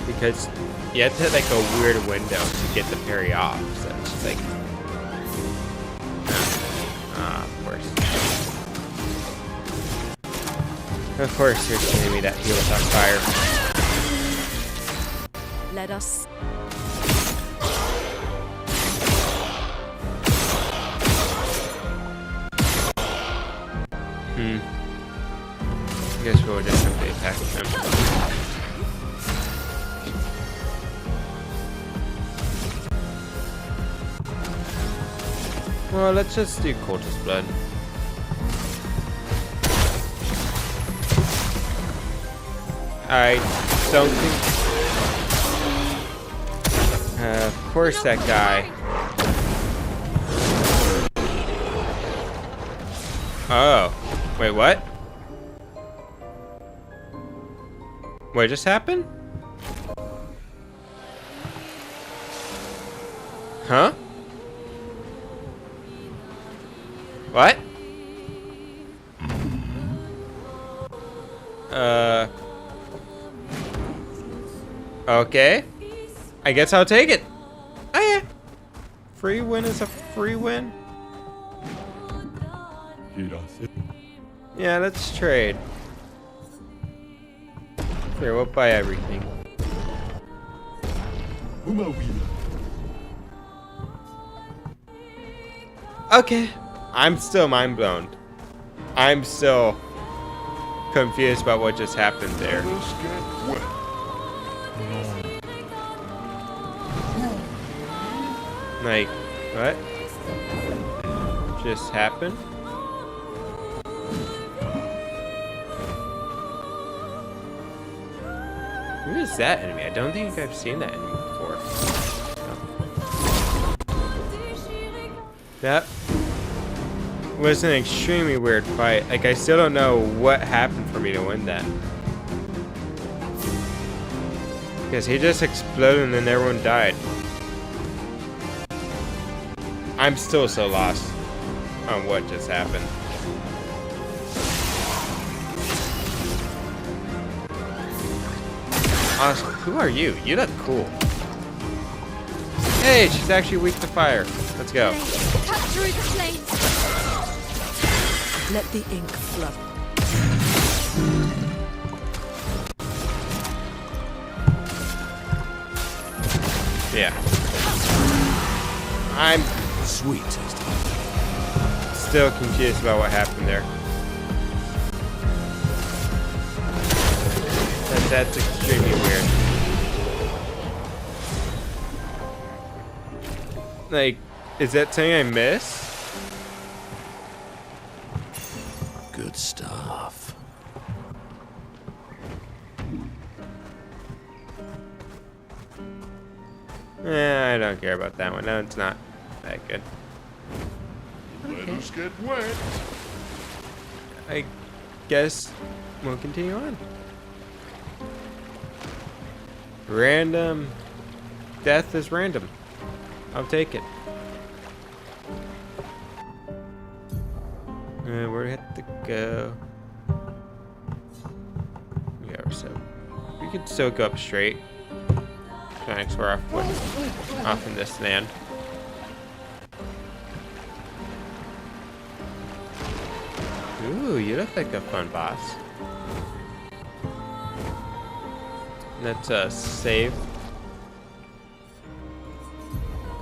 because you have to hit like a weird window to get the parry off. So it's just like, of course. Of course, you're telling me that he was on fire. Let us. I guess we'll just simply attack him. Well, let's just do Cultist Blood. I don't think... of course that guy. Oh. Wait, what? What just happened? Huh? What? Okay. I guess I'll take it. Oh yeah. Free win is a free win. Yeah, let's trade. Here, we'll buy everything. Okay. I'm still mind blown. I'm still confused about what just happened there. Like, what just happened? Who is that enemy? I don't think I've seen that enemy before. That was an extremely weird fight. Like, I still don't know what happened for me to win that. Because he just exploded and then everyone died. I'm still so lost on what just happened. Awesome. Who are you? You look cool. Hey, she's actually weak to fire. Let's go. Cut through the flames. Let the ink flow. Yeah. I'm Sweet tasting. still confused about what happened there. That's extremely weird. Like, is that something I missed? Good stuff. I don't care about that one. No, it's not that good. Let us get wet. I guess we'll continue on. Random. Death is random. I'll take it. Where do we have to go? Yeah, so we could still go up straight. Thanks, we're off in this land. Ooh, you look like a fun boss. Let's save.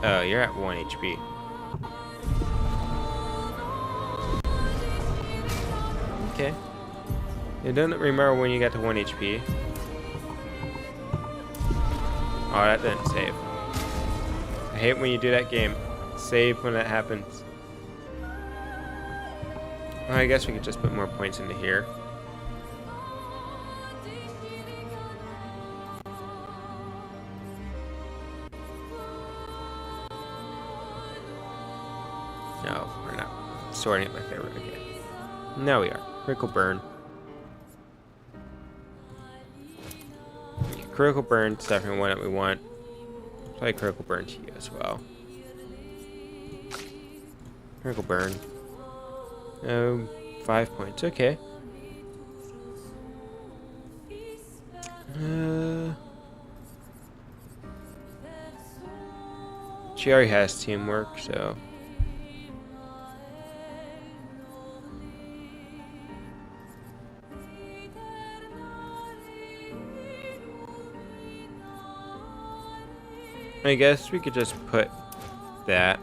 Oh, you're at 1 HP. Okay. You don't remember when you got to 1 HP. Oh, that didn't save. I hate when you do that game. Save when that happens. Well, I guess we could just put more points into here. No, we're not sorting it my favorite again. No, we are. Critical burn. Critical burn's definitely one that we want. Play critical burn to you as well. Critical burn. Oh, 5 points. Okay. She already has teamwork, so. I guess we could just put that.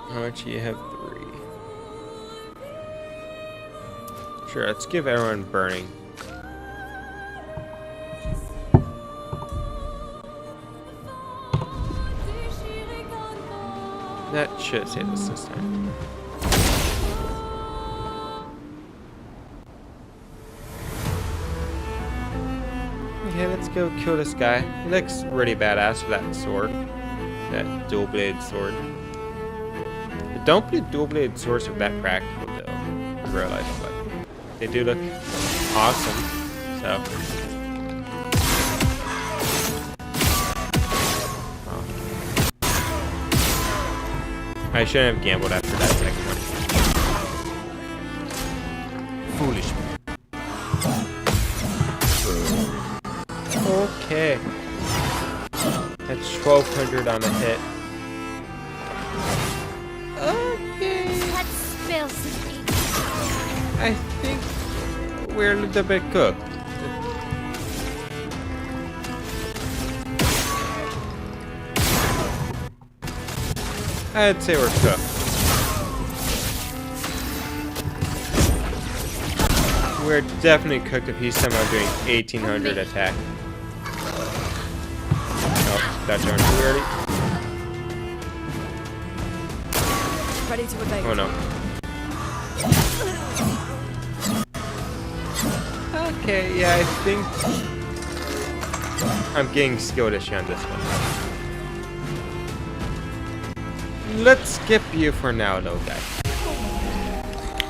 How much do you have? 3. Sure, let's give everyone burning. That should save us this time. Okay, let's go kill this guy. He looks really badass with that sword. That dual-bladed sword. But don't put dual-bladed swords with that practical though. In real life, but they do look awesome. So. I shouldn't have gambled after that second one. Foolish. Okay. That's 1,200 on a hit. Okay. Let's spill some ink. I think we're a little bit cooked. I'd say we're cooked. We're definitely cooked if he's somehow doing 1,800 attack. Oh, that turned too early. Ready to evade. Oh no. Okay, yeah, I think I'm getting skilled-ish on this one. Let's skip you for now, little guy.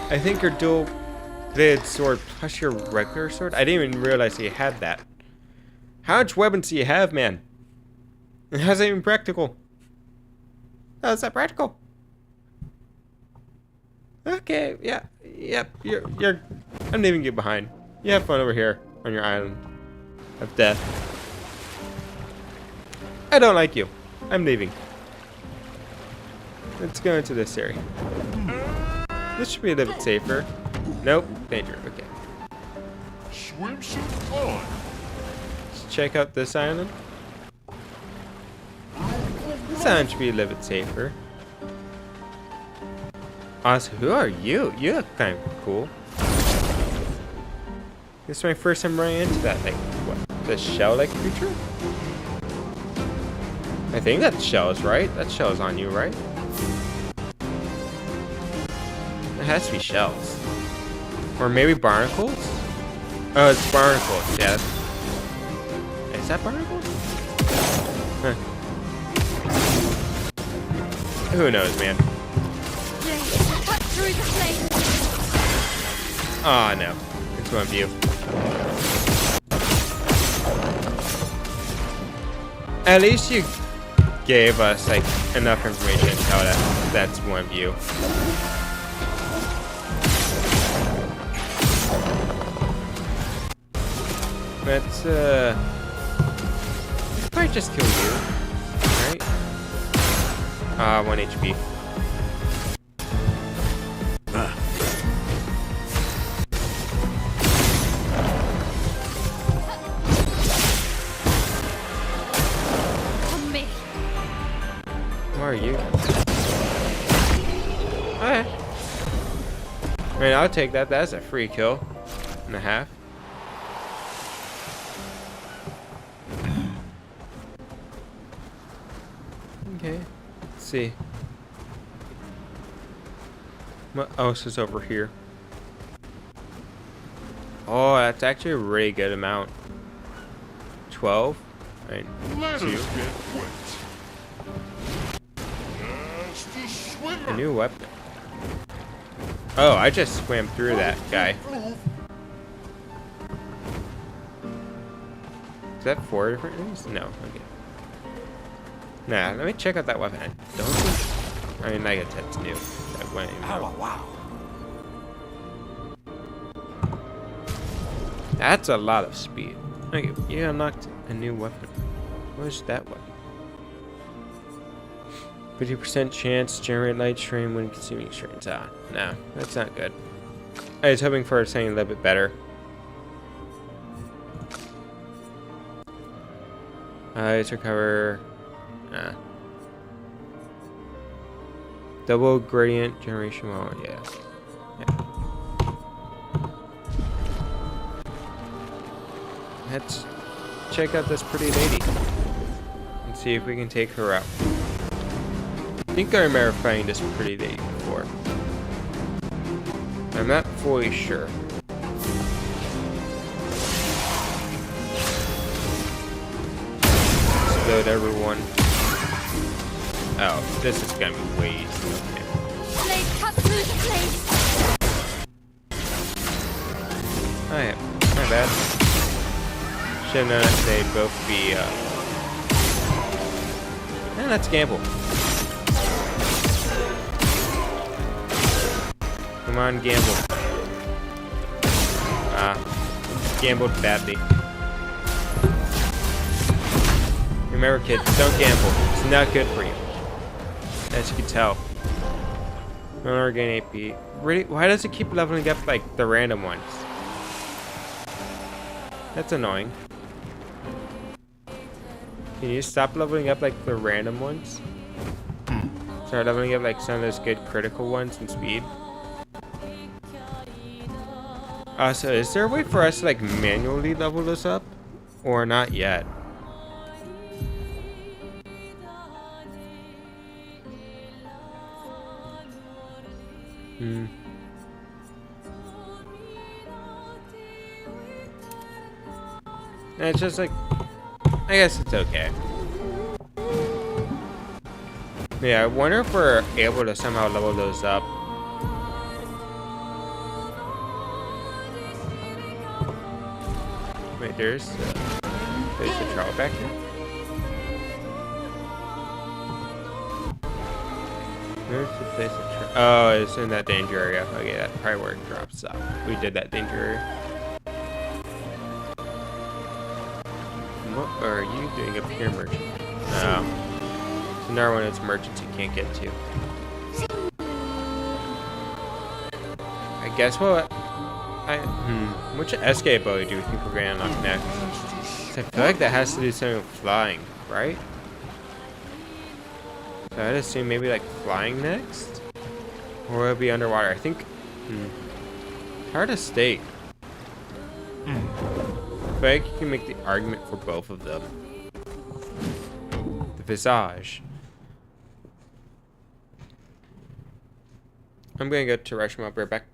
I think your dual-bladed sword plus your regular sword? I didn't even realize you had that. How much weapons do you have, man? And how's that even practical? How's that practical? Okay, yeah, yep, you're. I'm leaving you behind. You have fun over here on your island of death. I don't like you. I'm leaving. Let's go into this area. This should be a little bit safer. Nope, danger. Okay. Swimsuit on. Let's check out this island. This island should be a little bit safer. Also, who are you? You look kind of cool. This is my first time running into that, like, what? The shell-like creature? I think that shell is right. That shell is on you, right? It has to be shells. Or maybe barnacles? Oh, it's barnacles, yeah. Is that barnacles? Huh. Who knows, man? Cut through the flame. Oh no. It's one of you. At least you gave us like enough information to tell that that's one of you. Let's probably just kill you. Right? 1 HP. Where are you? Alright. I mean, I'll take that. That's a free kill and a half. Okay. Let's see. What else is over here? Oh, that's actually a really good amount. 12? Right. Let 2. us get wet. Just a swimmer. A new weapon. Oh, I just swam through that guy. Is that 4 different things? No. Okay. Nah, let me check out that weapon. I don't think. I mean, I guess that's new. That went even out. Wow. That's a lot of speed. Okay, you unlocked a new weapon. What is that weapon? 50% chance to generate light stream when consuming strains. Ah, no, that's not good. I was hoping for something a little bit better. Let's recover. Double gradient generation. Well, yeah. Let's check out this pretty lady and see if we can take her out. I think I remember fighting this pretty lady before. I'm not fully sure. Explode everyone. Oh, this is gonna be way easier. Okay. Blade cut through the place. Oh yeah, my bad. Should have known that they'd both be, and let's gamble. Come on, gamble. Gambled badly. Remember, kids, don't gamble. It's not good for you. As you can tell. No longer gain AP. Really? Why does it keep leveling up like the random ones? That's annoying. Can you stop leveling up like the random ones? Start leveling up like some of those good critical ones in speed. So is there a way for us to like manually level this up? Or not yet? It's just like, I guess it's okay. Yeah, I wonder if we're able to somehow level those up. Wait, there's a troll back here. Where's the place of oh, it's in that danger area. Okay, that's probably where it drops off. We did that danger area. What are you doing up here, merchant? No. It's another one of those merchants you can't get to. I guess what? Which escape ability do we think we're gonna unlock next? 'Cause I feel like that has to do something with flying, right? So I'd assume maybe like flying next? Or will it be underwater? I think. Hard to state. I feel like you can make the argument for both of them. The visage. I'm gonna go to rush him up right back.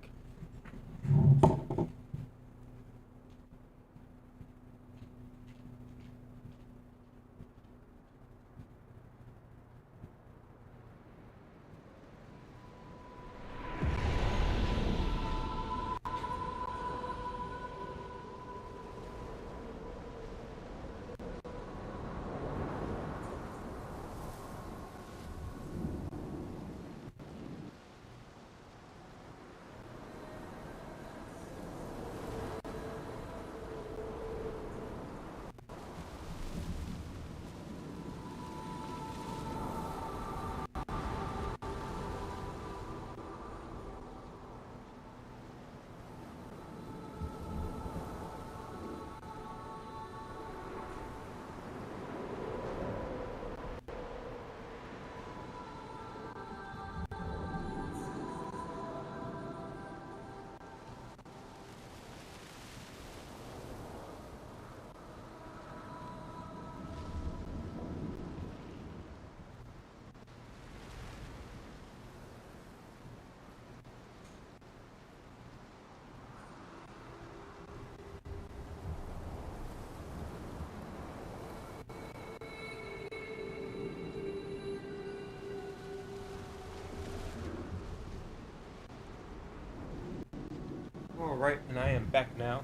Alright, and I am back now.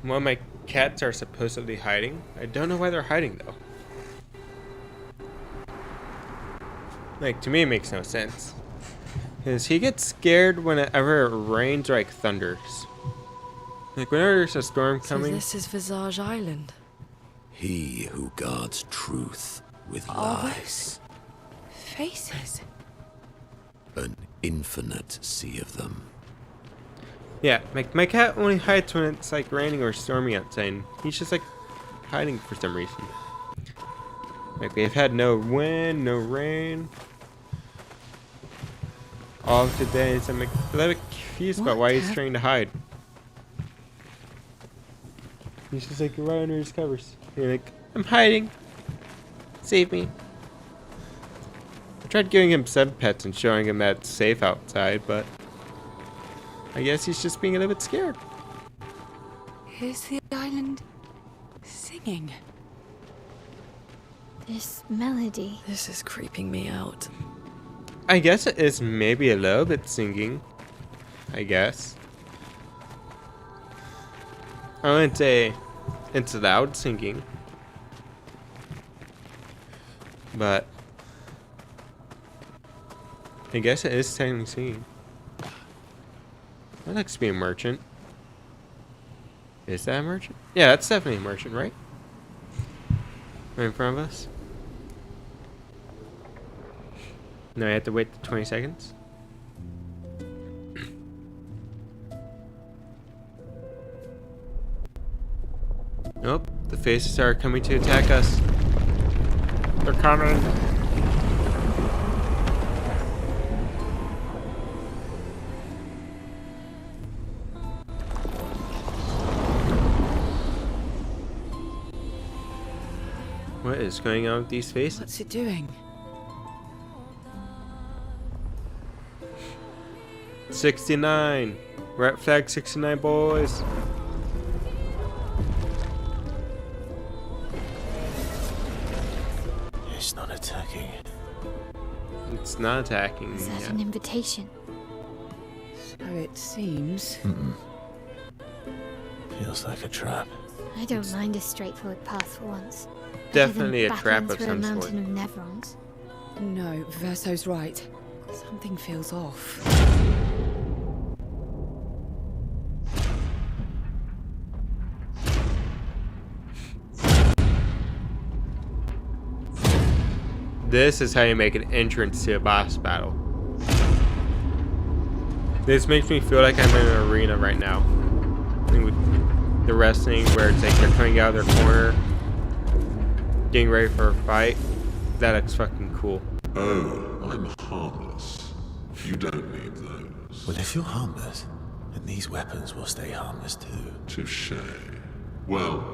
One of my cats are supposedly hiding. I don't know why they're hiding though. Like, to me it makes no sense. Because he gets scared whenever it rains or like thunders. Like whenever there's a storm coming. So this is Visage Island. He who guards truth with Are lies. Faces. An infinite sea of them. Yeah, my cat only hides when it's like raining or stormy outside. He's just like hiding for some reason. Like we've had no wind, no rain all of today, so I'm like a little bit confused about why he's trying to hide. He's just like right under his covers. You're like, I'm hiding. Save me. I tried giving him some pets and showing him that it's safe outside, but I guess he's just being a little bit scared. Here's the island singing. This melody. This is creeping me out. I guess it is maybe a little bit singing. I guess. I wouldn't say it's loud singing. But I guess it is technically singing. That looks to be a merchant. Is that a merchant? Yeah, that's definitely a merchant, right? Right in front of us. No, I have to wait 20 seconds. Nope, the faces are coming to attack us. They're coming. What is going on with these faces? What's it doing? 69. We're at flag 69, boys. It's not attacking. It's not attacking. Is that Yeah. an invitation? So it seems. Feels like a trap. I don't mind a straightforward path for once. Definitely a Better than trap battling of through some a sort. mountain of Nevrons. No, Verso's right. Something feels off. This is how you make an entrance to a boss battle. This makes me feel like I'm in an arena right now. With the wrestling where it's like they're coming out of their corner, getting ready for a fight. That looks fucking cool. Oh, I'm harmless. You don't need those. Well, if you're harmless, then these weapons will stay harmless too. Touché. Well,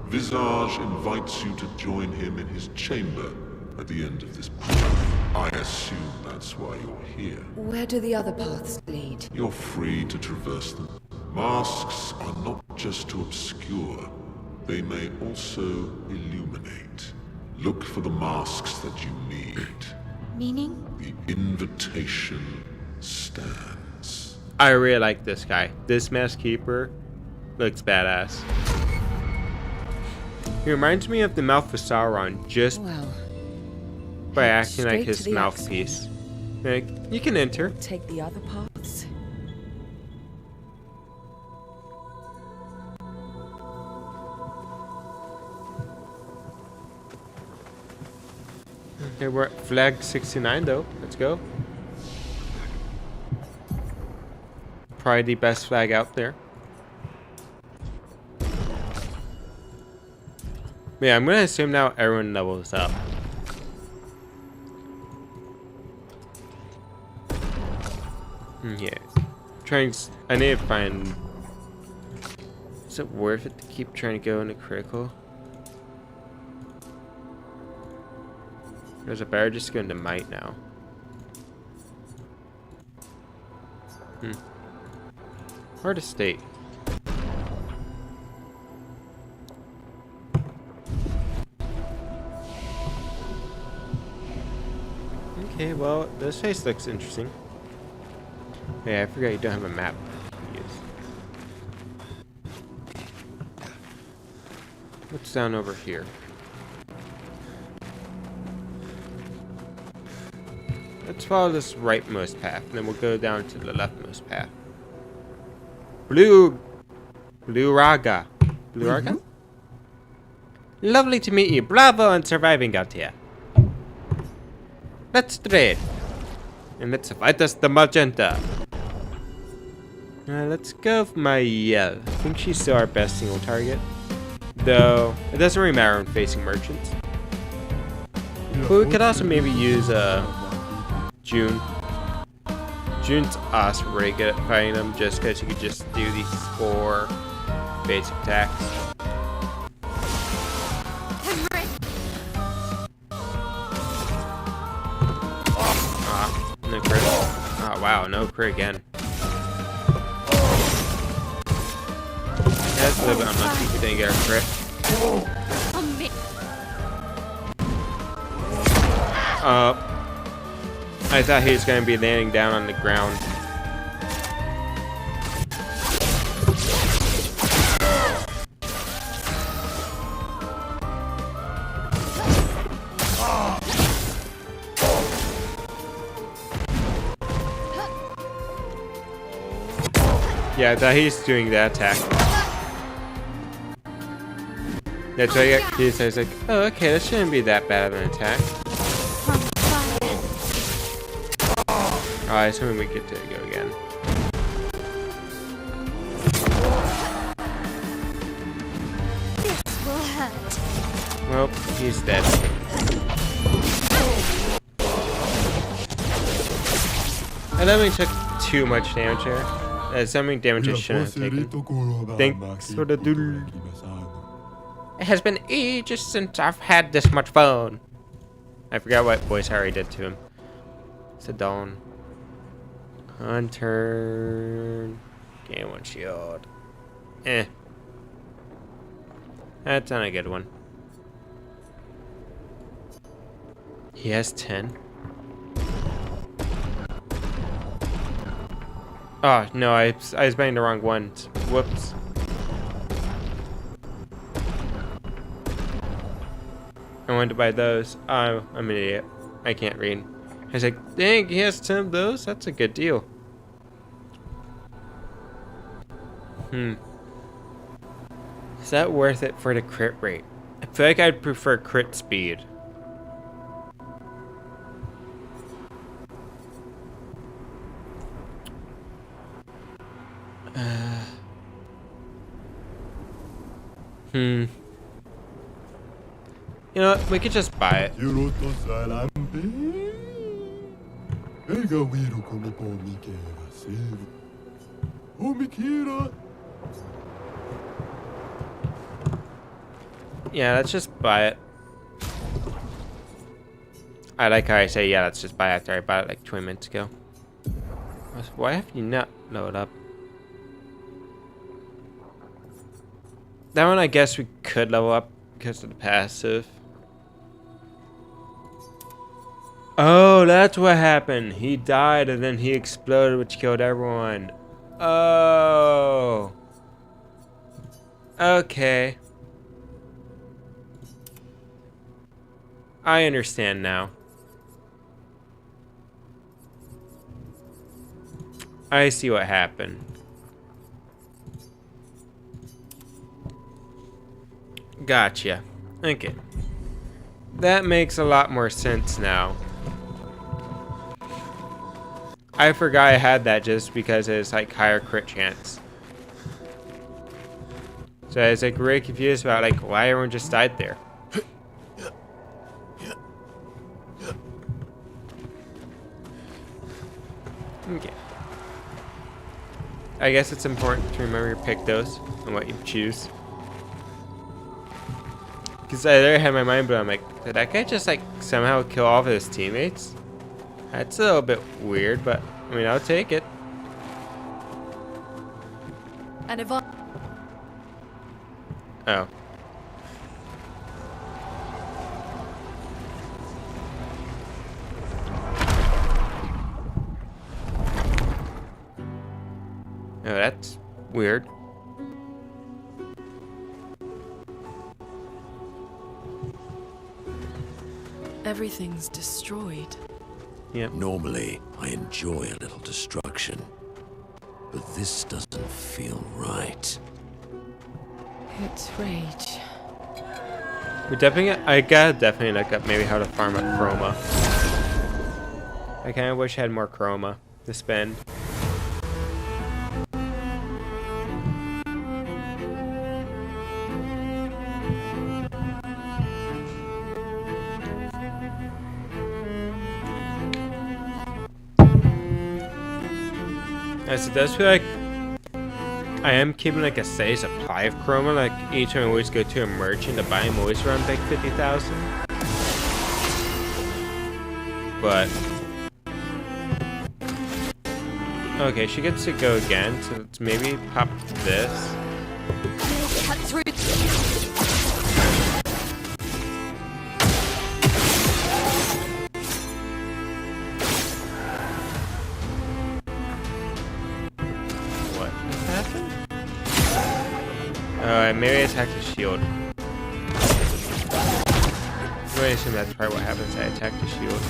Visage invites you to join him in his chamber at the end of this path. I assume that's why you're here. Where do the other paths lead? You're free to traverse them. Masks are not just to obscure, they may also illuminate. Look for the masks that you need. Meaning? The invitation stands. I really like this guy. This Mask Keeper looks badass. He reminds me of the mouth of Sauron just Well, by acting like straight his to the mouthpiece. Like, you can enter. take the other paths. Okay, we're at flag 69 though. Let's go. Probably the best flag out there. Yeah, I'm gonna assume now everyone levels up. Yeah. I need to find... Is it worth it to keep trying to go into critical? Or is it better just go into might now? Hard to state. Okay, well, this face looks interesting. Yeah, I forgot you don't have a map to use. What's down over here? Let's follow this rightmost path, and then we'll go down to the leftmost path. Blue Raga. Blue Raga? Lovely to meet you. Bravo on surviving out here. Let's trade. And let's fight us the magenta. Let's go for my yell. I think she's still our best single target. Though, it doesn't really matter when facing merchants. But we could also maybe use June. June's awesome, really good at fighting them just because you could just do these 4 basic attacks. No crit. Oh wow, no crit again. That's a little bit unlucky we didn't get our crit. I thought he was going to be landing down on the ground. Yeah, I thought he was doing that attack. That's why I got confused. I was like, oh, okay, that shouldn't be that bad of an attack. Oh, I assume we get to go again. This will hurt. Well, he's dead. I thought we took too much damage there. Something damage I shouldn't have taken. Thanks for the doodle. It has been ages since I've had this much fun. I forgot what voice Harry did to him. It's a dawn. Hunter. Gain 1 shield. That's not a good one. He has 10. Oh, no, I was buying the wrong ones. Whoops. I wanted to buy those. I'm an idiot. I can't read. I was like, dang, he has 10 of those? That's a good deal. Is that worth it for the crit rate? I feel like I'd prefer crit speed. You know what? We could just buy it. Yeah, let's just buy it. I like how I say, yeah, let's just buy it after I bought it like 20 minutes ago. Why have you not loaded up? That one, I guess we could level up because of the passive. Oh, that's what happened. He died and then he exploded, which killed everyone. Oh. Okay. I understand now. I see what happened. Gotcha. Okay. That makes a lot more sense now. I forgot I had that just because it's like higher crit chance. So I was like really confused about like why everyone just died there. Okay. I guess it's important to remember your pick those and what you choose. Because I there had my mind blown. I'm like, did that guy just like somehow kill all of his teammates? That's a little bit weird, but I mean, I'll take it. And if I... Oh. Oh, that's weird. Everything's destroyed. Yep. Normally, I enjoy a little destruction, but this doesn't feel right. It's rage. I gotta definitely look up maybe how to farm up chroma. I kind of wish I had more chroma to spend. As it does feel like I am keeping like a steady supply of chroma. Like each time I always go to a merchant to buy them, always around like 50,000. But okay, she gets to go again, so let's maybe pop this. Cut through. What just happened? Maybe I attacked the shield. I'm going to assume that's probably what happens. I attack the shield.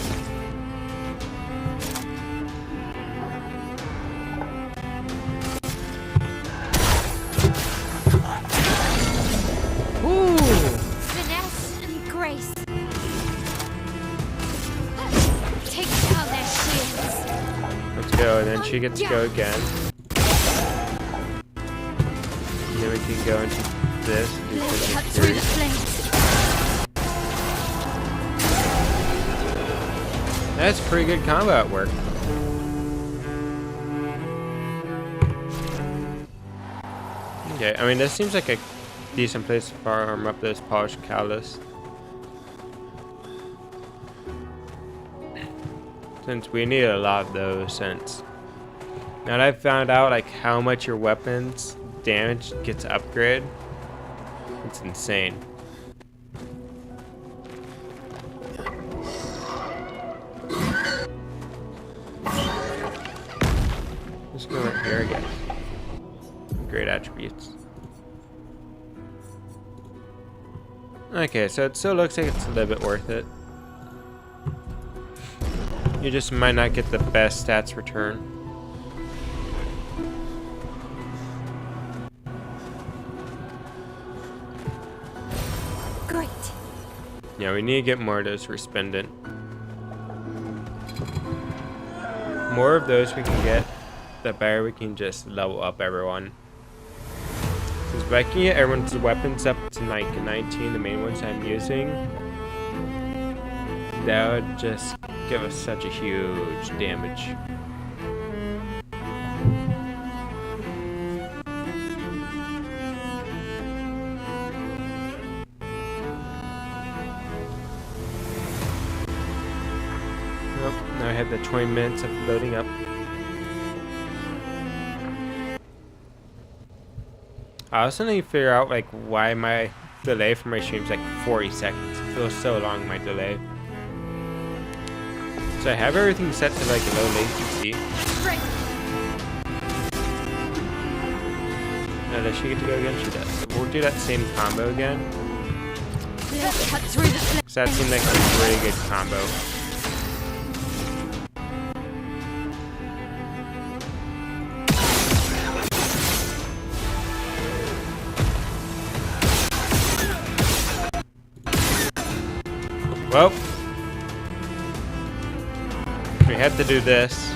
Finesse and grace. Take down their shields. Let's go, and then she gets to go again. And then we can go into this. And do Cut Finish through the Fury. flames. That's pretty good combat work. Okay, I mean, this seems like a decent place to farm up those polished callus. Since we need a lot of those, since now that I've found out like how much your weapons damage gets upgraded, it's insane. Let's go right here again. Great attributes. Okay, so it still looks like it's a little bit worth it. You just might not get the best stats return. Great. Yeah, we need to get more of those resplendent. More of those we can get, the better we can just level up everyone. Since if I can get everyone's weapons up to like 19, the main ones I'm using, that would just give us such a huge damage. Nope, now I have the 20 minutes of loading up. I also need to figure out like why my delay for my stream's like 40 seconds. It feels so long, my delay. So I have everything set to like low latency. Now does she get to go again? She does. So we'll do that same combo again. So that seemed like a really good combo. Well, we had to do this.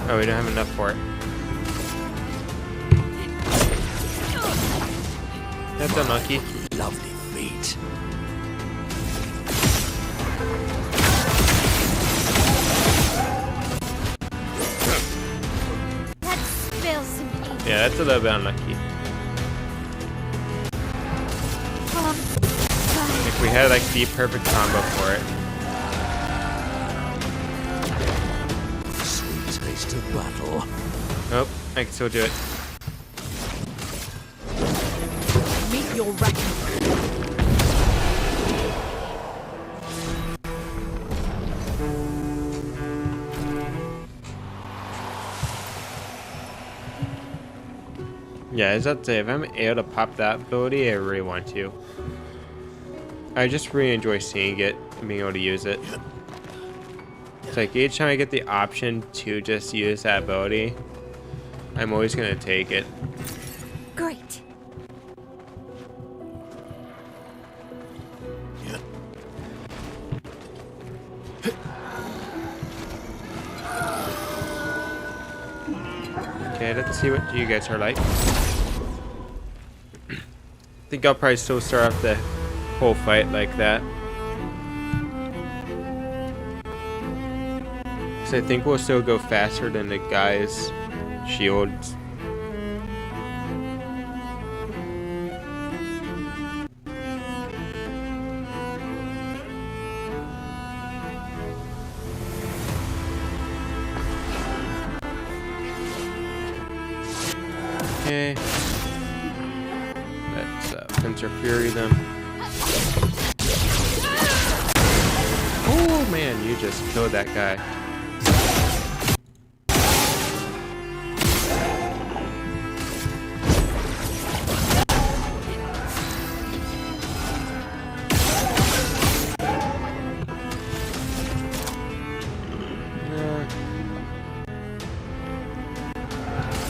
Oh, we don't have enough for it. That's unlucky. Lovely feat. Let's spill some ink. Yeah, that's a little bit unlucky. If we had like the perfect combo for it. Sweet taste of battle. Nope, I can still do it. Meet your reckoning. Yeah, as I'd say, if I'm able to pop that ability, I really want to. I just really enjoy seeing it and being able to use it. It's like each time I get the option to just use that ability, I'm always going to take it. Great. Okay, let's see what you guys are like. I think I'll probably still start off the whole fight like that. Because I think we'll still go faster than the guy's shields. Okay. Let's Fencer Fury them. Oh man, you just killed that guy.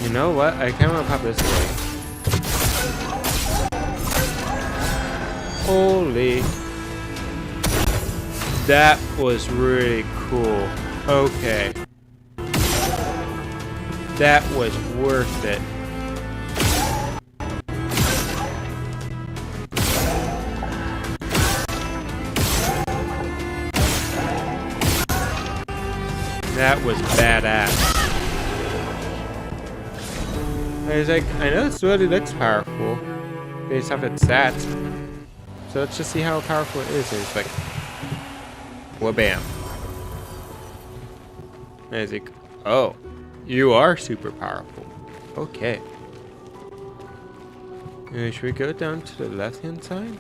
You know what? I kind of want to pop this away. Holy. That was really cool. Okay. That was worth it. That was badass. I was like, I know this really looks powerful based off its stats. So let's just see how powerful it is. And it's like, wha-bam. And I was like, oh, you are super powerful. Okay. Should we go down to the left-hand side?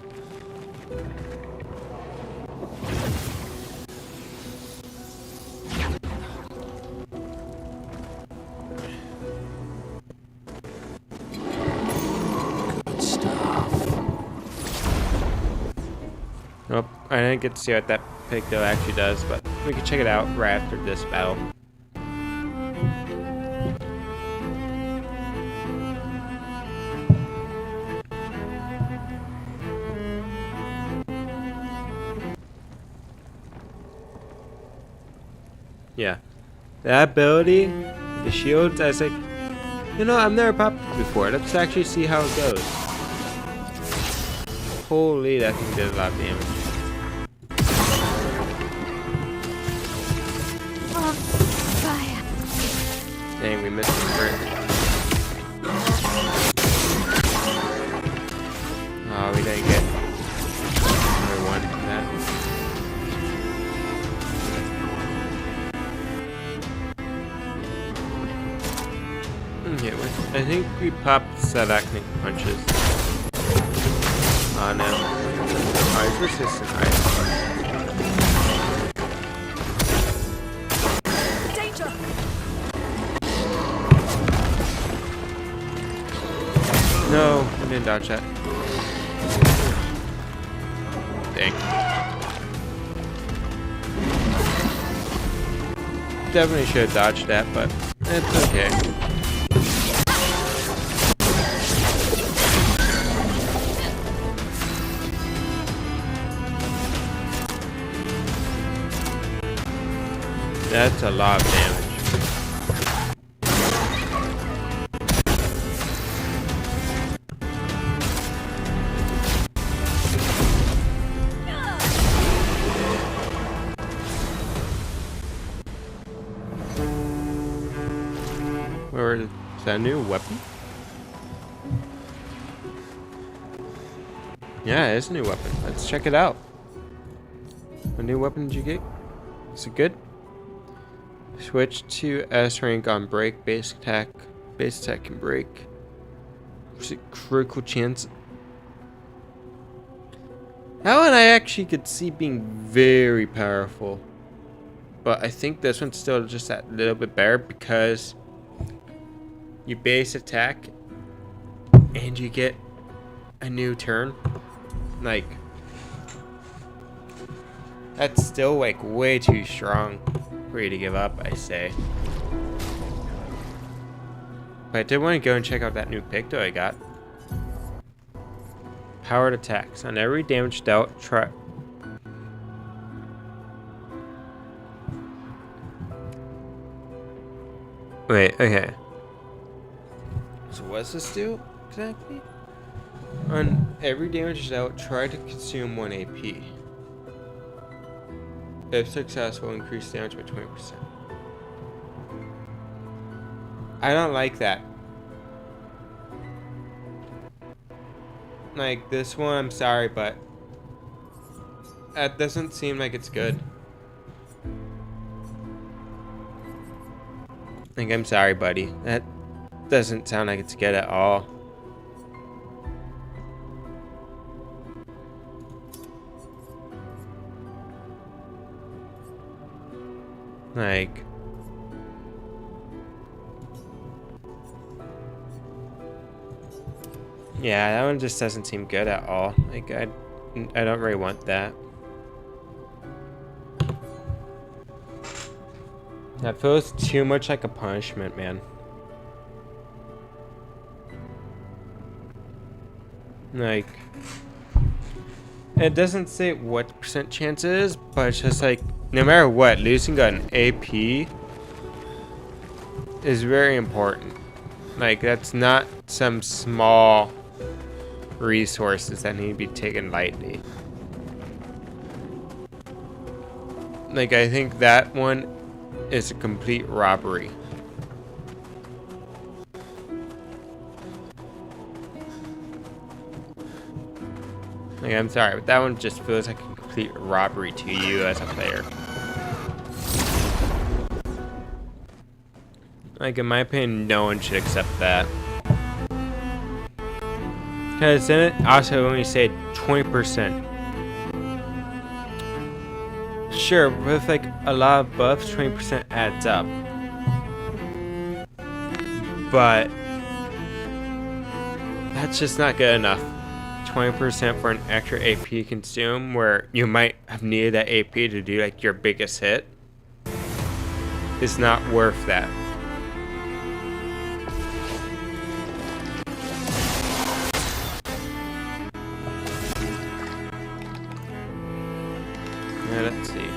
Nope, I didn't get to see what that pigtail actually does, but we can check it out right after this battle. Yeah, that ability, the shields, I was like, you know, I've never popped it before. Let's actually see how it goes. Holy, that thing did a lot of damage. Dang, we missed the burn. Oh, we didn't get another one from that. Okay, I think we popped Sadaknik punches. Oh no. Oh, he's resistant. Alright. Danger! No, I didn't dodge that. Dang. Definitely should have dodged that, but it's okay. That's a lot of damage. Or is that a new weapon? Yeah, it's a new weapon. Let's check it out. What new weapon did you get? Is it good? Switch to S rank on break, base attack and break. Is it critical chance? That one I actually could see being very powerful. But I think this one's still just that little bit better because you base attack and you get a new turn. Like, that's still like way too strong for you to give up, I say. But I did want to go and check out that new picto I got. Powered attacks. On every damage dealt, try. Wait, okay. So what's this do exactly? On every damage dealt, try to consume 1 AP. If successful, increase damage by 20%. I don't like that. Like, this one, I'm sorry, but that doesn't seem like it's good. Like, I'm sorry, buddy. That doesn't sound like it's good at all. Like, yeah, that one just doesn't seem good at all. Like, I don't really want that. That feels too much like a punishment, man. Like, it doesn't say what the percent chance is, but it's just like, no matter what, losing an AP is very important. Like, that's not some small resources that need to be taken lightly. Like, I think that one is a complete robbery. Like, I'm sorry, but that one just feels like a complete robbery to you as a player. Like, in my opinion, no one should accept that. Because then it also only said 20%. Sure, with like a lot of buffs, 20% adds up. But that's just not good enough. 20% for an extra AP consume where you might have needed that AP to do like your biggest hit is not worth that. Let's see.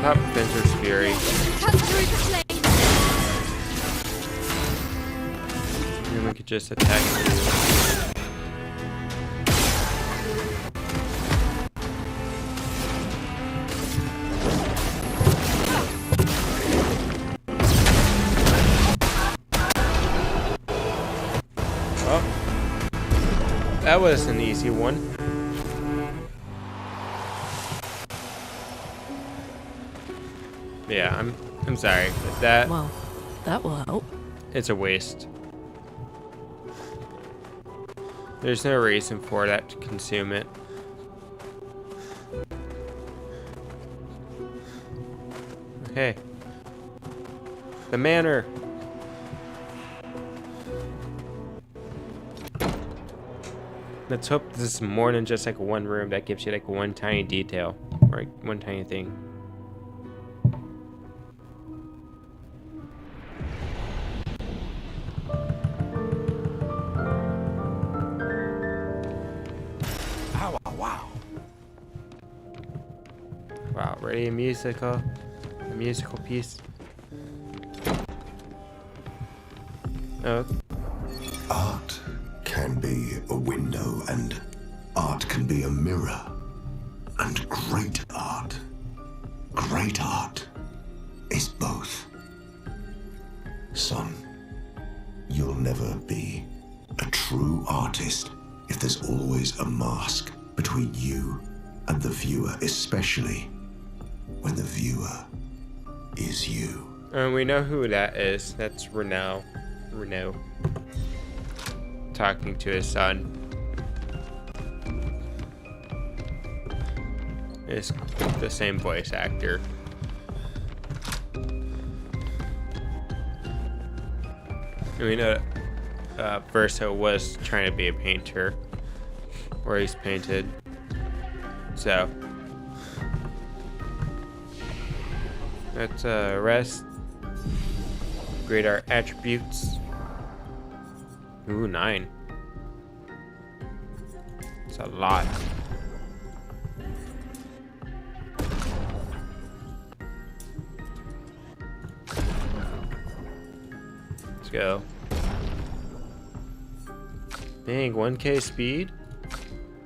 Pop Fencer's Fury. Cut through the flames. And then we could just attack you. Oh. That was an easy one. Yeah, I'm sorry, but that... Well, that will help. It's a waste. There's no reason for that to consume it. Okay. The manor. Let's hope this is more than just like one room that gives you like one tiny detail or like one tiny thing. Wow, ready a musical piece. Oh. Art can be a window, and art can be a mirror. And great art is both. Son, you'll never be a true artist if there's always a mask between you and the viewer, especially when the viewer is you. We know who that is. That's Renault talking to his son. It's the same voice actor. And we know Verso was trying to be a painter, or he's painted. So let's rest. Grade our attributes. Ooh, 9. It's a lot. go. Dang, 1K speed?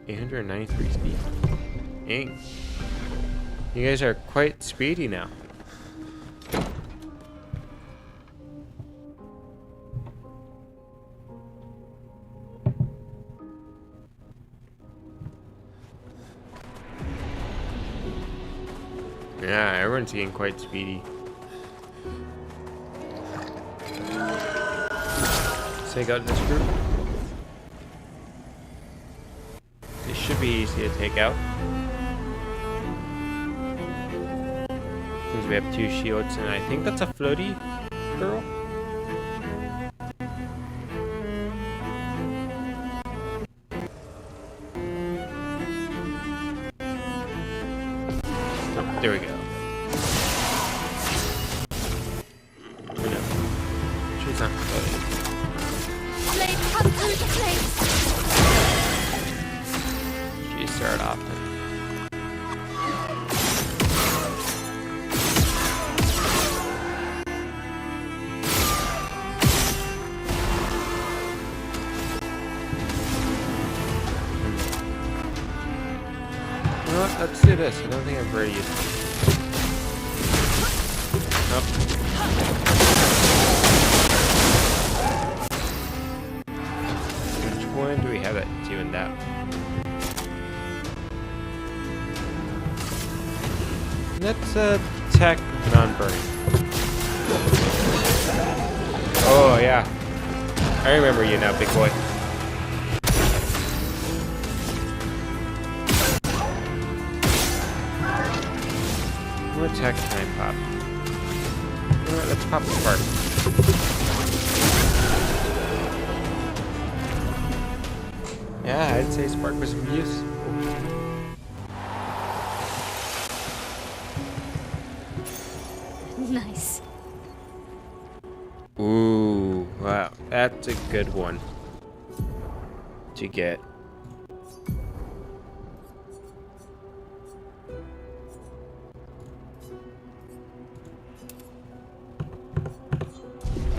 893 speed. Dang. You guys are quite speedy now. Yeah, everyone's getting quite speedy. Let's take out this group. This should be easy to take out. Since we have 2 shields, and I think that's a floaty girl. Oh, there we go. Oh, no. She's not floating. Flame, come through the flames! She started off. You know what? Let's do this. I don't think I'm very used to this. Nope. Which one do we have that's doing that? Let's attack non-burning. Oh yeah. I remember you now, big boy. What attack can I pop? You know what, let's pop a spark. Yeah, I'd say spark was of use. Nice. Ooh, wow, that's a good one to get.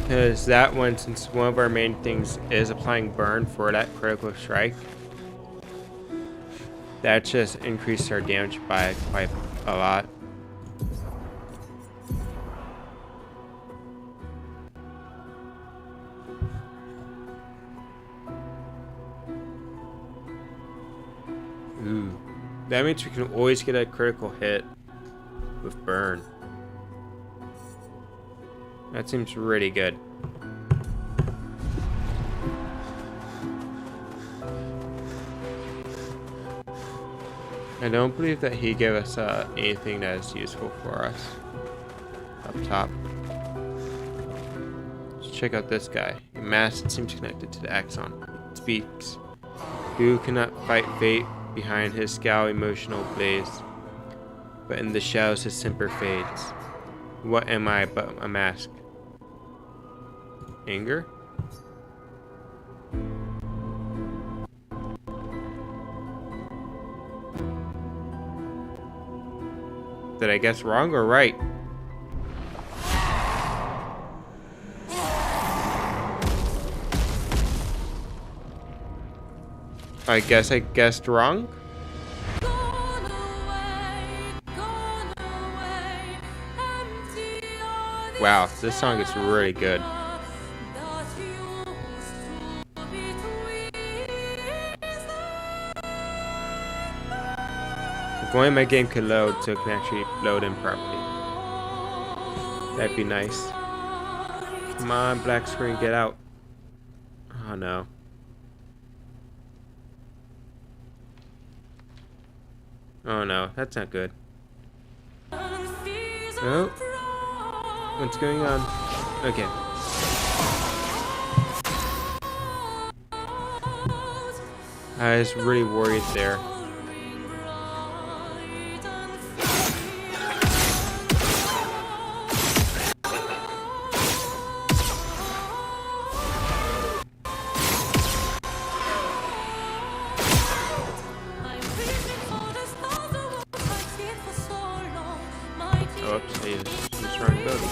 Because that one, since one of our main things is applying burn for that critical strike, that just increased our damage by quite a lot. Ooh, that means we can always get a critical hit with burn. That seems really good. I don't believe that he gave us anything that is useful for us up top. Let's check out this guy. A mask that seems connected to the axon. It speaks. Who cannot fight fate behind his scowl emotional blaze? But in the shadows his temper fades. What am I but a mask? Anger? Did I guess wrong or right? I guess I guessed wrong? Wow, this song is really good. If only my game could load so it can actually load in properly. That'd be nice. Come on, black screen, get out. Oh no. Oh no, that's not good. Oh. What's going on? Okay. I was really worried there. Oops, I used wrong ability.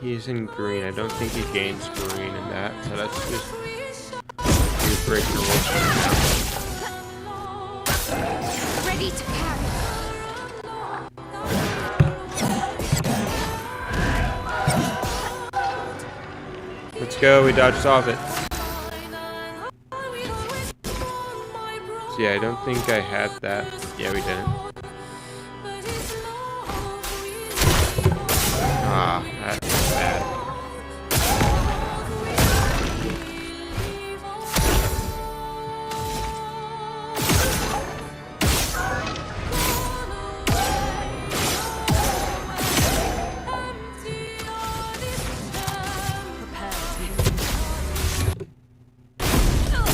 He's in green. I don't think he gains green in that, so let's just do break the rules for now. Ready to carry. Let's go, we dodged off it. So yeah, I don't think I had that. Yeah, we didn't. Ah, that's bad.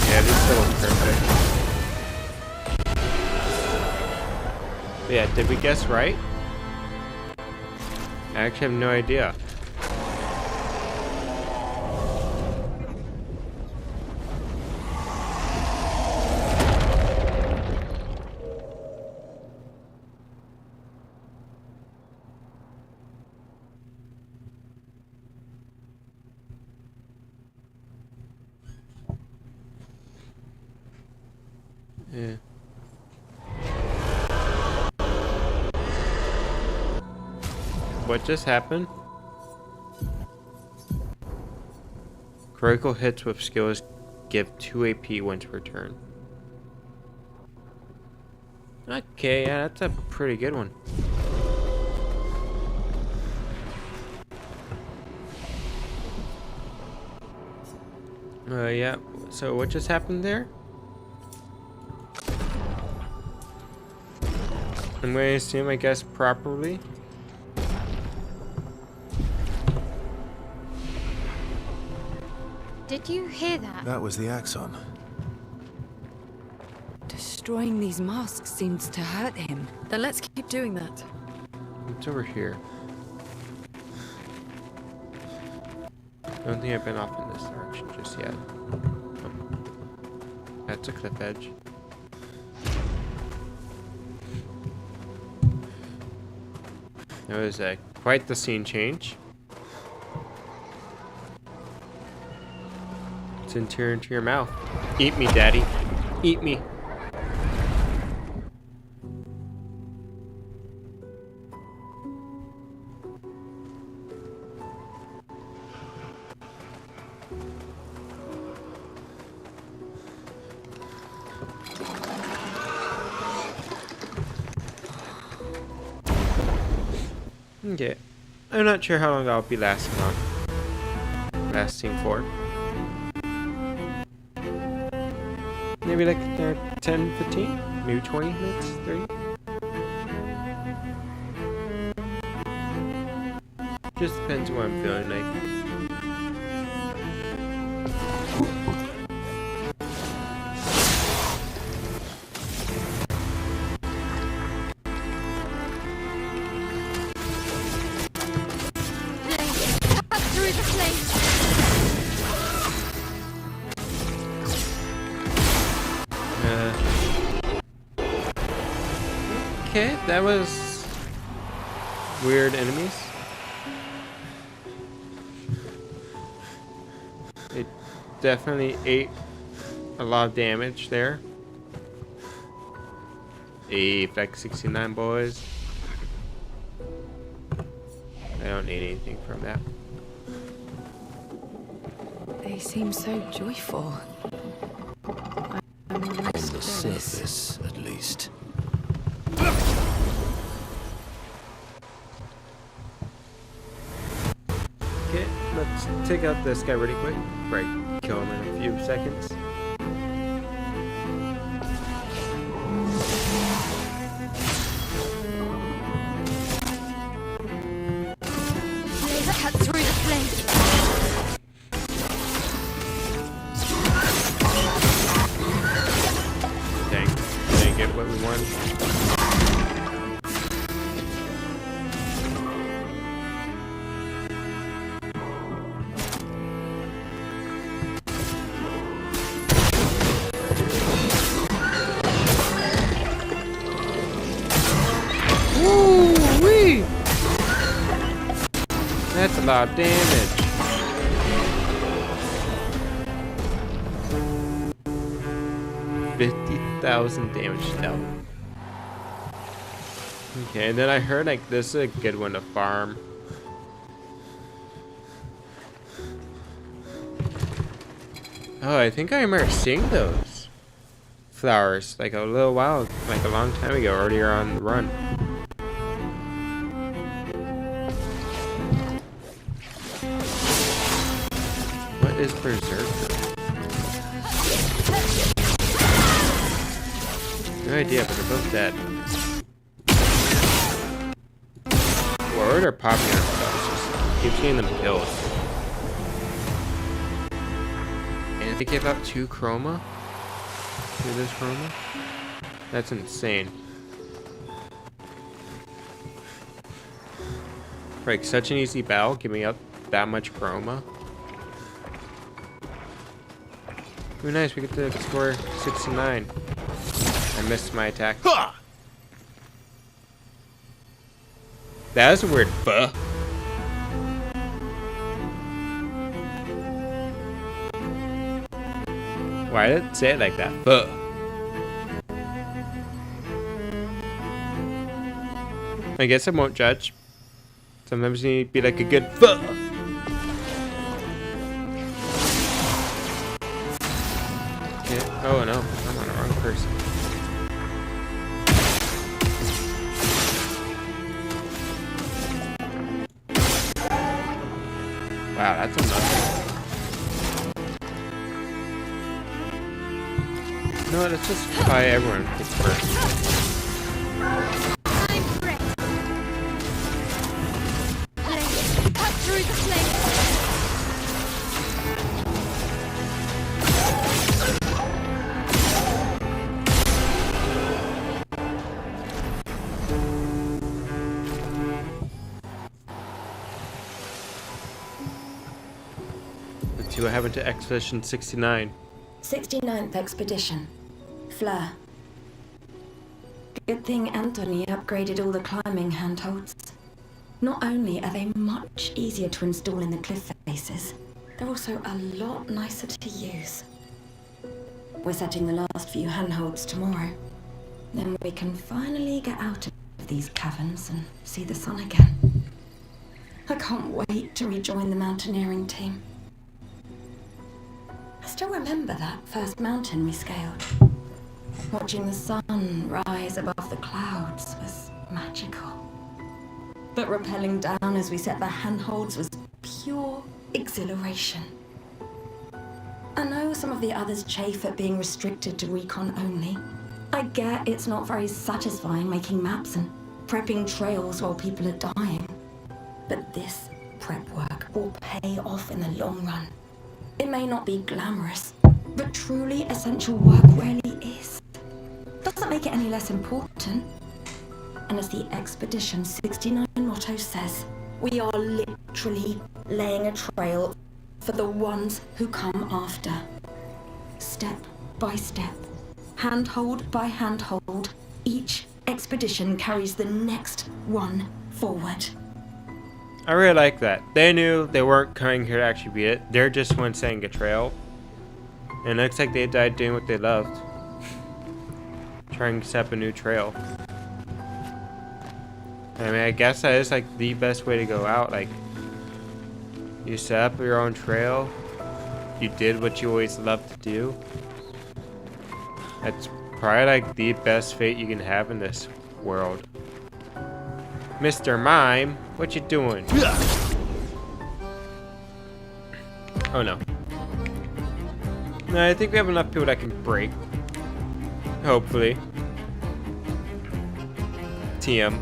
Yeah, this still looks perfect. But yeah, did we guess right? I actually have no idea. Yeah. What just happened? Critical hits with skills give 2 AP once per turn. Okay, yeah, that's a pretty good one. Yeah, so what just happened there? I'm going to assume I guessed properly. Did you hear that? That was the Axon. Destroying these masks seems to hurt him. Then let's keep doing that. It's over here. Don't think I've been off in this direction just yet. Oh. That's a cliff edge. That was quite the scene change. It's into your mouth. Eat me, daddy. Eat me. Okay. I'm not sure how long I'll be lasting for. Maybe like 10, 15, maybe 20 minutes, 30. Just depends on what I'm feeling like. Cut through the flames. Okay, that was weird enemies. It definitely ate a lot of damage there. Effect 69, boys. I don't need anything from that. They seem so joyful. I'm On almost the jealous. surface, at least. Okay, let's take out this guy really quick. Right, kill him in a few seconds. Cut through the flames. Dang, didn't get what we wanted. That's a lot of damage. $50,000 damage now. Okay, and then I heard like this is a good one to farm. Oh, I think I remember seeing those flowers like a little while, like a long time ago, earlier on the run. What is Berserker? No idea, but they're both dead. Word or popping out spells? Just keep seeing them killed. And they give out 2 chroma? See this chroma? That's insane. For like such an easy battle, giving up that much chroma. Ooh, nice, we get to score 69. I missed my attack. That was a weird fuh. Why did it say it like that? Fuh. I guess I won't judge. Sometimes you need to be like a good fuh. Yeah. Oh no, I'm on the wrong person. Wow, that's enough. No, let's just try everyone gets first. I'm ready. Let's cut through the flames. Let's see what happened to Expedition 69. 69th Expedition. Fleur. Good thing Anthony upgraded all the climbing handholds. Not only are they much easier to install in the cliff faces, they're also a lot nicer to use. We're setting the last few handholds tomorrow. Then we can finally get out of these caverns and see the sun again. I can't wait to rejoin the mountaineering team. I still remember that first mountain we scaled. Watching the sun rise above the clouds was magical. But rappelling down as we set the handholds was pure exhilaration. I know some of the others chafe at being restricted to recon only. I get it's not very satisfying making maps and prepping trails while people are dying. But this prep work will pay off in the long run. It may not be glamorous, but truly essential work rarely is. Doesn't make it any less important. And as the Expedition 69 motto says, we are literally laying a trail for the ones who come after. Step by step, handhold by handhold, each expedition carries the next one forward. I really like that. They knew they weren't coming here to actually beat it. They're just one setting a trail. And it looks like they died doing what they loved. Trying to set up a new trail. I mean, I guess that is like the best way to go out. Like, you set up your own trail. You did what you always loved to do. That's probably like the best fate you can have in this world. Mr. Mime, what you doing? Oh no. No, I think we have enough people that can break. Hopefully. TM.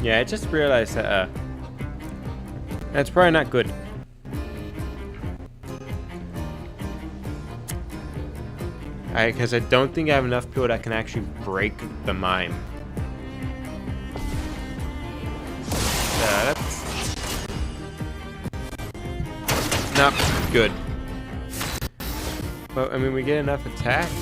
Yeah, I just realized that that's probably not good. Because I don't think I have enough people that can actually break the mime. That's not good. But I mean, we get enough attacks.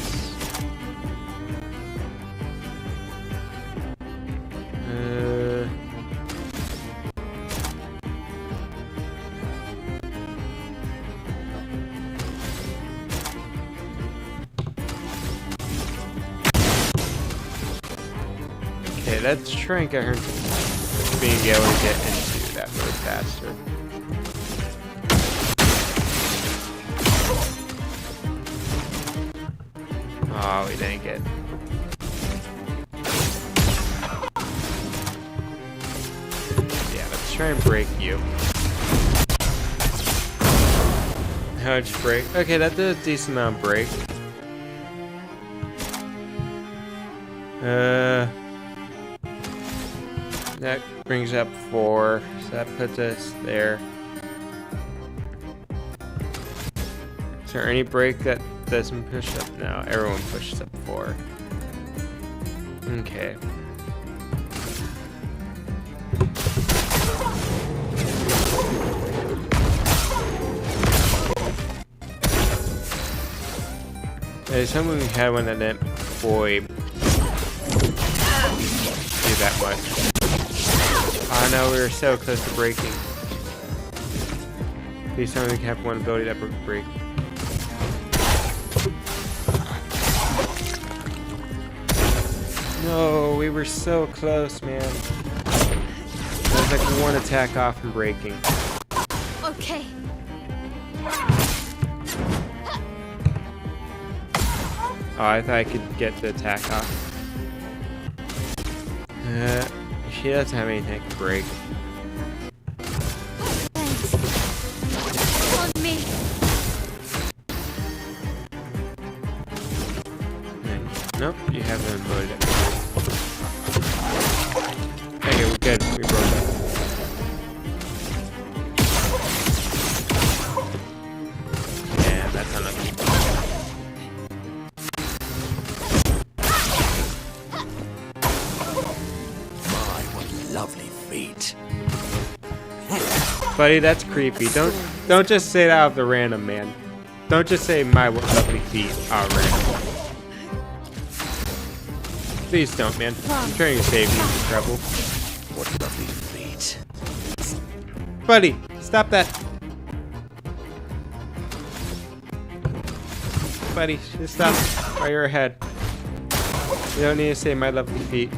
Okay, let's try and get her being able to get into that mode faster. Oh, we didn't get. Yeah, let's try and break you. How much break? Okay, that did a decent amount of break. That brings up 4, so that puts us there. Is there any break that doesn't push up? No, everyone pushes up 4. Okay. There's someone we had one that didn't quite do that much. Oh no, we were so close to breaking. Please tell me we can have one ability that would break. No, we were so close, man. That was like one attack off from breaking. Okay. Oh, I thought I could get the attack off. She doesn't have anything to break. Thanks. On me. And, nope, you haven't loaded it. Okay, we're good. We broke it. Yeah, that's unlucky. Lovely feet. Buddy, that's creepy. Don't just say that out of the random, man. Don't just say my lovely feet are random. Please don't, man. I'm trying to save you from trouble. What lovely feet. Buddy, stop that. Buddy, just stop while you're ahead. You don't need to say my lovely feet.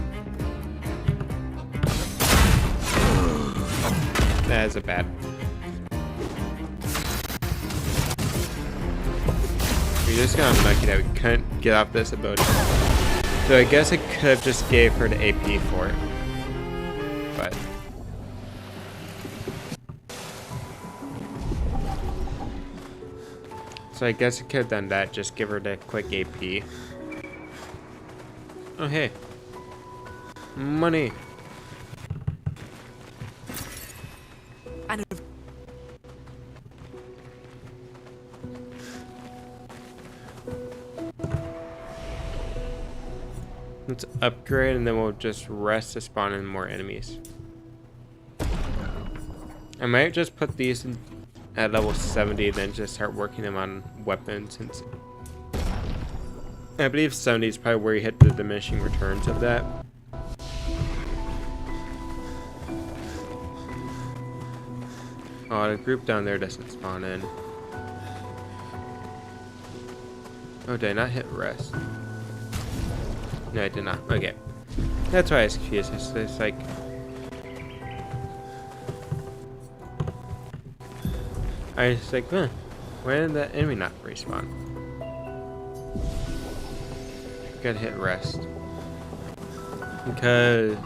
That is a bad. We just got unlucky that we couldn't get off this ability. So I guess I could have just gave her the AP for it. But. So I guess I could have done that, just give her the quick AP. Oh hey. Money. Let's upgrade and then we'll just rest to spawn in more enemies. I might just put these in at level 70 and then just start working them on weapons, since I believe 70 is probably where you hit the diminishing returns of that. Oh, the group down there doesn't spawn in. Oh, did I not hit rest? No, I did not. Okay. That's why I was confused. It's like... I was like, huh, why did that enemy not respawn? Gotta hit rest. Because...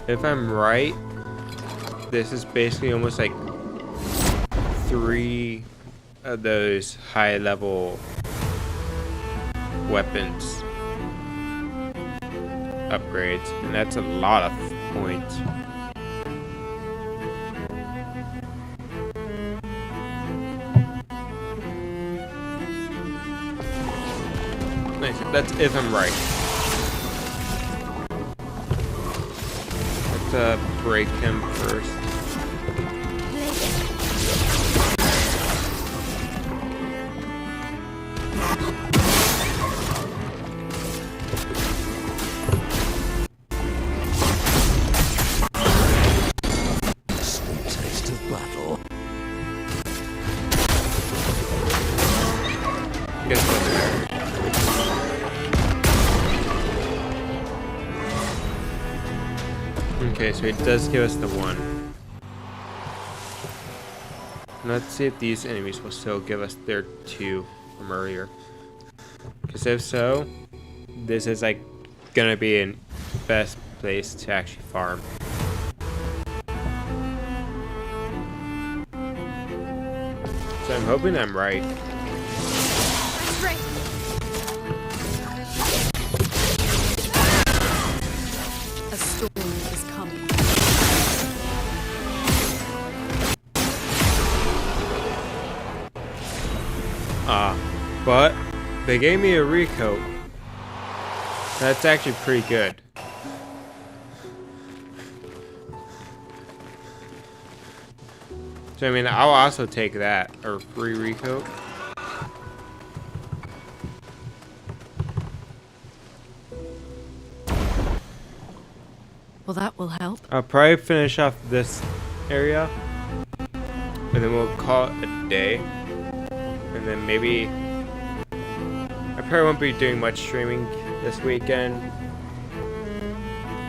if I'm right, this is basically almost like 3 of those high level weapons upgrades, and that's a lot of points. Nice. That's if I'm right. Let's break him first. Okay, so it does give us the 1. Let's see if these enemies will still give us their 2 from earlier. Because if so, this is like gonna be a best place to actually farm. So I'm hoping I'm right. A storm is coming. But they gave me a recoat. That's actually pretty good. So I mean, I'll also take that, or free recoat. Well, that will help. I'll probably finish off this area, and then we'll call it a day. And then maybe I probably won't be doing much streaming this weekend,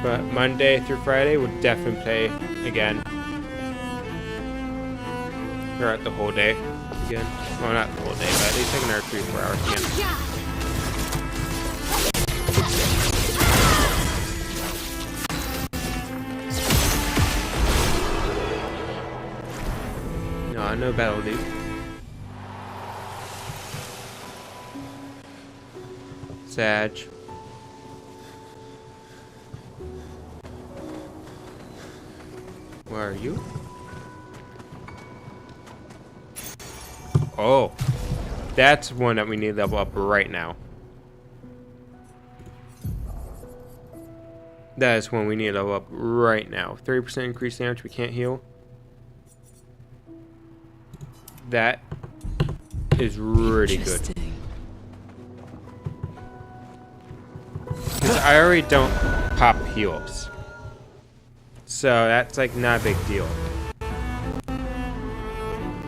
but Monday through Friday we'll definitely play again. Throughout the whole day again. Well, not the whole day, but at least like another 3-4 hours again. No battle loot. Sag. Where are you? Oh, that's one that we need to level up right now. That is one we need to level up right now. 30% increased damage, we can't heal. That is really good. Because I already don't pop heals. So that's like not a big deal.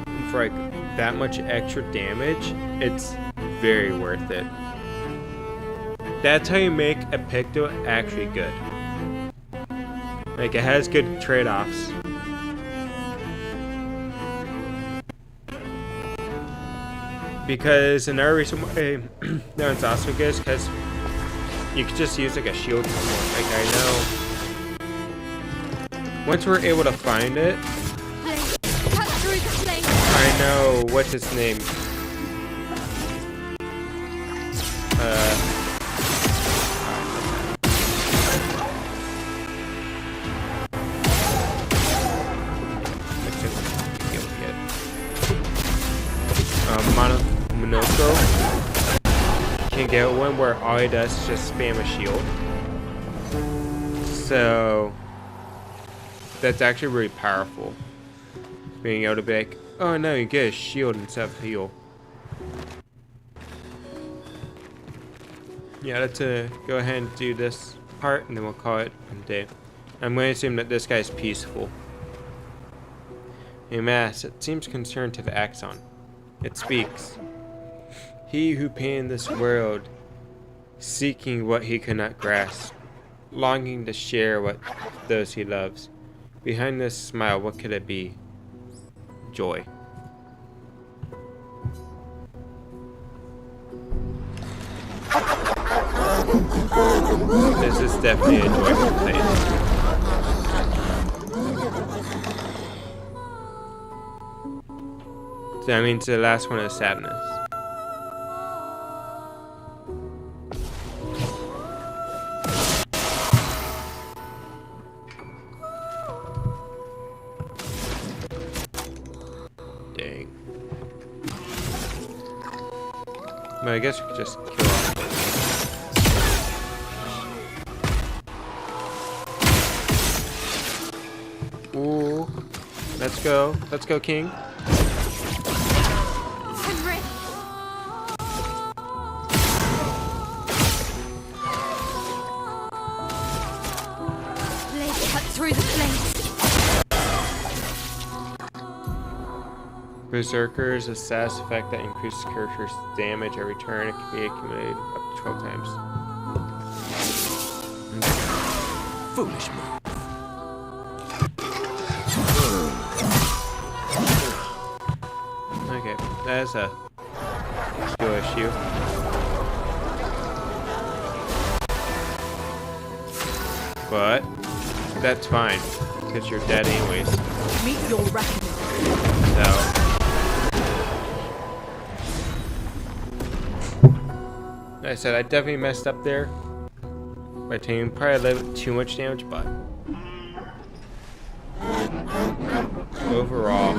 And for like that much extra damage, it's very worth it. That's how you make a Picto actually good. Like, it has good trade-offs. Because another reason why no, it's also good is because you could just use like a shield combo. Like, I know once we're able to find it, I know what's his name. Monoko can get one where all he does is just spam a shield. So that's actually really powerful. Being able to be like, oh no, you get a shield instead of heal. Yeah, let's go ahead and do this part and then we'll call it a day. I'm going to assume that this guy's peaceful. A mass, it seems concerned to the Axon. It speaks. He who painted this world, seeking what he could not grasp, longing to share what those he loves. Behind this smile, what could it be? Joy. This is definitely a joyful place. So that means the last one is sadness. Dang. But I guess we could just kill off this. Ooh. Let's go. Let's go, King. Berserkers, a status effect that increases character's damage every turn. It can be accumulated up to 12 times. Foolish move. That's a skill issue. But that's fine, because you're dead anyways. Meet your reckoning. So. Like I said, I definitely messed up there by taking probably a little bit too much damage, but overall,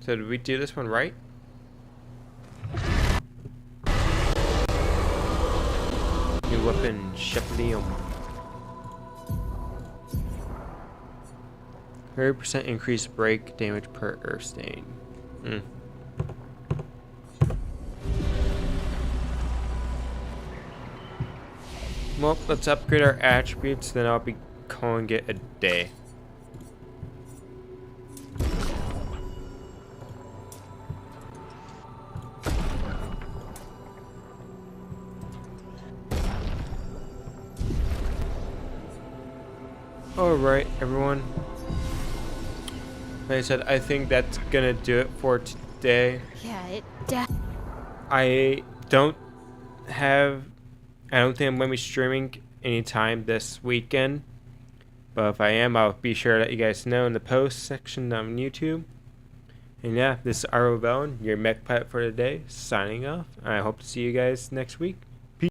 so did we do this one right? New weapon, Shepherdlium. 30% increased break damage per earth stain. Well, let's upgrade our attributes, then I'll be calling it a day. Alright, everyone. Like I said, I think that's gonna do it for today. Yeah, I don't think I'm gonna be streaming anytime this weekend. But if I am, I'll be sure to let you guys know in the post section on YouTube. And yeah, this is Rebellion, your mech pilot for today, signing off. And I hope to see you guys next week.